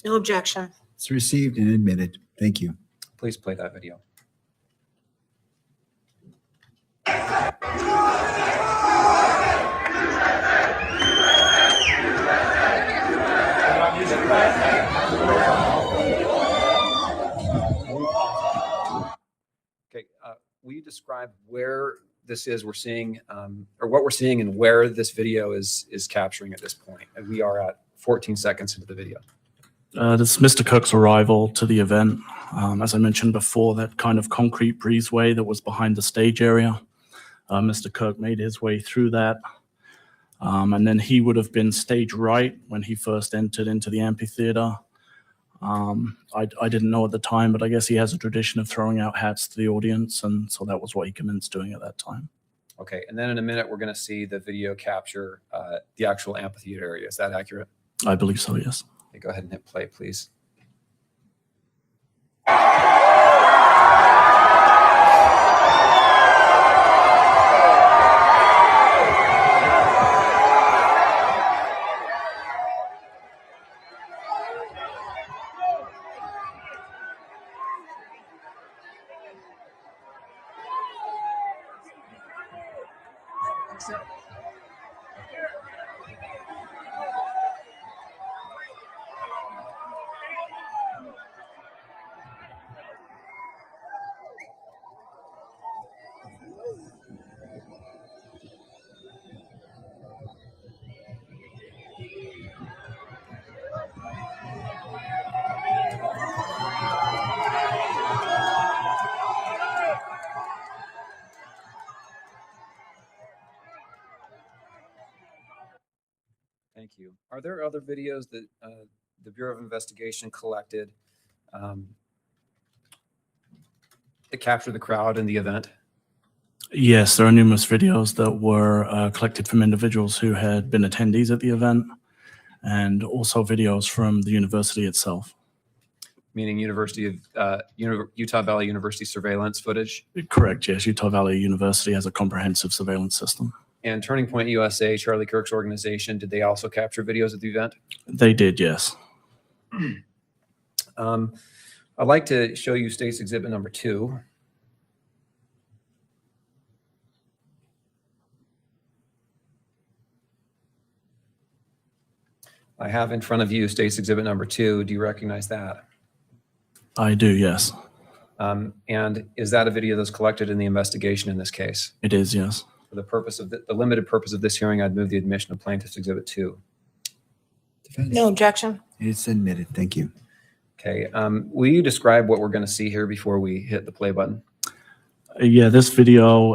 No objection. It's received and admitted. Thank you. Please play that video. Okay, will you describe where this is we're seeing, or what we're seeing and where this video is capturing at this point? And we are at 14 seconds into the video. This is Mr. Kirk's arrival to the event. As I mentioned before, that kind of concrete breezeway that was behind the stage area. Mr. Kirk made his way through that. And then he would have been stage right when he first entered into the amphitheater. I didn't know at the time, but I guess he has a tradition of throwing out hats to the audience, and so that was what he commenced doing at that time. Okay, and then in a minute, we're going to see the video capture the actual amphitheater area. Is that accurate? I believe so, yes. Okay, go ahead and hit play, please. Thank you. Are there other videos that the Bureau of Investigation collected that capture the crowd in the event? Yes, there are numerous videos that were collected from individuals who had been attendees at the event, and also videos from the university itself. Meaning Utah Valley University surveillance footage? Correct, yes. Utah Valley University has a comprehensive surveillance system. And Turning Point USA, Charlie Kirk's organization, did they also capture videos of the event? They did, yes. I'd like to show you State's Exhibit number 2. I have in front of you State's Exhibit number 2. Do you recognize that? I do, yes. And is that a video that's collected in the investigation in this case? It is, yes. For the purpose of the limited purpose of this hearing, I'd move the admission of Plaintiff's Exhibit 2. No objection. It's admitted. Thank you. Okay. Will you describe what we're going to see here before we hit the play button? Yeah, this video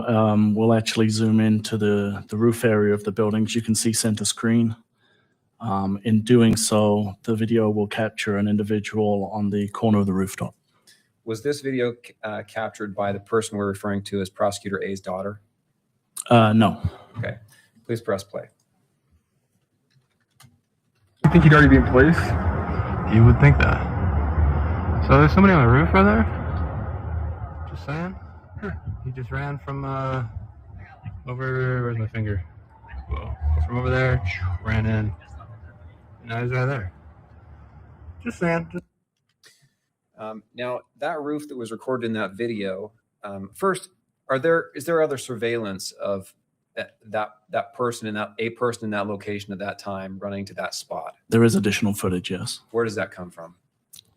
will actually zoom into the roof area of the buildings. You can see center screen. In doing so, the video will capture an individual on the corner of the rooftop. Was this video captured by the person we're referring to as Prosecutor A's daughter? No. Okay. Please press play. I think he'd already be in place. You would think that. So there's somebody on the roof right there? Just saying. He just ran from over, where's my finger? Whoa, from over there, ran in. Now he's right there. Just saying. Now, that roof that was recorded in that video, first, is there other surveillance of that person in a person in that location at that time running to that spot? There is additional footage, yes. Where does that come from?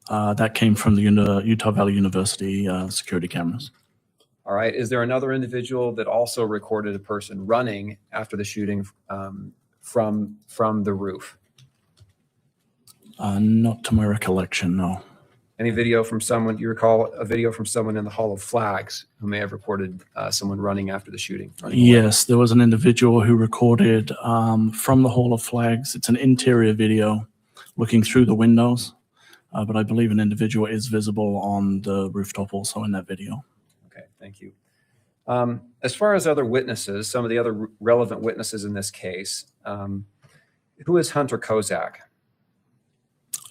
That came from the Utah Valley University security cameras. All right. Is there another individual that also recorded a person running after the shooting from the roof? Not to my recollection, no. Any video from someone, do you recall a video from someone in the Hall of Flags who may have recorded someone running after the shooting? Yes, there was an individual who recorded from the Hall of Flags. It's an interior video looking through the windows, but I believe an individual is visible on the rooftop also in that video. Okay, thank you. As far as other witnesses, some of the other relevant witnesses in this case, who is Hunter Kozak?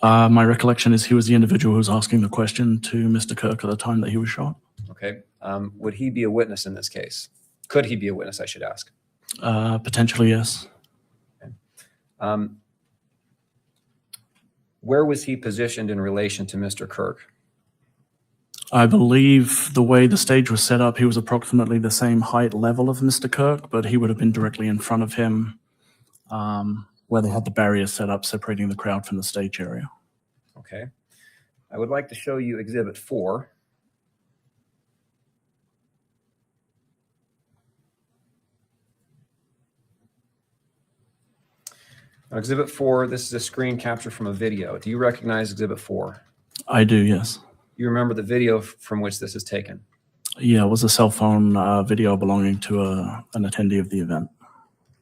My recollection is he was the individual who was asking the question to Mr. Kirk at the time that he was shot. Okay. Would he be a witness in this case? Could he be a witness, I should ask? Potentially, yes. Okay. Where was he positioned in relation to Mr. Kirk? I believe the way the stage was set up, he was approximately the same height level of Mr. Kirk, but he would have been directly in front of him where they had the barrier set up separating the crowd from the stage area. Okay. I would like to show you Exhibit 4. Now, Exhibit 4, this is a screen capture from a video. Do you recognize Exhibit 4? I do, yes. You remember the video from which this is taken? Yeah, it was a cell phone video belonging to an attendee of the event.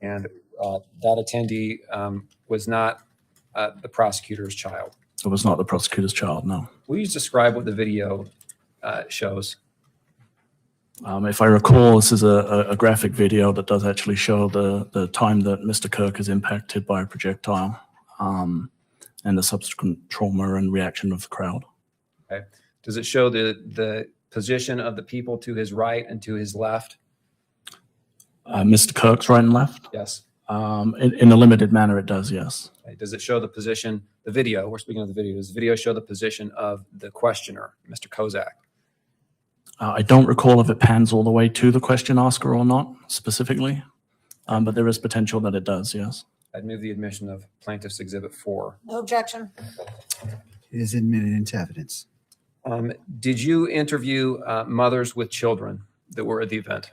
And that attendee was not the prosecutor's child. It was not the prosecutor's child, no. Will you describe what the video shows? If I recall, this is a graphic video that does actually show the time that Mr. Kirk is impacted by a projectile and the subsequent trauma and reaction of the crowd. Okay. Does it show the position of the people to his right and to his left? Mr. Kirk's right and left? Yes. In a limited manner, it does, yes. Okay. Does it show the position, the video, we're speaking of the video, does the video show the position of the questioner, Mr. Kozak? I don't recall if it pans all the way to the question asker or not specifically, but there is potential that it does, yes. I'd move the admission of Plaintiff's Exhibit 4. No objection. It is admitted into evidence. Did you interview mothers with children that were at the event?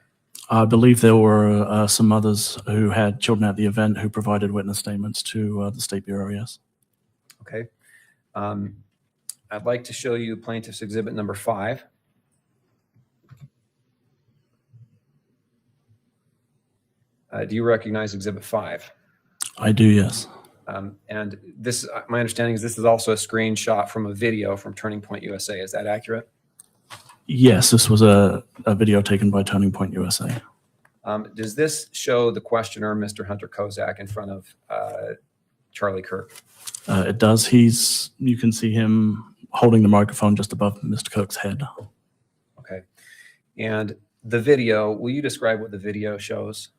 I believe there were some mothers who had children at the event who provided witness statements to the State Bureau, yes. Okay. I'd like to show you Plaintiff's Exhibit number 5. Do you recognize Exhibit 5? I do, yes. And this, my understanding is this is also a screenshot from a video from Turning Point USA. Is that accurate? Yes, this was a video taken by Turning Point USA. Does this show the questioner, Mr. Hunter Kozak, in front of Charlie Kirk? It does. You can see him holding the microphone just above Mr. Kirk's head. Okay. And the video, will you describe what the video shows?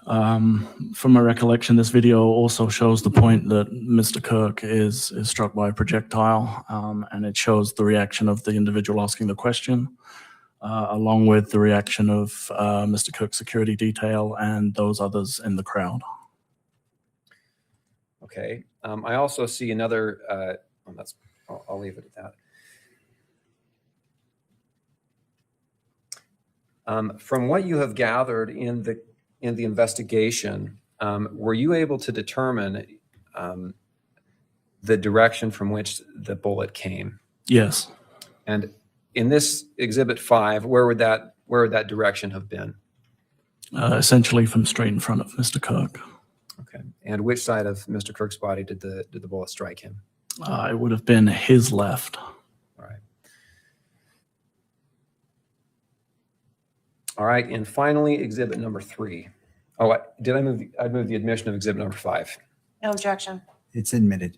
From my recollection, this video also shows the point that Mr. Kirk is struck by a projectile, and it shows the reaction of the individual asking the question, along with the reaction of Mr. Kirk's security detail and those others in the crowd. Okay. I also see another, I'll leave it at that. From what you have gathered in the investigation, were you able to determine the direction from which the bullet came? Yes. And in this Exhibit 5, where would that direction have been? Essentially from straight in front of Mr. Kirk. Okay. And which side of Mr. Kirk's body did the bullet strike him? It would have been his left. All right, and finally, Exhibit number 3. Oh, I'd move the admission of Exhibit number 5. No objection. It's admitted.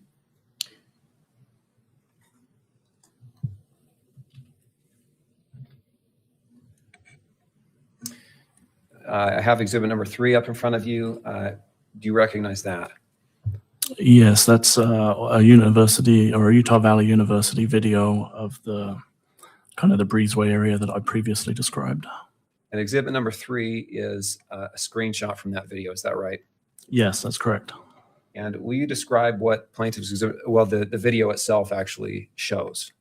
I have exhibit number 3 up in front of you. Do you recognize that? Yes, that's a university or a Utah Valley University video of the kind of the breezeway area that I previously described. And exhibit number 3 is a screenshot from that video. Is that right? Yes, that's correct. And will you describe what plaintiff's exhibit, well, the video itself actually shows?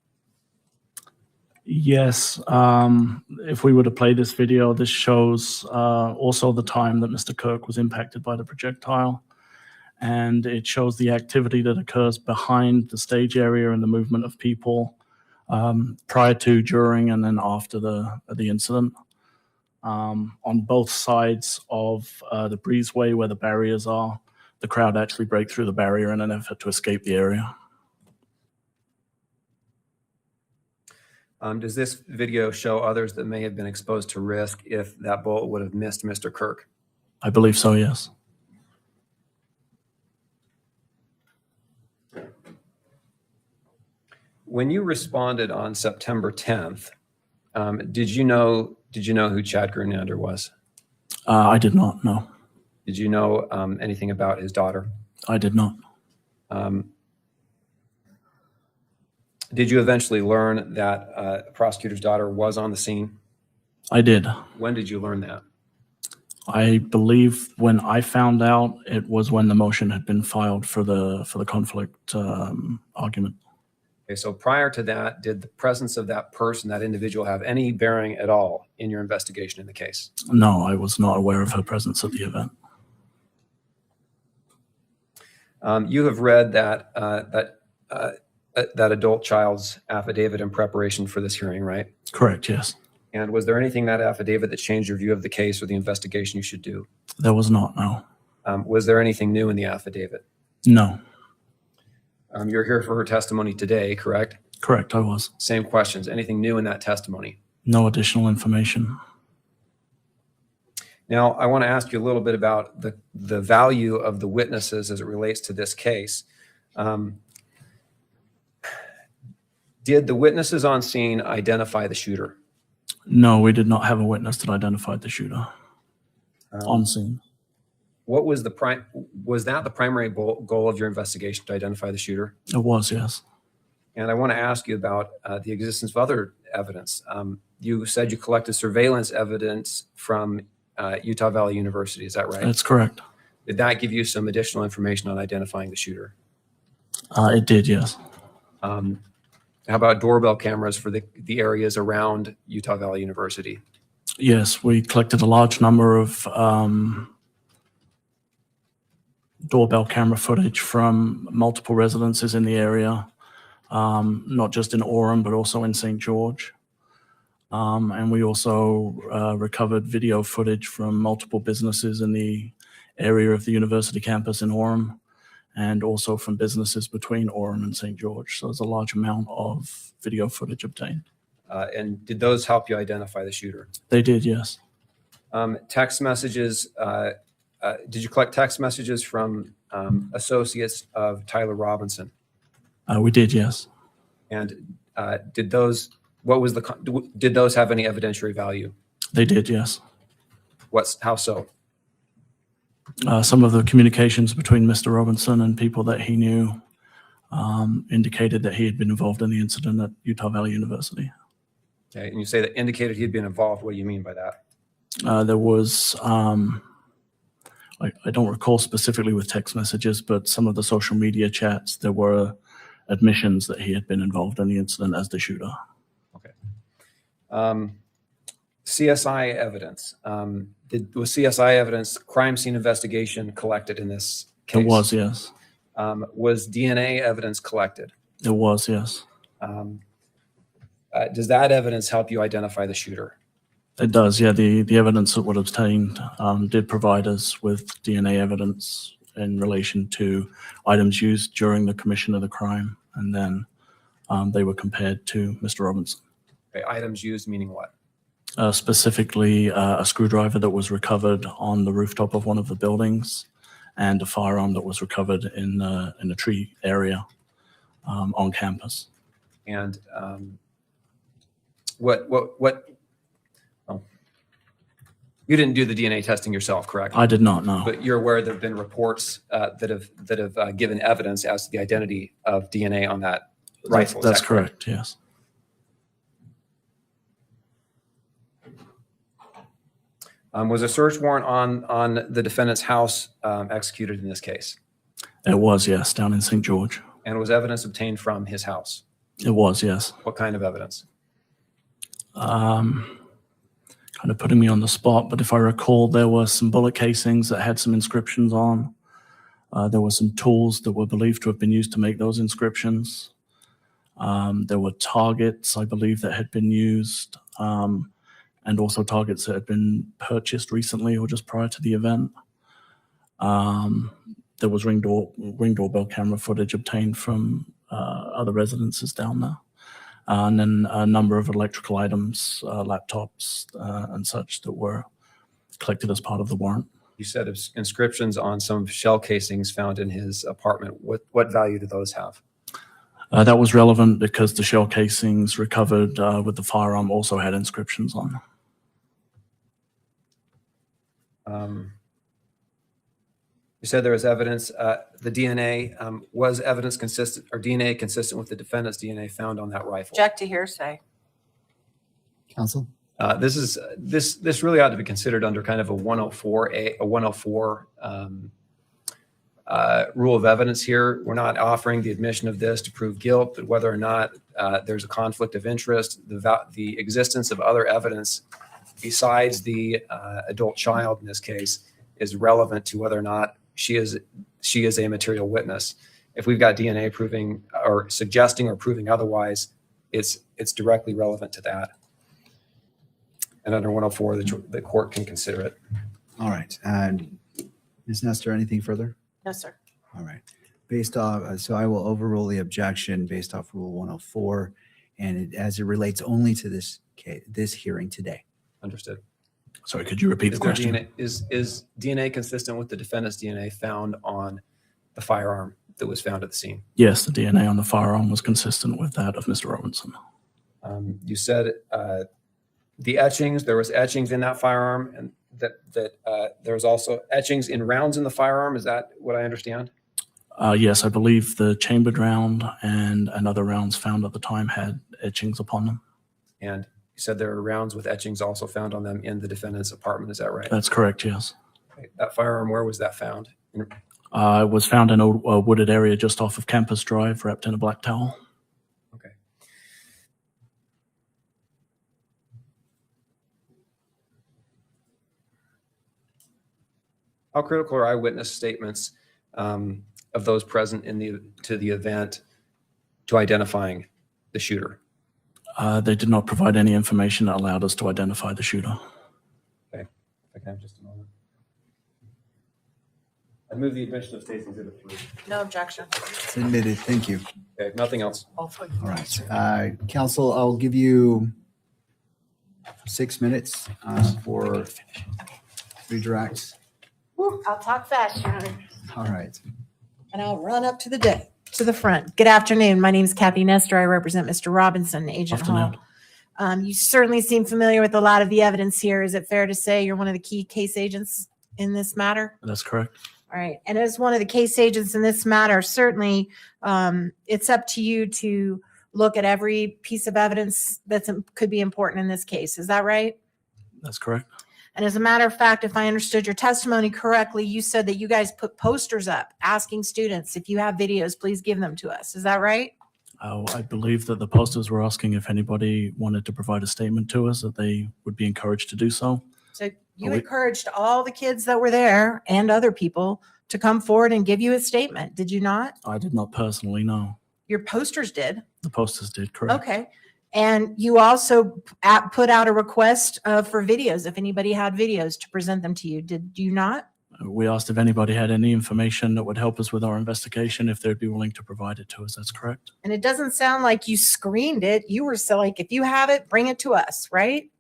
Yes, if we were to play this video, this shows also the time that Mr. Kirk was impacted by the projectile. And it shows the activity that occurs behind the stage area and the movement of people prior to, during, and then after the incident. On both sides of the breezeway where the barriers are, the crowd actually break through the barrier in an effort to escape the area. Does this video show others that may have been exposed to risk if that bullet would have missed Mr. Kirk? I believe so, yes. When you responded on September 10th, did you know who Chad Grunander was? I did not, no. Did you know anything about his daughter? I did not. Did you eventually learn that a prosecutor's daughter was on the scene? I did. When did you learn that? I believe when I found out, it was when the motion had been filed for the conflict argument. Okay, so prior to that, did the presence of that person, that individual, have any bearing at all in your investigation in the case? No, I was not aware of her presence at the event. You have read that that adult child's affidavit in preparation for this hearing, right? Correct, yes. And was there anything in that affidavit that changed your view of the case or the investigation you should do? There was not, no. Was there anything new in the affidavit? No. You're here for her testimony today, correct? Correct, I was. Same questions. Anything new in that testimony? No additional information. Now, I want to ask you a little bit about the value of the witnesses as it relates to this case. Did the witnesses on scene identify the shooter? No, we did not have a witness that identified the shooter on scene. What was was that the primary goal of your investigation, to identify the shooter? It was, yes. And I want to ask you about the existence of other evidence. You said you collected surveillance evidence from Utah Valley University. Is that right? That's correct. Did that give you some additional information on identifying the shooter? It did, yes. How about doorbell cameras for the areas around Utah Valley University? Yes, we collected a large number of doorbell camera footage from multiple residences in the area, not just in Orem, but also in St. George. And we also recovered video footage from multiple businesses in the area of the university campus in Orem, and also from businesses between Orem and St. George. So there's a large amount of video footage obtained. And did those help you identify the shooter? They did, yes. Text messages, did you collect text messages from associates of Tyler Robinson? We did, yes. And did those did those have any evidentiary value? They did, yes. How so? Some of the communications between Mr. Robinson and people that he knew indicated that he had been involved in the incident at Utah Valley University. Okay, and you say that indicated he'd been involved. What do you mean by that? There was, I don't recall specifically with text messages, but some of the social media chats, there were admissions that he had been involved in the incident as the shooter. Okay. CSI evidence. Was CSI evidence, crime scene investigation, collected in this case? It was, yes. Was DNA evidence collected? It was, yes. Does that evidence help you identify the shooter? It does, yeah. The evidence that was obtained did provide us with DNA evidence in relation to items used during the commission of the crime, and then they were compared to Mr. Robinson. Okay, items used meaning what? Specifically, a screwdriver that was recovered on the rooftop of one of the buildings, and a firearm that was recovered in a tree area on campus. And You didn't do the DNA testing yourself, correct? I did not know. But you're aware there have been reports that have given evidence as to the identity of DNA on that rifle. Is That's that correct, yes. Was a search warrant on the defendant's house executed in this case? It was, yes, down in St. George. And was evidence obtained from his house? It was, yes. What kind of evidence? Kind of putting me on the spot, but if I recall, there were some bullet casings that had some inscriptions on. There were some tools that were believed to have been used to make those inscriptions. There were targets, I believe, that had been used, and also targets that had been purchased recently or just prior to the event. There was ring doorbell camera footage obtained from other residences down there. And then a number of electrical items, laptops and such that were collected as part of the warrant. You said inscriptions on some shell casings found in his apartment. What value do those have? That was relevant because the shell casings recovered with the firearm also had inscriptions on them. You said there was evidence. The DNA was evidence consistent, or DNA consistent with the defendant's DNA found on that rifle. Object to hearsay. Counsel? This really ought to be considered under kind of a 104 rule of evidence here. We're not offering the admission of this to prove guilt, but whether or not there's a conflict of interest, the existence of other evidence besides the adult child in this case is relevant to whether or not she is a material witness. If we've got DNA proving or suggesting or proving otherwise, it's directly relevant to that. And under 104, the court can consider it. All right. Ms. Nestor, anything further? No, sir. All right. Based off, so I will overrule the objection based off Rule 104, and as it relates only to this case, this hearing today. Understood. Sorry, could you repeat the question? Is DNA consistent with the defendant's DNA found on the firearm that was found at the scene? Yes, the DNA on the firearm was consistent with that of Mr. Robinson. You said the etchings, there was etchings in that firearm, and that there was also etchings in rounds in the firearm. Is that what I understand? Yes, I believe the chambered round and other rounds found at the time had etchings upon them. And you said there were rounds with etchings also found on them in the defendant's apartment. Is that right? That's correct, yes. Okay. That firearm, where was that found? It was found in a wooded area just off of Campus Drive, wrapped in a black towel. Okay. How critical are eyewitness statements of those present to the event to identifying the shooter? They did not provide any information that allowed us to identify the shooter. Okay. If I can have just a moment. I move the admission of Stacy Exhibit 3. No objection. It's admitted. Thank you. Okay, nothing else. All right. Counsel, I'll give you 6 minutes for redirects. Woo, I'll talk fast, Your Honor. All right. And I'll run up to the front. Good afternoon. My name is Kathy Nestor. I represent Mr. Robinson, Agent Hall. You certainly seem familiar with a lot of the evidence here. Is it fair to say you're one of the key case agents in this matter? That's correct. All right. And as one of the case agents in this matter, certainly it's up to you to look at every piece of evidence that could be important in this case. Is that right? That's correct. And as a matter of fact, if I understood your testimony correctly, you said that you guys put posters up asking students, if you have videos, please give them to us. Is that right? I believe that the posters were asking if anybody wanted to provide a statement to us, that they would be encouraged to do so. So you encouraged all the kids that were there and other people to come forward and give you a statement. Did you not? I did not personally know. Your posters did. The posters did, correct. Okay. And you also put out a request for videos, if anybody had videos to present them to you. Did you not? We asked if anybody had any information that would help us with our investigation, if they'd be willing to provide it to us. That's correct. And it doesn't sound like you screened it. You were so like, if you have it, bring it to us, right?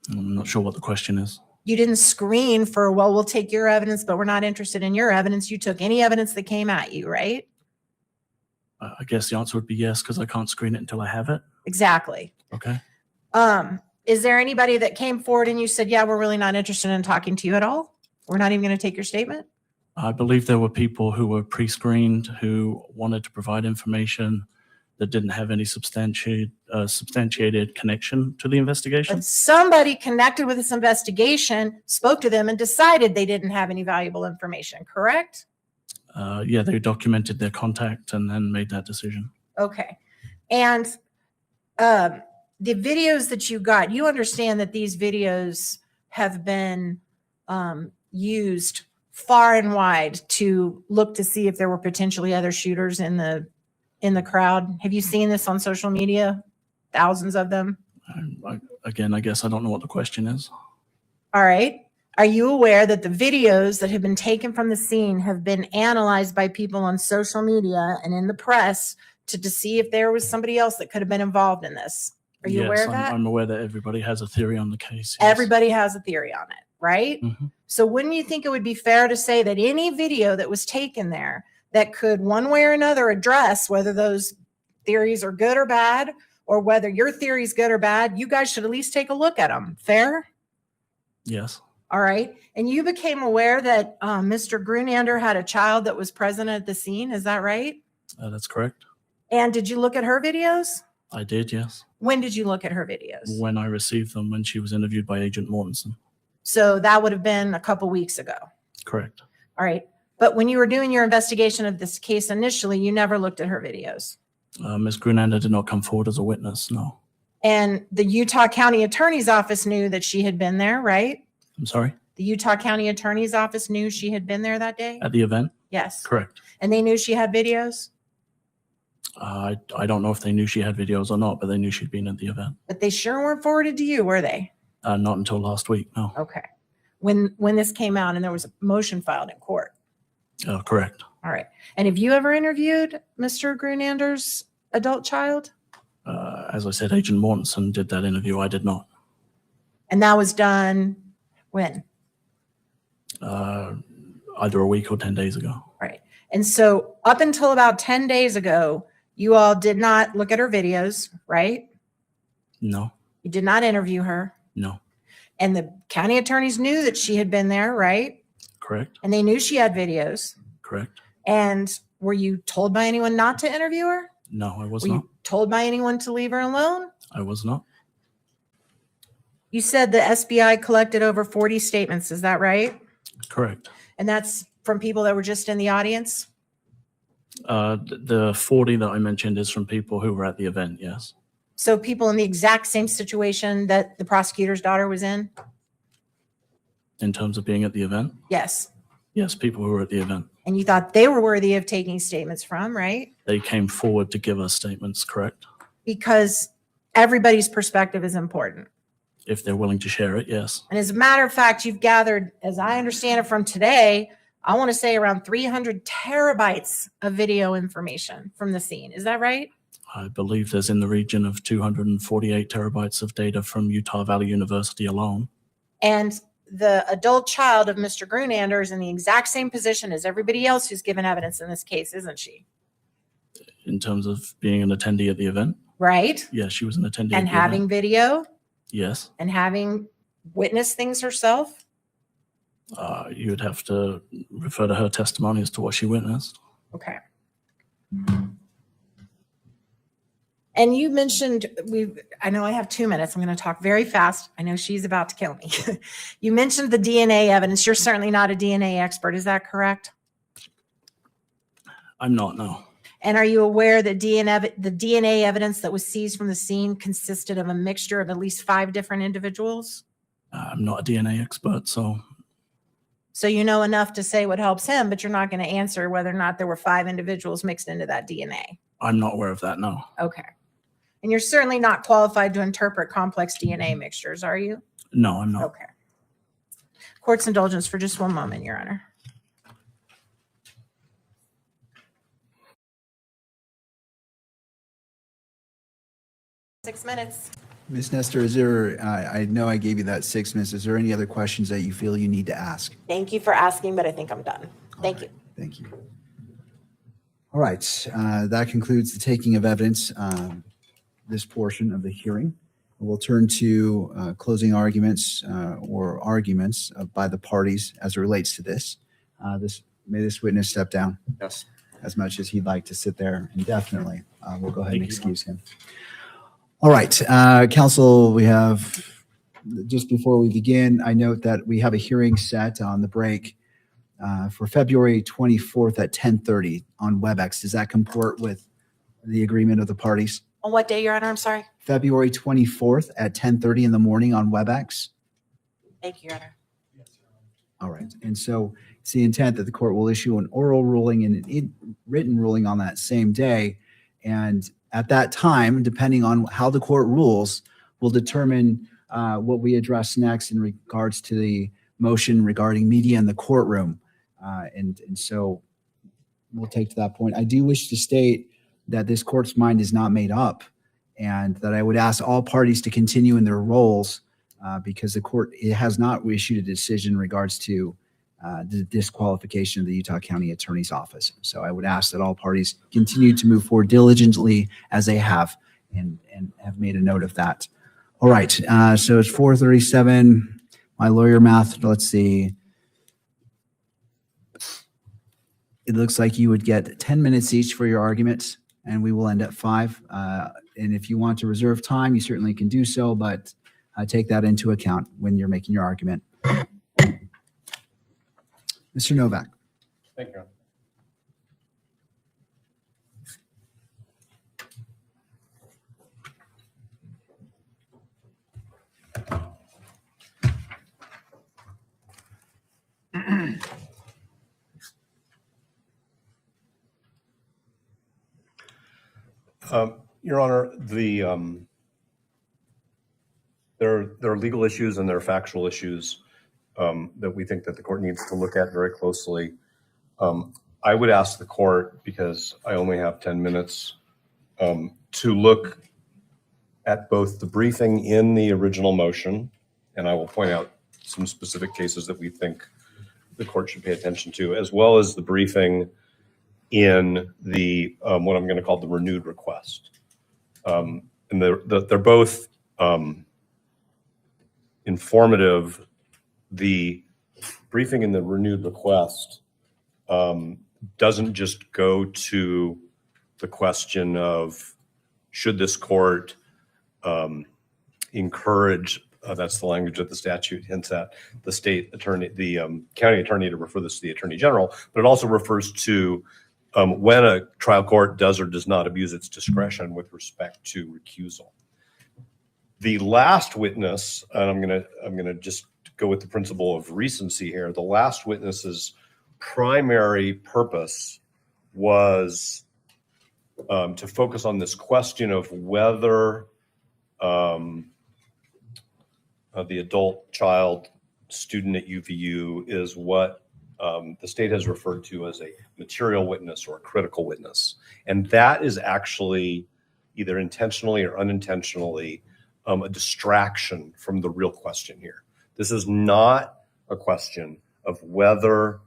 I'm not sure what the question is. You didn't screen for, well, we'll take your evidence, but we're not interested in your evidence. You took any evidence that came at you, right? I guess the answer would be yes, because I can't screen it until I have it. Exactly. Okay. Is there anybody that came forward and you said, yeah, we're really not interested in talking to you at all? We're not even going to take your statement? I believe there were people who were pre-screened who wanted to provide information that didn't have any substantiated connection to the investigation. But somebody connected with this investigation spoke to them and decided they didn't have any valuable information, correct? Yeah, they documented their contact and then made that decision. Okay. And the videos that you got, you understand that these videos have been used far and wide to look to see if there were potentially other shooters in the crowd. Have you seen this on social media? Thousands of them? Again, I guess I don't know what the question is. All right. Are you aware that the videos that have been taken from the scene have been analyzed by people on social media and in the press to see if there was somebody else that could have been involved in this? Are you aware of that? I'm aware that everybody has a theory on the case. Yes. Everybody has a theory on it, right? Mm-hmm. So wouldn't you think it would be fair to say that any video that was taken there that could one way or another address whether those theories are good or bad, or whether your theory is good or bad, you guys should at least take a look at them? Fair? Yes. All right. And you became aware that Mr. Grunander had a child that was present at the scene. Is that right? That's correct. And did you look at her videos? I did, yes. When did you look at her videos? When I received them, when she was interviewed by Agent Mortensen. So that would have been a couple weeks ago. Correct. All right. But when you were doing your investigation of this case initially, you never looked at her videos. Ms. Grunander did not come forward as a witness, no. And the Utah County Attorney's Office knew that she had been there, right? I'm sorry? The Utah County Attorney's Office knew she had been there that day? At the event? Yes. Correct. And they knew she had videos? I don't know if they knew she had videos or not, but they knew she'd been at the event. But they sure weren't forwarded to you, were they? Not until last week, no. Okay. When this came out and there was a motion filed in court? Correct. All right. And have you ever interviewed Mr. Grunander's adult child? As I said, Agent Mortensen did that interview. I did not. And that was done when? Either a week or 10 days ago. Right. And so up until about 10 days ago, you all did not look at her videos, right? No. You did not interview her. No. And the county attorneys knew that she had been there, right? Correct. And they knew she had videos. Correct. And were you told by anyone not to interview her? No, I was Were not. you told by anyone to leave her alone? I was not. You said the SBI collected over 40 statements. Is that right? Correct. And that's from people that were just in the audience? The 40 that I mentioned is from people who were at the event, yes. So people in the exact same situation that the prosecutor's daughter was in? In terms of being at the event? Yes. Yes, people who were at the event. And you thought they were worthy of taking statements from, right? They came forward to give us statements, correct? Because everybody's perspective is important. If they're willing to share it, yes. And as a matter of fact, you've gathered, as I understand it from today, I want to say around 300 terabytes of video information from the scene. Is that right? I believe there's in the region of 248 terabytes of data from Utah Valley University alone. And the adult child of Mr. Grunander is in the exact same position as everybody else who's given evidence in this case, isn't she? In terms of being an attendee at the event? Right? Yes, she was an attendee at And the having event. video Yes. and having witnessed things herself? You would have to refer to her testimony as to what she witnessed. Okay. And you mentioned, I know I have 2 minutes. I'm going to talk very fast. I know she's about to kill me. You mentioned the DNA evidence. You're certainly not a DNA expert. Is that correct? I'm not, no. And are you aware that the DNA evidence that was seized from the scene consisted of a mixture of at least 5 different individuals? I'm not a DNA expert, so. So you know enough to say what helps him, but you're not going to answer whether or not there were 5 individuals mixed into that DNA. I'm not aware of that, no. Okay. And you're certainly not qualified to interpret complex DNA mixtures, are you? No, I'm not. Okay. Court's indulgence for just one moment, Your Honor. Six minutes. Ms. Nestor, is there, I know I gave you that 6 minutes. Is there any other questions that you feel you need to ask? Thank you for asking, but I think I'm done. Thank you. Thank you. All right, that concludes the taking of evidence, this portion of the hearing. We'll turn to closing arguments or arguments by the parties as it relates to this. May this witness step down. Yes. As much as he'd like to sit there indefinitely. We'll go ahead and excuse him. All right, council, we have, just before we begin, I note that we have a hearing set on the break for February 24th at 10:30 on WebEx. Does that comport with the agreement of the parties? On what day, Your Honor? I'm sorry. February 24th at 10:30 in the morning on WebEx? Thank you, Your Honor. All right, and so it's the intent that the court will issue an oral ruling and a written ruling on that same day. And at that time, depending on how the court rules, will determine what we address next in regards to the motion regarding media in the courtroom. And so we'll take to that point. I do wish to state that this court's mind is not made up, and that I would ask all parties to continue in their roles because the court has not issued a decision in regards to the disqualification of the Utah County Attorney's Office. So I would ask that all parties continue to move forward diligently as they have, and have made a note of that. All right, so it's 4:37. My lawyer math, let's see. It looks like you would get 10 minutes each for your arguments, and we will end at 5. And if you want to reserve time, you certainly can do so, but take that into account when you're making your argument. Mr. Novak. Thank you. Your Honor, there are legal issues and there are factual issues that we think that the court needs to look at very closely. I would ask the court, because I only have 10 minutes, to look at both the briefing in the original motion, and I will point out some specific cases that we think the court should pay attention to, as well as the briefing in the what I'm going to call the renewed request. And they're both informative. The briefing in the renewed request doesn't just go to the question of should this court encourage, that's the language that the statute hints at, the state attorney, the county attorney to refer this to the attorney general, but it also refers to when a trial court does or does not abuse its discretion with respect to recusal. The last witness, and I'm gonna just go with the principle of recency here. The last witness's primary purpose was to focus on this question of whether the adult child student at UVU is what the state has referred to as a material witness or a critical witness. And that is actually either intentionally or unintentionally a distraction from the real question here. This is not a question of whether,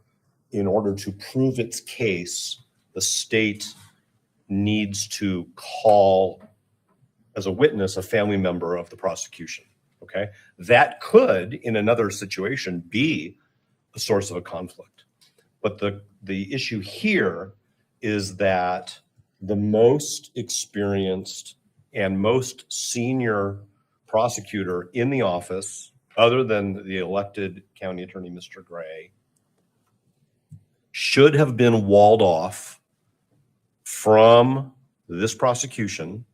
in order to prove its case, the state needs to call as a witness a family member of the prosecution, okay? That could, in another situation, be a source of a conflict. But the issue here is that the most experienced and most senior prosecutor in the office, other than the elected county attorney, Mr. Gray, should have been walled off from this prosecution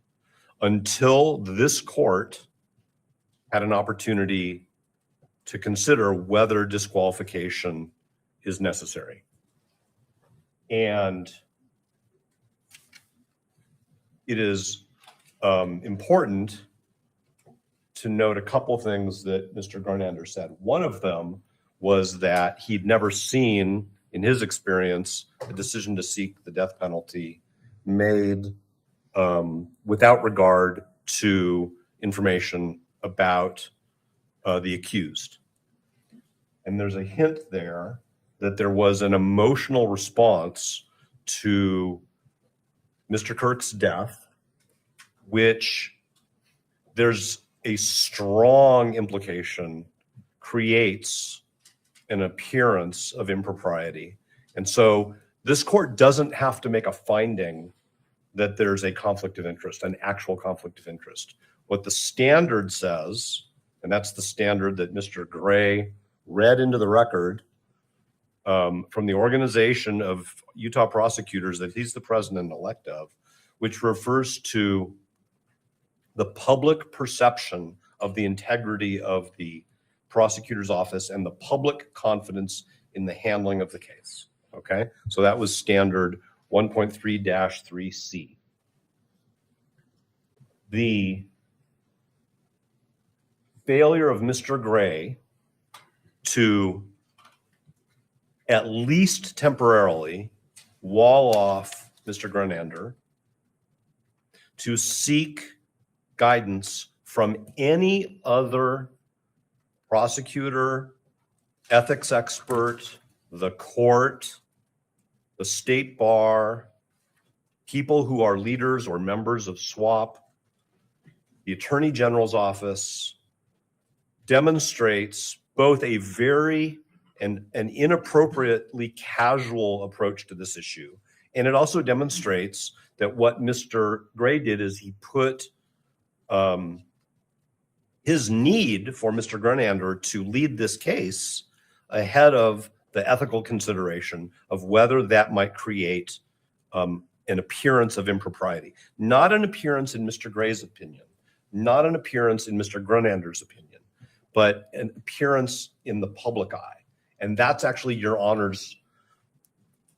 until this court had an opportunity to consider whether disqualification is necessary. And it is important to note a couple things that Mr. Grunander said. One of them was that he'd never seen, in his experience, a decision to seek the death penalty made without regard to information about the accused. And there's a hint there that there was an emotional response to Mr. Kirk's death, which there's a strong implication creates an appearance of impropriety. And so this court doesn't have to make a finding that there's a conflict of interest, an actual conflict of interest. What the standard says, and that's the standard that Mr. Gray read into the record from the organization of Utah prosecutors that he's the president-elect of, which refers to the public perception of the integrity of the prosecutor's office and the public confidence in the handling of the case. Okay, so that was standard 1.3-3C. The failure of Mr. Gray to at least temporarily wall off Mr. Grunander, to seek guidance from any other prosecutor, ethics expert, the court, the state bar, people who are leaders or members of SWAP, the Attorney General's office, demonstrates both a very and an inappropriately casual approach to this issue. And it also demonstrates that what Mr. Gray did is he put his need for Mr. Grunander to lead this case ahead of the ethical consideration of whether that might create an appearance of impropriety. Not an appearance in Mr. Gray's opinion, not an appearance in Mr. Grunander's opinion, but an appearance in the public eye. And that's actually your honor's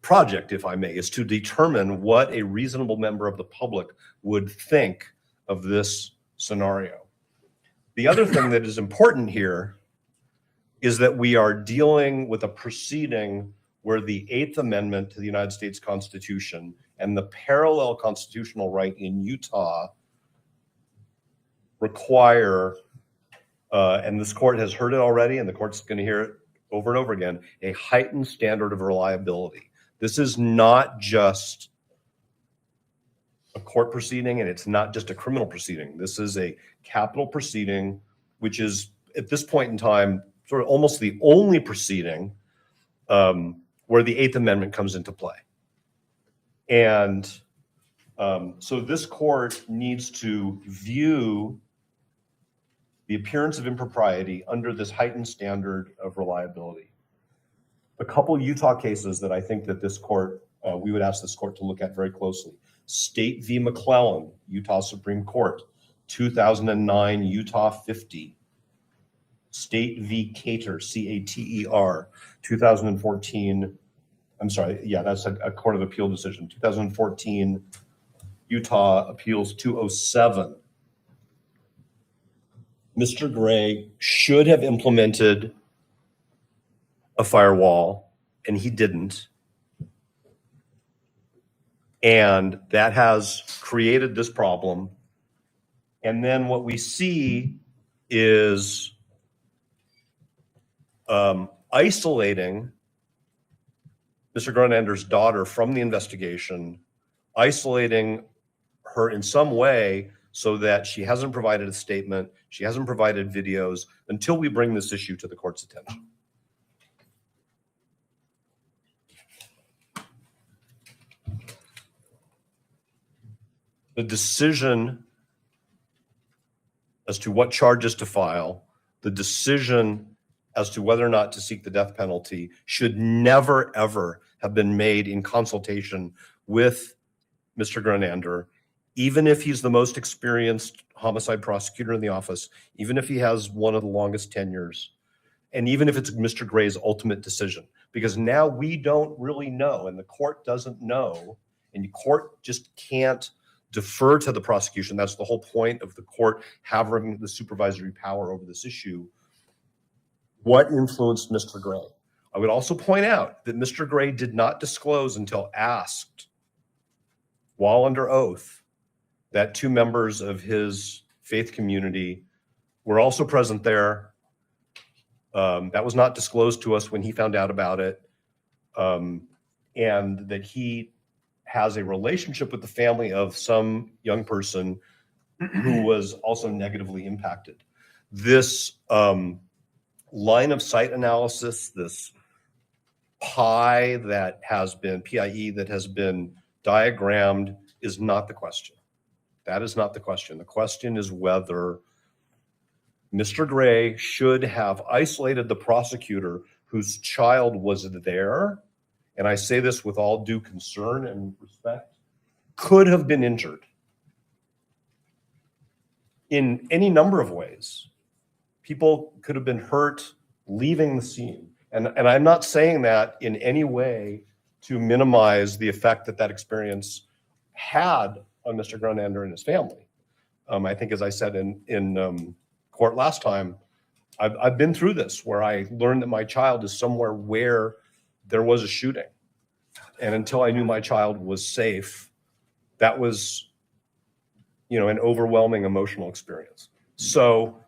project, if I may, is to determine what a reasonable member of the public would think of this scenario. The other thing that is important here is that we are dealing with a proceeding where the Eighth Amendment to the United States Constitution and the parallel constitutional right in Utah require, and this court has heard it already, and the court's going to hear it over and over again, a heightened standard of reliability. This is not just a court proceeding, and it's not just a criminal proceeding. This is a capital proceeding, which is at this point in time sort of almost the only proceeding where the Eighth Amendment comes into play. And so this court needs to view the appearance of impropriety under this heightened standard of reliability. A couple Utah cases that I think that this court, we would ask this court to look at very closely. State v. McClellan, Utah Supreme Court, 2009, Utah 50. State v. Cater, C-A-T-E-R, 2014. I'm sorry, yeah, that's a Court of Appeal decision. 2014, Utah Appeals 207. Mr. Gray should have implemented a firewall, and he didn't. And that has created this problem. And then what we see is isolating Mr. Grunander's daughter from the investigation, isolating her in some way so that she hasn't provided a statement, she hasn't provided videos until we bring this issue to the court's attention. The decision as to what charges to file, the decision as to whether or not to seek the death penalty should never, ever have been made in consultation with Mr. Grunander, even if he's the most experienced homicide prosecutor in the office, even if he has one of the longest tenures, and even if it's Mr. Gray's ultimate decision. Because now we don't really know, and the court doesn't know, and the court just can't defer to the prosecution. That's the whole point of the court having the supervisory power over this issue. What influenced Mr. Gray? I would also point out that Mr. Gray did not disclose until asked, while under oath, that two members of his faith community were also present there. That was not disclosed to us when he found out about it, and that he has a relationship with the family of some young person who was also negatively impacted. This line of sight analysis, this PIE that has been diagrammed is not the question. That is not the question. The question is whether Mr. Gray should have isolated the prosecutor whose child was there, and I say this with all due concern and respect, could have been injured in any number of ways. People could have been hurt leaving the scene. And I'm not saying that in any way to minimize the effect that that experience had on Mr. Grunander and his family. I think, as I said in court last time, I've been through this where I learned that my child is somewhere where there was a shooting. And until I knew my child was safe, that was, an overwhelming emotional experience. So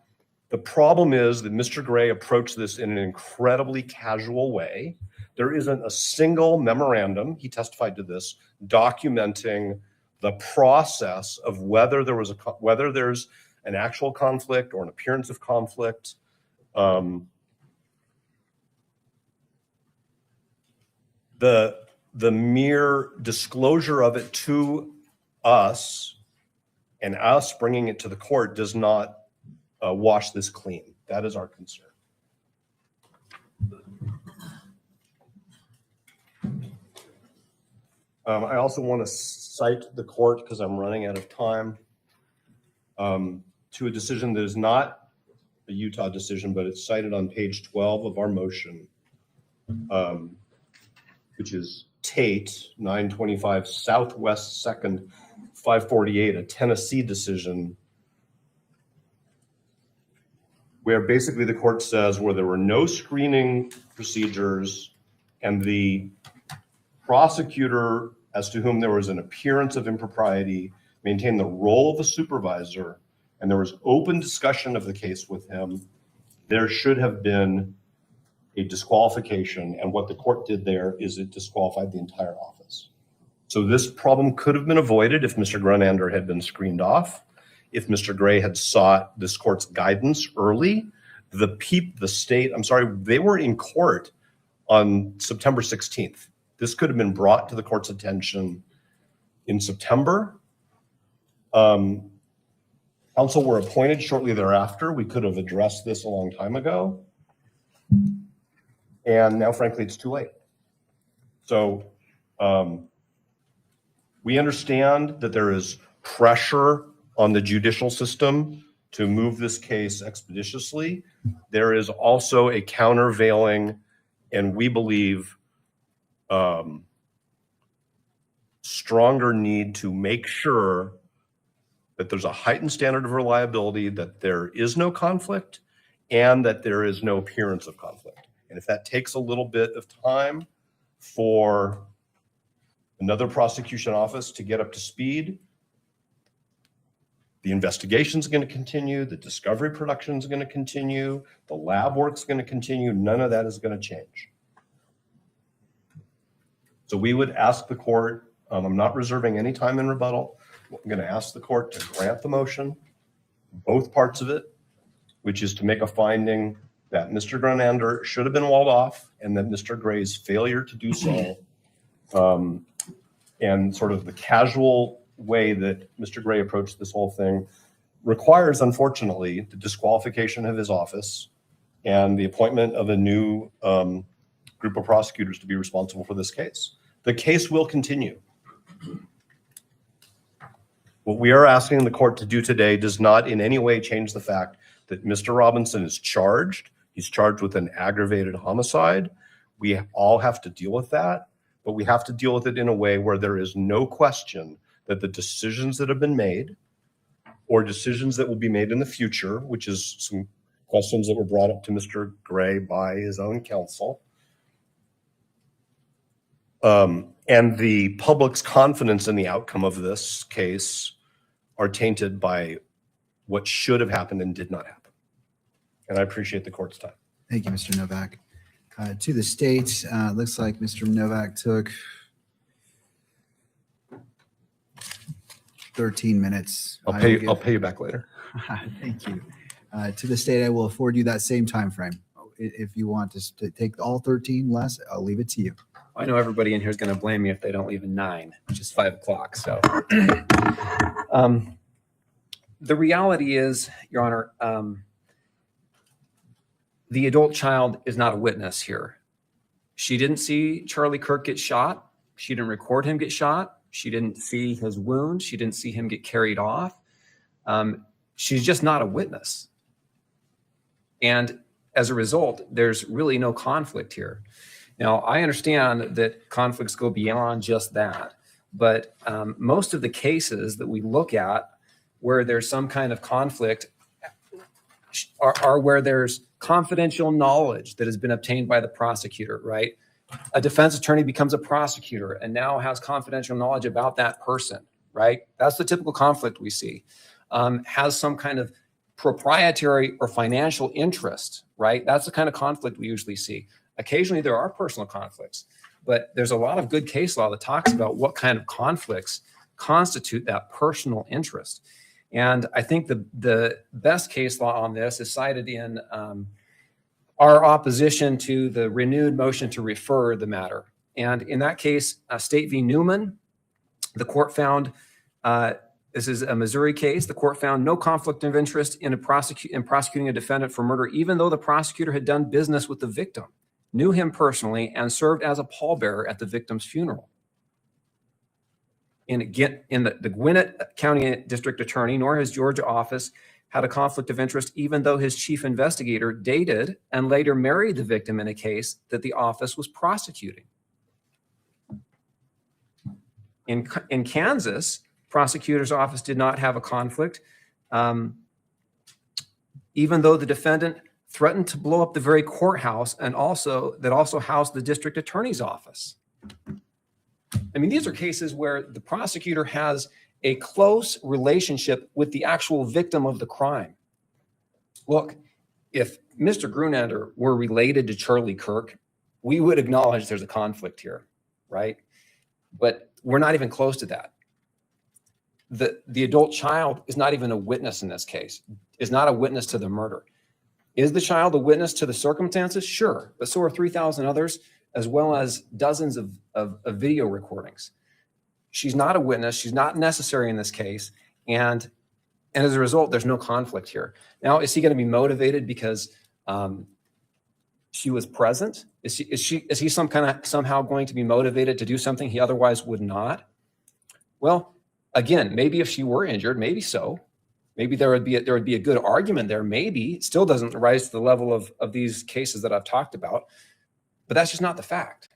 the problem is that Mr. Gray approached this in an incredibly casual way. There isn't a single memorandum, he testified to this, documenting the process of whether there's an actual conflict or an appearance of conflict. The mere disclosure of it to us and us bringing it to the court does not wash this clean. That is our concern. I also want to cite the court, because I'm running out of time, to a decision that is not a Utah decision, but it's cited on page 12 of our motion, which is Tate, 925 Southwest 2nd, 548, a Tennessee decision, where basically the court says where there were no screening procedures and the prosecutor, as to whom there was an appearance of impropriety, maintained the role of a supervisor, and there was open discussion of the case with him, there should have been a disqualification. And what the court did there is it disqualified the entire office. So this problem could have been avoided if Mr. Grunander had been screened off, if Mr. Gray had sought this court's guidance early. The state, they were in court on September 16th. This could have been brought to the court's attention in September. Counsel were appointed shortly thereafter. We could have addressed this a long time ago. And now, frankly, it's too late. So we understand that there is pressure on the judicial system to move this case expeditiously. There is also a countervailing, and we believe, stronger need to make sure that there's a heightened standard of reliability, that there is no conflict, and that there is no appearance of conflict. And if that takes a little bit of time for another prosecution office to get up to speed, the investigation is going to continue, the discovery production is going to continue, the lab work is going to continue. None of that is going to change. So we would ask the court, I'm not reserving any time in rebuttal. I'm going to ask the court to grant the motion, both parts of it, which is to make a finding that Mr. Grunander should have been walled off and that Mr. Gray's failure to do so, and sort of the casual way that Mr. Gray approached this whole thing, requires, unfortunately, the disqualification of his office and the appointment of a new group of prosecutors to be responsible for this case. The case will continue. What we are asking the court to do today does not in any way change the fact that Mr. Robinson is charged. He's charged with an aggravated homicide. We all have to deal with that, but we have to deal with it in a way where there is no question that the decisions that have been made or decisions that will be made in the future, which is some questions that were brought up to Mr. Gray by his own counsel, and the public's confidence in the outcome of this case are tainted by what should have happened and did not happen. And I appreciate the court's time. Thank you, Mr. Novak. To the state, looks like Mr. Novak took 13 minutes. I'll I pay will give- you back later. Thank you. To the state, I will afford you that same time frame. If you want to take all 13 less, I'll leave it to you. I know everybody in here is going to blame me if they don't leave at 9, which is 5 o'clock. So the reality is, Your Honor, the adult child is not a witness here. She didn't see Charlie Kirk get shot. She didn't record him get shot. She didn't see his wound. She didn't see him get carried off. She's just not a witness. And as a result, there's really no conflict here. Now, I understand that conflicts go beyond just that, but most of the cases that we look at where there's some kind of conflict are where there's confidential knowledge that has been obtained by the prosecutor, right? A defense attorney becomes a prosecutor and now has confidential knowledge about that person, right? That's the typical conflict we see. Has some kind of proprietary or financial interest, right? That's the kind of conflict we usually see. Occasionally there are personal conflicts, but there's a lot of good case law that talks about what kind of conflicts constitute that personal interest. And I think the best case law on this is cited in our opposition to the renewed motion to refer the matter. And in that case, State v. Newman, the court found, this is a Missouri case, the court found no conflict of interest in prosecuting a defendant for murder, even though the prosecutor had done business with the victim, knew him personally, and served as a pallbearer at the victim's funeral. In the Gwinnett County District Attorney, nor his Georgia office had a conflict of interest, even though his chief investigator dated and later married the victim in a case that the office was prosecuting. In Kansas, prosecutor's office did not have a conflict, even though the defendant threatened to blow up the very courthouse and that also housed the district attorney's office. I mean, these are cases where the prosecutor has a close relationship with the actual victim of the crime. Look, if Mr. Grunander were related to Charlie Kirk, we would acknowledge there's a conflict here, right? But we're not even close to that. The adult child is not even a witness in this case, is not a witness to the murder. Is the child a witness to the circumstances? Sure, but so are 3,000 others, as well as dozens of video recordings. She's not a witness. She's not necessary in this case. And as a result, there's no conflict here. Now, is he going to be motivated because she was present? Is he somehow going to be motivated to do something he otherwise would not? Well, again, maybe if she were injured, maybe so. Maybe there would be a good argument there. Maybe it still doesn't rise to the level of these cases that I've talked about. But that's just not the fact.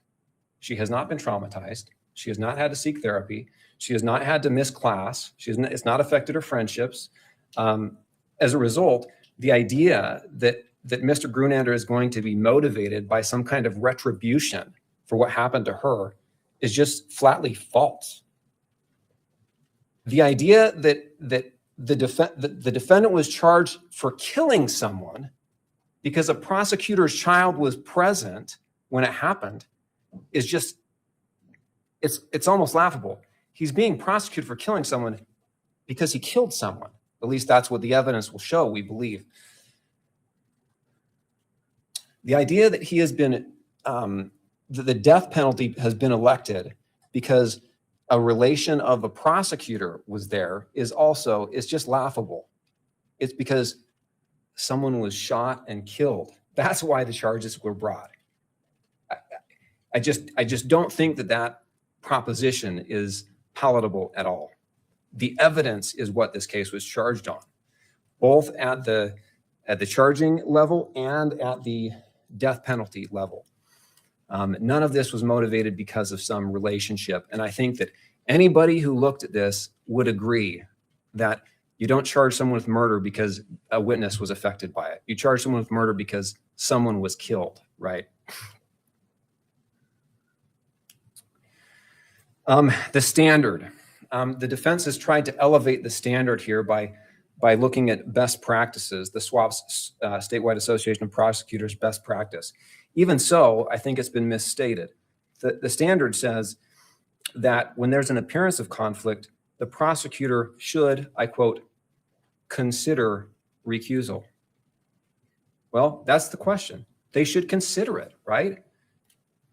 She has not been traumatized. She has not had to seek therapy. She has not had to miss class. It's not affected her friendships. As a result, the idea that Mr. Grunander is going to be motivated by some kind of retribution for what happened to her is just flatly false. The idea that the defendant was charged for killing someone because a prosecutor's child was present when it happened is just, it's almost laughable. He's being prosecuted for killing someone because he killed someone. At least that's what the evidence will show, we believe. The idea that he has been, the death penalty has been elected because a relation of a prosecutor was there is just laughable. It's because someone was shot and killed. That's why the charges were brought. I just don't think that proposition is palatable at all. The evidence is what this case was charged on, both at the charging level and at the death penalty level. None of this was motivated because of some relationship. And I think that anybody who looked at this would agree that you don't charge someone with murder because a witness was affected by it. You charge someone with murder because someone was killed, right? The standard. The defense has tried to elevate the standard here by looking at best practices, the SWAP's Statewide Association of Prosecutors best practice. Even so, I think it's been misstated. The standard says that when there's an appearance of conflict, the prosecutor should, I quote, consider recusal. Well, that's the question. They should consider it, right?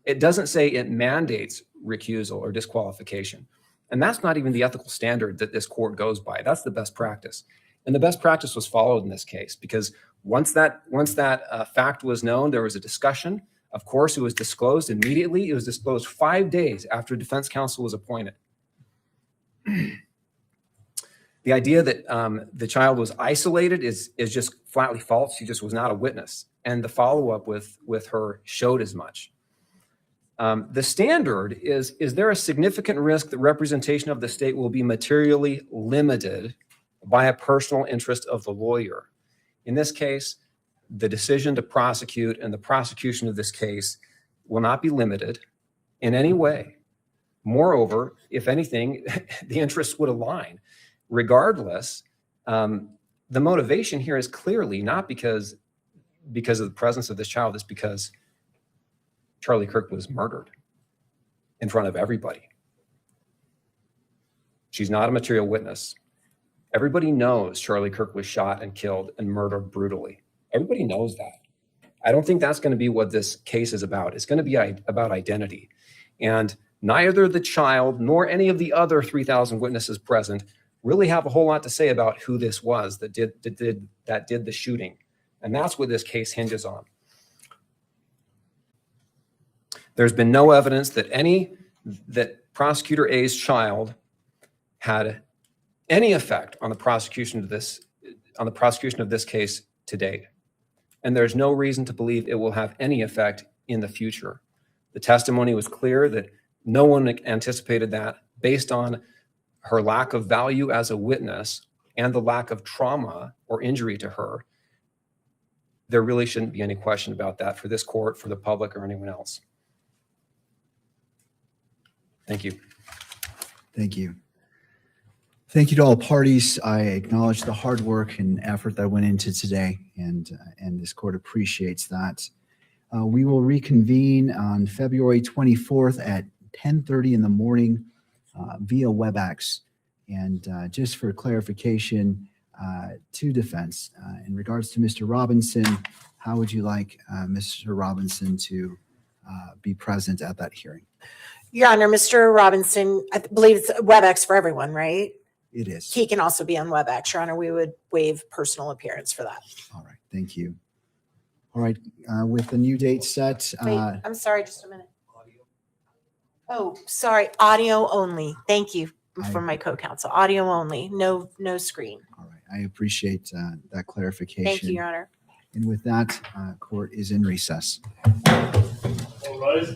It doesn't say it mandates recusal or disqualification. And that's not even the ethical standard that this court goes by. That's the best practice. And the best practice was followed in this case because once that fact was known, there was a discussion. Of course, it was disclosed immediately. It was disclosed 5 days after defense counsel was appointed. The idea that the child was isolated is just flatly false. She just was not a witness. And the follow-up with her showed as much. The standard is there a significant risk that representation of the state will be materially limited by a personal interest of the lawyer? In this case, the decision to prosecute and the prosecution of this case will not be limited in any way. Moreover, if anything, the interests would align. Regardless, the motivation here is clearly not because of the presence of this child. It's because Charlie Kirk was murdered in front of everybody. She's not a material witness. Everybody knows Charlie Kirk was shot and killed and murdered brutally. Everybody knows that. I don't think that's going to be what this case is about. It's going to be about identity. And neither the child nor any of the other 3,000 witnesses present really have a whole lot to say about who this was that did the shooting. And that's what this case hinges on. There's been no evidence that Prosecutor A's child had any effect on the prosecution of this case to date. And there's no reason to believe it will have any effect in the future. The testimony was clear that no one anticipated that based on her lack of value as a witness and the lack of trauma or injury to her. There really shouldn't be any question about that for this court, for the public, or anyone else. Thank you. Thank you. Thank you to all parties. I acknowledge the hard work and effort that went into today, and this court appreciates that. We will reconvene on February 24th at 10:30 in the morning via WebEx. And just for clarification to defense, in regards to Mr. Robinson, how would you like Mr. Robinson to be present at that hearing? Your Honor, Mr. Robinson, I believe it's WebEx for everyone, right? It is. He can also be on WebEx, Your Honor. We would waive personal appearance for that. All right. Thank you. All right. With the new date set. Wait, I'm sorry, just a minute. Oh, sorry, audio only. Thank you for my co-counsel. Audio only, no screen. All right. I appreciate that clarification. Thank you, Your Honor. And with that, court is in recess. All rise.